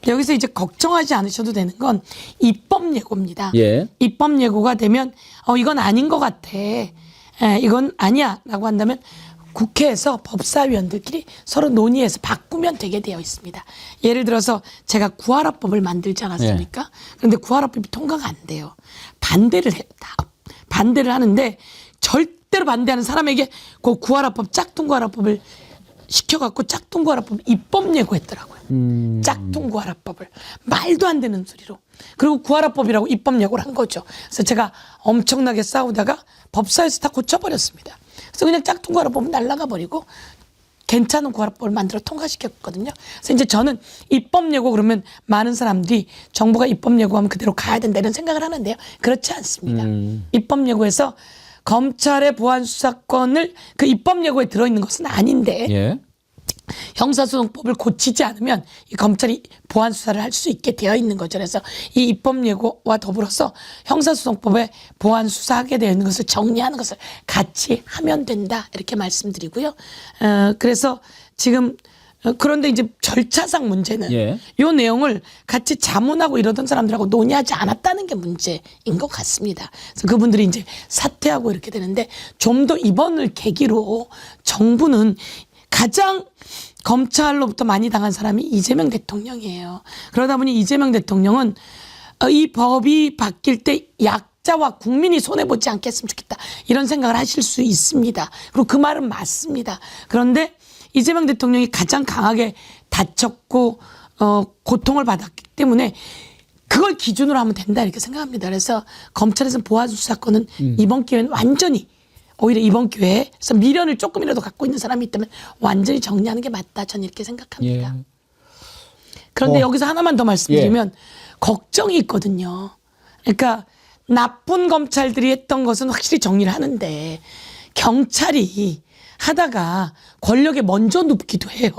L: 여기서 이제 걱정하지 않으셔도 되는 건 입법 예고입니다.
D: 예.
L: 입법 예고가 되면 이건 아닌 것 같아. 이건 아니야 라고 한다면 국회에서 법사위원들끼리 서로 논의해서 바꾸면 되게 되어 있습니다. 예를 들어서 제가 구하라법을 만들지 않았습니까? 그런데 구하라법이 통과가 안 돼요. 반대를 하는데 절대로 반대하는 사람에게 그 구하라법 짝퉁 구하라법을 시켜갖고 짝퉁 구하라법 입법 예고했더라고요. 짝퉁 구하라법을 말도 안 되는 소리로. 그리고 구하라법이라고 입법 예고를 한 거죠. 그래서 제가 엄청나게 싸우다가 법사위에서 다 고쳐버렸습니다. 그래서 그냥 짝퉁 구하라법은 날라가 버리고 괜찮은 구하라법을 만들어 통과시켰거든요. 그래서 이제 저는 입법 예고 그러면 많은 사람들이 정부가 입법 예고하면 그대로 가야 된다 이런 생각을 하는데요. 그렇지 않습니다. 입법 예고에서 검찰의 보안 수사권을 그 입법 예고에 들어있는 것은 아닌데
D: 예.
L: 형사소송법을 고치지 않으면 이 검찰이 보안 수사를 할 수 있게 되어 있는 거죠. 그래서 이 입법 예고와 더불어서 형사소송법에 보안 수사하게 되어 있는 것을 정리하는 것을 같이 하면 된다 이렇게 말씀드리고요. 그래서 지금 그런데 이제 절차상 문제는
D: 예.
L: 이 내용을 같이 자문하고 이러던 사람들하고 논의하지 않았다는 게 문제인 것 같습니다. 그래서 그분들이 이제 사퇴하고 이렇게 되는데 좀 더 이번을 계기로 정부는 가장 검찰로부터 많이 당한 사람이 이재명 대통령이에요. 그러다 보니 이재명 대통령은 이 법이 바뀔 때 약자와 국민이 손해보지 않겠으면 좋겠다. 이런 생각을 하실 수 있습니다. 그리고 그 말은 맞습니다. 그런데 이재명 대통령이 가장 강하게 다쳤고 고통을 받았기 때문에 그걸 기준으로 하면 된다 이렇게 생각합니다. 그래서 검찰에서는 보안 수사권은 이번 기회는 완전히 오히려 이번 기회에서 미련을 조금이라도 갖고 있는 사람이 있다면 완전히 정리하는 게 맞다. 저는 이렇게 생각합니다.
D: 예.
L: 그런데 여기서 하나만 더 말씀드리면 걱정이 있거든요. 그러니까 나쁜 검찰들이 했던 것은 확실히 정리를 하는데 경찰이 하다가 권력에 먼저 눕기도 해요.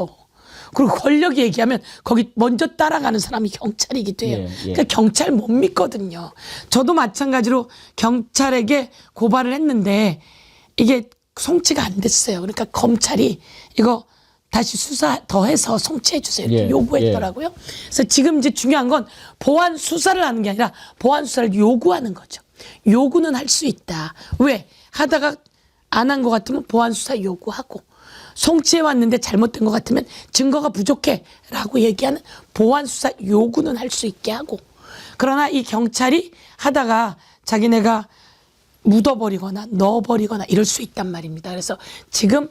L: 그리고 권력이 얘기하면 거기 먼저 따라가는 사람이 경찰이기도 해요. 그러니까 경찰 못 믿거든요. 저도 마찬가지로 경찰에게 고발을 했는데 이게 송치가 안 됐어요. 그러니까 검찰이 이거 다시 수사 더 해서 송치해 주세요. 이렇게 요구했더라고요. 그래서 지금 이제 중요한 건 보완 수사를 하는 게 아니라 보완 수사를 요구하는 거죠. 요구는 할 수 있다. 왜? 하다가 안 한 것 같으면 보완 수사 요구하고 송치해 왔는데 잘못된 것 같으면 증거가 부족해라고 얘기하는 보완 수사 요구는 할 수 있게 하고 그러나 이 경찰이 하다가 자기네가 묻어버리거나 넣어버리거나 이럴 수 있단 말입니다. 그래서 지금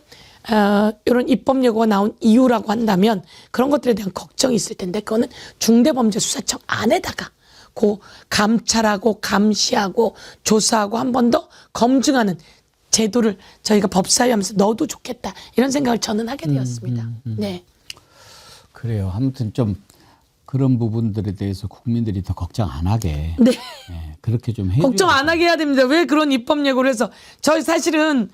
L: 이런 입법 예고가 나온 이유라고 한다면 그런 것들에 대한 걱정이 있을 텐데 그거는 중대범죄수사청 안에다가 감찰하고 감시하고 조사하고 한 번 더 검증하는 제도를 저희가 법사위하면서 넣어도 좋겠다 이런 생각을 저는 하게 되었습니다. 네.
D: 그래요. 아무튼 좀 그런 부분들에 대해서 국민들이 더 걱정 안 하게
L: 네.
D: 네, 그렇게 좀 해줘야
L: 걱정 안 하게 해야 됩니다. 왜 그런 입법 예고를 해서 저희 사실은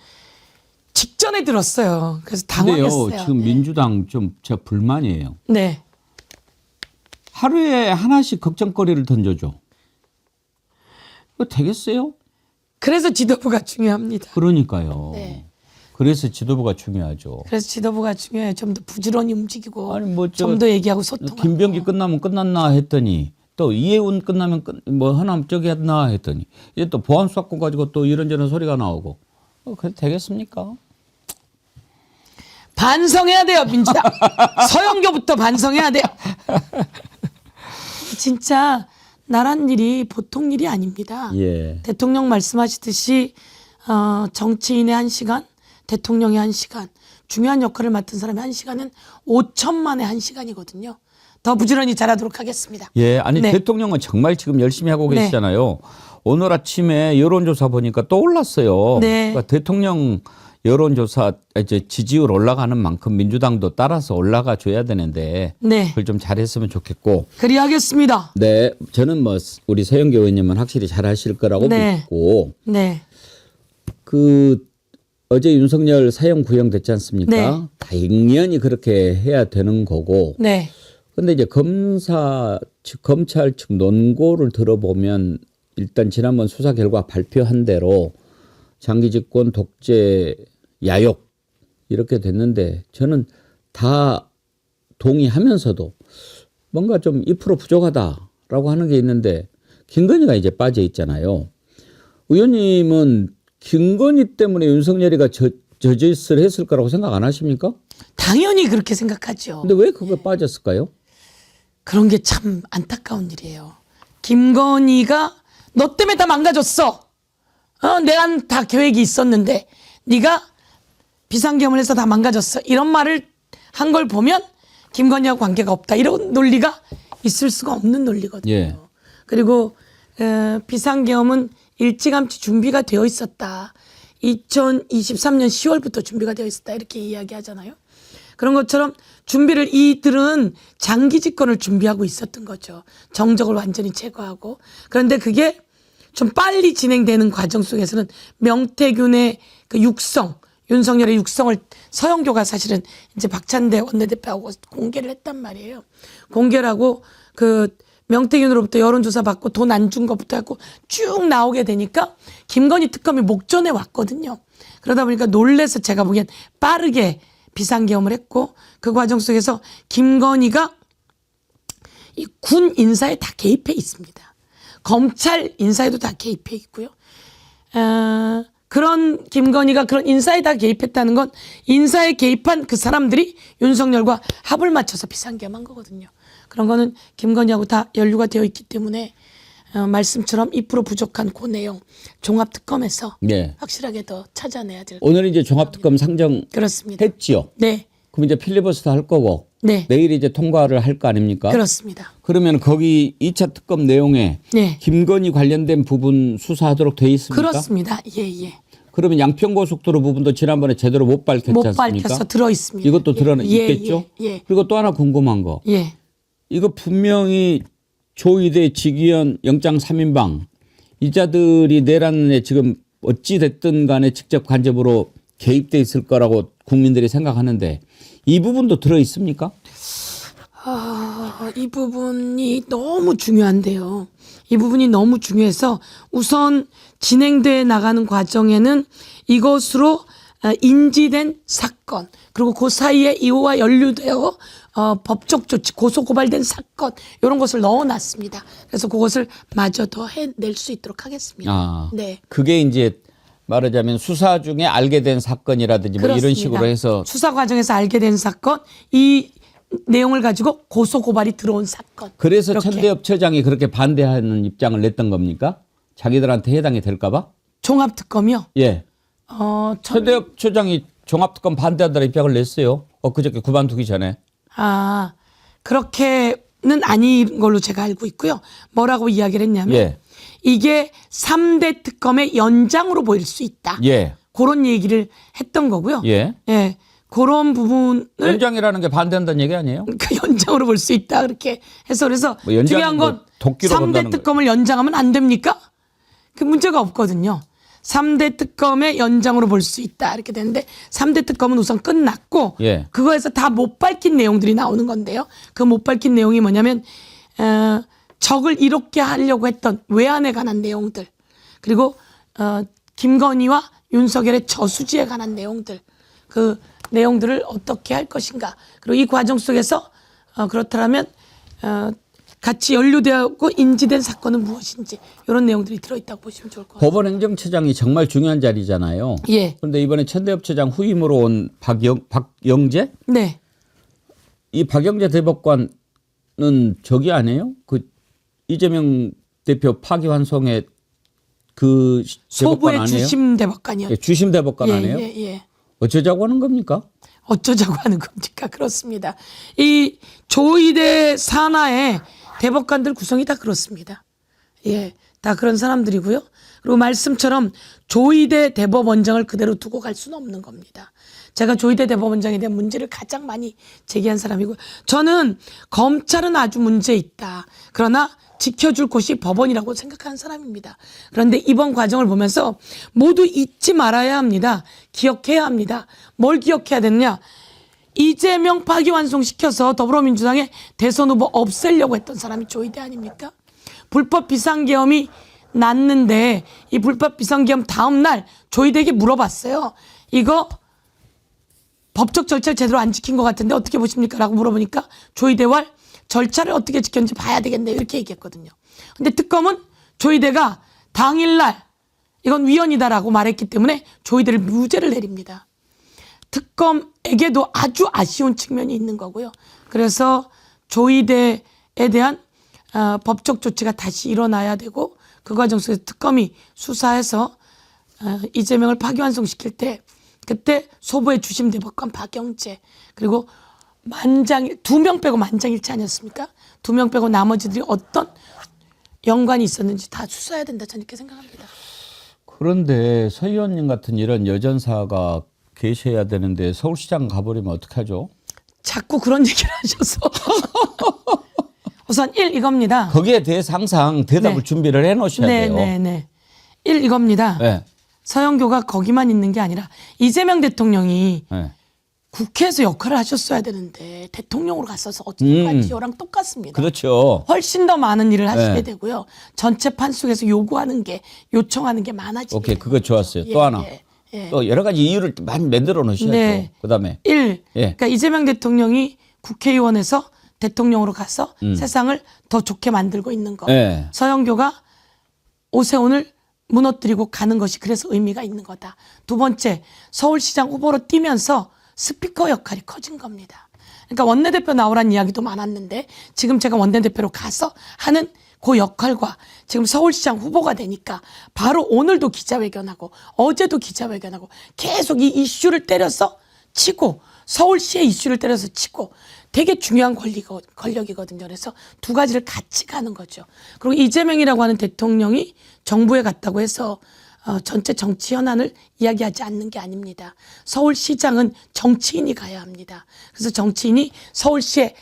L: 직전에 들었어요. 그래서 당황했어요.
D: 근데요, 지금 민주당 좀 제가 불만이에요.
L: 네.
D: 하루에 하나씩 걱정거리를 던져줘. 그거 되겠어요?
L: 그래서 지도부가 중요합니다.
D: 그러니까요.
L: 네.
D: 그래서 지도부가 중요하죠.
L: 그래서 지도부가 중요해요. 좀 더 부지런히 움직이고
D: 아니 뭐
L: 좀 더 얘기하고 소통하고.
D: 김병기 끝나면 끝났나 했더니 또 이해운 끝나면 뭐 하나 저기 했나 했더니 이제 또 보안수사권 가지고 또 이런저런 소리가 나오고 그래도 되겠습니까?
L: 반성해야 돼요, 민주당. 서영교부터 반성해야 돼요. 진짜 나란 일이 보통 일이 아닙니다.
D: 예.
L: 대통령 말씀하시듯이 정치인의 1시간, 대통령의 1시간, 중요한 역할을 맡은 사람의 1시간은 5천만의 1시간이거든요. 더 부지런히 잘하도록 하겠습니다.
D: 예, 아니
L: 네.
D: 대통령은 정말 지금 열심히 하고
L: 네.
D: 계시잖아요. 오늘 아침에 여론조사 보니까 또 올랐어요.
L: 네.
D: 그러니까 대통령 여론조사 이제 지지율 올라가는 만큼 민주당도 따라서 올라가 줘야 되는데
L: 네.
D: 그걸 좀 잘했으면 좋겠고.
L: 그리하겠습니다.
D: 네, 저는 뭐 우리 서영교 의원님은 확실히 잘하실 거라고
L: 네.
D: 믿고
L: 네.
D: 그 어제 윤석열 사형 구형됐지 않습니까?
L: 네.
D: 당연히 그렇게 해야 되는 거고.
L: 네.
D: 근데 이제 검찰 측 논고를 들어보면 일단 지난번 수사 결과 발표한 대로 장기 집권 독재 야욕 이렇게 됐는데 저는 다 동의하면서도 뭔가 좀 2% 부족하다라고 하는 게 있는데 김건희가 이제 빠져 있잖아요. 의원님은 김건희 때문에 윤석열이가 저짓을 했을 거라고 생각 안 하십니까?
L: 당연히 그렇게 생각하죠.
D: 근데 왜 그거 빠졌을까요?
L: 그런 게 참 안타까운 일이에요. 김건희가 너 때문에 다 망가졌어. 내가 다 계획이 있었는데 네가 비상계엄을 해서 다 망가졌어. 이런 말을 한 걸 보면 김건희하고 관계가 없다. 이런 논리가 있을 수가 없는 논리거든요.
D: 예.
L: 그리고 비상계엄은 일찌감치 준비가 되어 있었다. 2023년 10월부터 준비가 되어 있었다. 이렇게 이야기하잖아요. 그런 것처럼 준비를 이들은 장기 집권을 준비하고 있었던 거죠. 정적을 완전히 제거하고. 그런데 그게 좀 빨리 진행되는 과정 속에서는 명태균의 그 육성, 윤석열의 육성을 서영교가 사실은 이제 박찬대 원내대표하고 공개를 했단 말이에요. 공개를 하고 그 명태균으로부터 여론조사 받고 돈 안 준 것부터 해갖고 쭉 나오게 되니까 김건희 특검이 목전에 왔거든요. 그러다 보니까 놀래서 제가 보기엔 빠르게 비상계엄을 했고 그 과정 속에서 김건희가 이 군 인사에 다 개입해 있습니다. 검찰 인사에도 다 개입해 있고요. 그런 김건희가 그런 인사에 다 개입했다는 건 인사에 개입한 그 사람들이 윤석열과 합을 맞춰서 비상계엄한 거거든요. 그런 거는 김건희하고 다 연루가 되어 있기 때문에 말씀처럼 2% 부족한 그 내용 종합특검에서
D: 네.
L: 확실하게 더 찾아내야 될
D: 오늘 이제 종합특검 상정
L: 그렇습니다.
D: 했지요.
L: 네.
D: 그럼 이제 필리버스터 할 거고
L: 네.
D: 내일 이제 통과를 할 거 아닙니까?
L: 그렇습니다.
D: 그러면 거기 2차 특검 내용에
L: 네.
D: 김건희 관련된 부분 수사하도록 돼 있습니까?
L: 그렇습니다. 예.
D: 그러면 양평고속도로 부분도 지난번에 제대로 못 밝혔지
L: 못
D: 않습니까?
L: 밝혀서 들어 있습니다.
D: 이것도 드러나
L: 예,
D: 있겠죠?
L: 예.
D: 그리고 또 하나 궁금한 거.
L: 예.
D: 이거 분명히 조의대 직위원 영장 3인방 이자들이 내란에 지금 어찌 됐든 간에 직접 간접으로 개입돼 있을 거라고 국민들이 생각하는데 이 부분도 들어 있습니까?
L: 이 부분이 너무 중요한데요. 이 부분이 너무 중요해서 우선 진행돼 나가는 과정에는 이것으로 인지된 사건 그리고 그 사이에 이와 연루되어 법적 조치 고소 고발된 사건 이런 것을 넣어놨습니다. 그래서 그것을 마저 더 해낼 수 있도록 하겠습니다. 네.
D: 그게 이제 말하자면 수사 중에 알게 된 사건이라든지 뭐 이런
L: 그렇습니다.
D: 식으로 해서
L: 수사 과정에서 알게 된 사건 이 내용을 가지고 고소 고발이 들어온 사건.
D: 그래서
L: 이렇게.
D: 천대엽처장이 그렇게 반대하는 입장을 냈던 겁니까? 자기들한테 해당이 될까 봐?
L: 종합특검이요?
D: 예. 천대엽처장이 종합특검 반대한다는 입장을 냈어요. 엊그저께 그만두기 전에.
L: 그렇게는 아닌 걸로 제가 알고 있고요. 뭐라고 이야기를 했냐면
D: 예.
L: 이게 3대 특검의 연장으로 보일 수 있다.
D: 예.
L: 그런 얘기를 했던 거고요.
D: 예.
L: 예. 그런 부분을
D: 연장이라는 게 반대한다는 얘기 아니에요?
L: 그 연장으로 볼 수 있다. 그렇게 해서 그래서
D: 뭐 연장은
L: 중요한 건
D: 뭐 도끼로
L: 3대
D: 본다는
L: 특검을 연장하면 안 됩니까? 그 문제가 없거든요. 3대 특검의 연장으로 볼 수 있다. 이렇게 되는데 3대 특검은 우선 끝났고
D: 예.
L: 그거에서 다 못 밝힌 내용들이 나오는 건데요. 그 못 밝힌 내용이 뭐냐면 적을 이롭게 하려고 했던 외환에 관한 내용들 그리고 김건희와 윤석열의 저수지에 관한 내용들 그 내용들을 어떻게 할 것인가 그리고 이 과정 속에서 그렇다면 같이 연루되었고 인지된 사건은 무엇인지 이런 내용들이 들어있다고 보시면 좋을 것 같아요.
D: 법원행정처장이 정말 중요한 자리잖아요.
L: 예.
D: 그런데 이번에 천대엽처장 후임으로 온 박영재?
L: 네.
D: 이 박영재 대법관은 저기 아니에요? 그 이재명 대표 파기환송의 그 대법관
L: 소부의
D: 아니에요?
L: 주심 대법관이요.
D: 예, 주심 대법관 아니에요?
L: 예.
D: 어쩌자고 하는 겁니까?
L: 어쩌자고 하는 겁니까? 그렇습니다. 이 조의대 산하의 대법관들 구성이 다 그렇습니다. 예, 다 그런 사람들이고요. 그리고 말씀처럼 조의대 대법원장을 그대로 두고 갈 수는 없는 겁니다. 제가 조의대 대법원장에 대한 문제를 가장 많이 제기한 사람이고요. 저는 검찰은 아주 문제 있다. 그러나 지켜줄 곳이 법원이라고 생각하는 사람입니다. 그런데 이번 과정을 보면서 모두 잊지 말아야 합니다. 기억해야 합니다. 뭘 기억해야 되느냐. 이재명 파기환송시켜서 더불어민주당의 대선 후보 없애려고 했던 사람이 조의대 아닙니까? 불법 비상계엄이 났는데 이 불법 비상계엄 다음 날 조의대에게 물어봤어요. 이거 법적 절차를 제대로 안 지킨 것 같은데 어떻게 보십니까? 라고 물어보니까 조의대와 절차를 어떻게 지켰는지 봐야 되겠네 이렇게 얘기했거든요. 근데 특검은 조의대가 당일날 이건 위헌이다라고 말했기 때문에 조의대를 무죄를 내립니다. 특검에게도 아주 아쉬운 측면이 있는 거고요. 그래서 조의대에 대한 법적 조치가 다시 일어나야 되고 그 과정 속에서 특검이 수사해서 이재명을 파기환송시킬 때 그때 소부의 주심 대법관 박영재 그리고 2명 빼고 만장일치 아니었습니까? 2명 빼고 나머지들이 어떤 연관이 있었는지 다 수사해야 된다 저는 이렇게 생각합니다.
D: 그런데 서 의원님 같은 이런 여전사가 계셔야 되는데 서울시장 가버리면 어떡하죠?
L: 자꾸 그런 얘기를 하셔서 우선 1 이겁니다.
D: 거기에 대해서 항상 대답을 준비를 해놓으셔야 돼요.
L: 네. 1 이겁니다.
D: 네.
L: 서영교가 거기만 있는 게 아니라 이재명 대통령이
D: 네.
L: 국회에서 역할을 하셨어야 되는데 대통령으로 갔어서 어찌까지요랑 똑같습니다.
D: 그렇죠.
L: 훨씬 더 많은 일을 하시게
D: 네.
L: 되고요. 전체 판속에서 요청하는 게 많아지게
D: 오케이,
L: 되고.
D: 그거 좋았어요. 또 하나. 또 여러 가지 이유를 많이 만들어 놓으셔야죠.
L: 네.
D: 그다음에
L: 1.
D: 예.
L: 그러니까 이재명 대통령이 국회의원에서 대통령으로 가서 세상을 더 좋게 만들고 있는 거.
D: 예.
L: 서영교가 오세훈을 무너뜨리고 가는 것이 그래서 의미가 있는 거다. 2번째, 서울시장 후보로 뛰면서 스피커 역할이 커진 겁니다. 그러니까 원내대표 나오란 이야기도 많았는데 지금 제가 원내대표로 가서 하는 그 역할과 지금 서울시장 후보가 되니까 바로 오늘도 기자회견하고 어제도 기자회견하고 계속 이 이슈를 때려서 치고 서울시의 이슈를 때려서 치고 되게 중요한 권력이거든요. 그래서 두 가지를 같이 가는 거죠. 그리고 이재명이라고 하는 대통령이 정부에 갔다고 해서 전체 정치 현안을 이야기하지 않는 게 아닙니다. 서울시장은 정치인이 가야 합니다. 그래서 정치인이 서울시의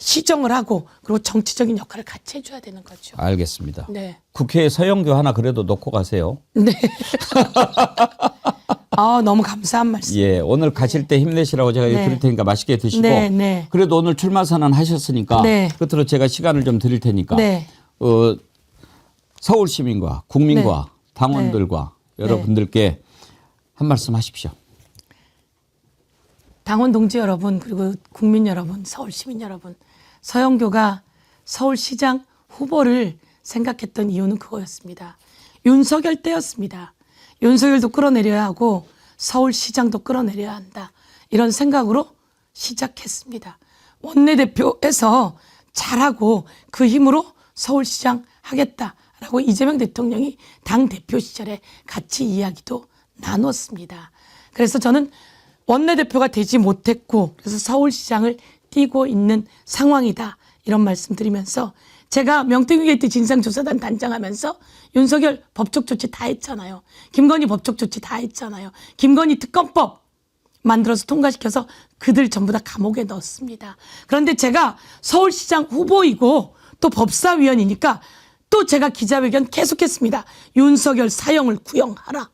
L: 시정을 하고 그리고 정치적인 역할을 같이 해줘야 되는 거죠.
D: 알겠습니다.
L: 네.
D: 국회에 서영교 하나 그래도 놓고 가세요.
L: 네. 너무 감사한 말씀.
D: 예, 오늘 가실 때 힘내시라고 제가
L: 네.
D: 드릴 테니까 맛있게 드시고.
L: 네, 네.
D: 그래도 오늘 출마 선언 하셨으니까
L: 네.
D: 끝으로 제가 시간을 좀 드릴 테니까
L: 네.
D: 서울 시민과 국민과
L: 네.
D: 당원들과 여러분들께 한 말씀 하십시오.
L: 당원 동지 여러분 그리고 국민 여러분 서울 시민 여러분 서영교가 서울시장 후보를 생각했던 이유는 그거였습니다. 윤석열 때였습니다. 윤석열도 끌어내려야 하고 서울시장도 끌어내려야 한다. 이런 생각으로 시작했습니다. 원내대표에서 잘하고 그 힘으로 서울시장 하겠다라고 이재명 대통령이 당대표 시절에 같이 이야기도 나눴습니다. 그래서 저는 원내대표가 되지 못했고 그래서 서울시장을 뛰고 있는 상황이다. 이런 말씀 드리면서 제가 명태균 게이트 진상조사단 단장하면서 윤석열 법적 조치 다 했잖아요. 김건희 법적 조치 다 했잖아요. 김건희 특검법 만들어서 통과시켜서 그들 전부 다 감옥에 넣었습니다. 그런데 제가 서울시장 후보이고 또 법사위원이니까 또 제가 기자회견 계속했습니다. 윤석열 사형을 구형하라.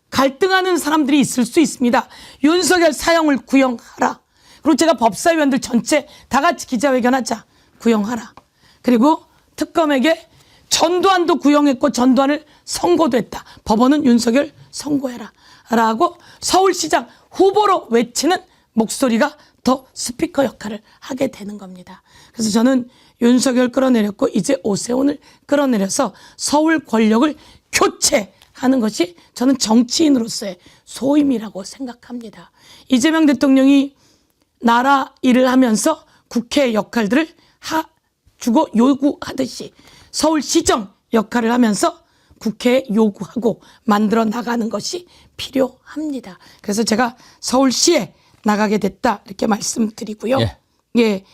L: 갈등하는 사람들이 있을 수 있습니다. 윤석열 사형을 구형하라. 그리고 제가 법사위원들 전체 다 같이 기자회견하자. 구형하라. 그리고 특검에게 전두환도 구형했고 전두환을 선고도 했다. 법원은 윤석열 선고해라. 라고 서울시장 후보로 외치는 목소리가 더 스피커 역할을 하게 되는 겁니다. 그래서 저는 윤석열 끌어내렸고 이제 오세훈을 끌어내려서 서울 권력을 교체하는 것이 저는 정치인으로서의 소임이라고 생각합니다. 이재명 대통령이 나라 일을 하면서 국회 역할들을 주고 요구하듯이 서울시정 역할을 하면서 국회에 요구하고 만들어 나가는 것이 필요합니다. 그래서 제가 서울시에 나가게 됐다 이렇게 말씀드리고요. 예.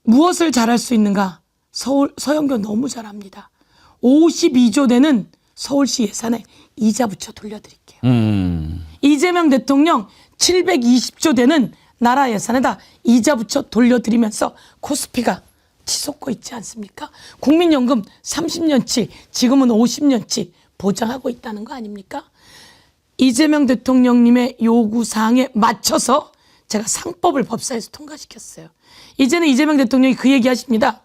L: 무엇을 잘할 수 있는가? 서영교 너무 잘합니다. 52조 되는 서울시 예산에 이자 붙여 돌려드릴게요. 이재명 대통령 720조 되는 나라 예산에다 이자 붙여 돌려드리면서 코스피가 치솟고 있지 않습니까? 국민연금 30년치, 지금은 50년치 보장하고 있다는 거 아닙니까? 이재명 대통령님의 요구사항에 맞춰서 제가 상법을 법사에서 통과시켰어요. 이제는 이재명 대통령이 그 얘기 하십니다.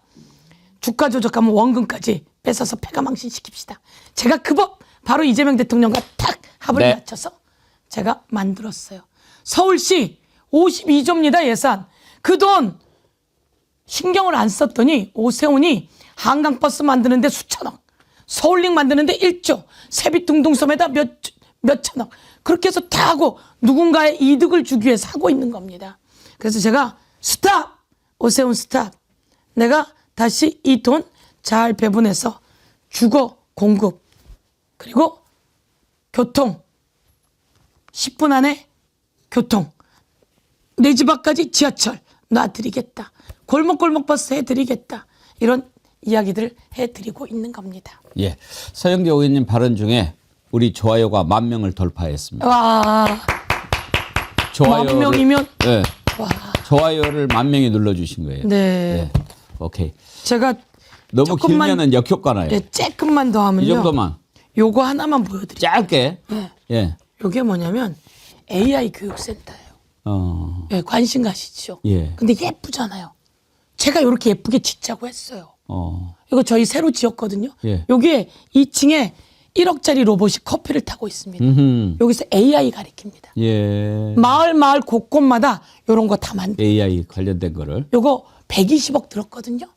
L: 주가 조작하면 원금까지 뺏어서 패가망신 시킵시다. 제가 그 법 바로 이재명 대통령과 딱 합을 맞춰서 제가 만들었어요. 서울시 52조입니다. 예산. 그 돈 신경을 안 썼더니 오세훈이 한강버스 만드는데 수천억, 서울링 만드는데 1조, 세빛둥둥섬에다 몇천억 그렇게 해서 다 하고 누군가의 이득을 주기 위해서 하고 있는 겁니다. 그래서 제가 스탑! 오세훈 스탑! 내가 다시 이 돈 잘 배분해서 주거 공급 그리고 교통 10분 안에 교통 내 집 앞까지 지하철 놔드리겠다. 골목골목 버스 해드리겠다. 이런 이야기들을 해드리고 있는 겁니다.
D: 예, 서영교 의원님 발언 중에 우리 좋아요가 10,000명을 돌파했습니다.
L: 와,
D: 좋아요를,
L: 10,000명이면
D: 네,
L: 와,
D: 좋아요를 10,000명이 눌러주신 거예요.
L: 네.
D: 오케이.
L: 제가
D: 너무
L: 조금만,
D: 길면은 역효과나요.
L: 네, 조금만 더 하면요.
D: 이 정도만.
L: 요거 하나만 보여드릴게요.
D: 짧게.
L: 네.
D: 예.
L: 요게 뭐냐면 AI 교육센터예요. 네, 관심 가시죠.
D: 예.
L: 근데 예쁘잖아요. 제가 이렇게 예쁘게 짓자고 했어요. 이거 저희 새로 지었거든요.
D: 예.
L: 여기에 2층에 1억짜리 로봇이 커피를 타고 있습니다. 여기서 AI 가리킵니다.
D: 예.
L: 마을 곳곳마다 이런 거 다
D: AI 관련된 거를.
L: 요거 120억 들었거든요.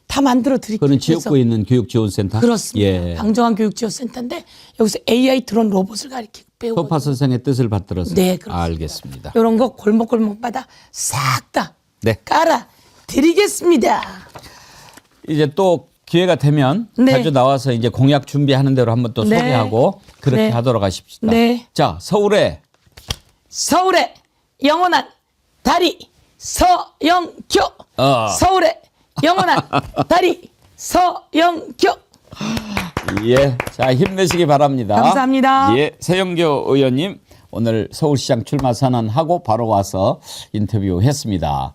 L: 다 만들어 드릴게요.
D: 그런 지역구에 있는 교육지원센터?
L: 그렇습니다.
D: 예.
L: 방정환 교육지원센터인데 여기서 AI 드론 로봇을 가리키고 배우고.
D: 소파 선생의 뜻을 받들어서.
L: 네, 그렇습니다.
D: 알겠습니다.
L: 이런 거 골목골목마다 싹 다
D: 네.
L: 깔아 드리겠습니다.
D: 이제 또 기회가 되면
L: 네.
D: 자주 나와서 이제 공약 준비하는 대로 한번 또
L: 네.
D: 소개하고 그렇게
L: 네.
D: 하도록 하십시다.
L: 네.
D: 자, 서울의
L: 영원한 다리 서영교. 서울의 영원한 다리 서영교.
D: 예, 자 힘내시기 바랍니다.
L: 감사합니다.
D: 예, 서영교 의원님 오늘 서울시장 출마 선언하고 바로 와서 인터뷰했습니다.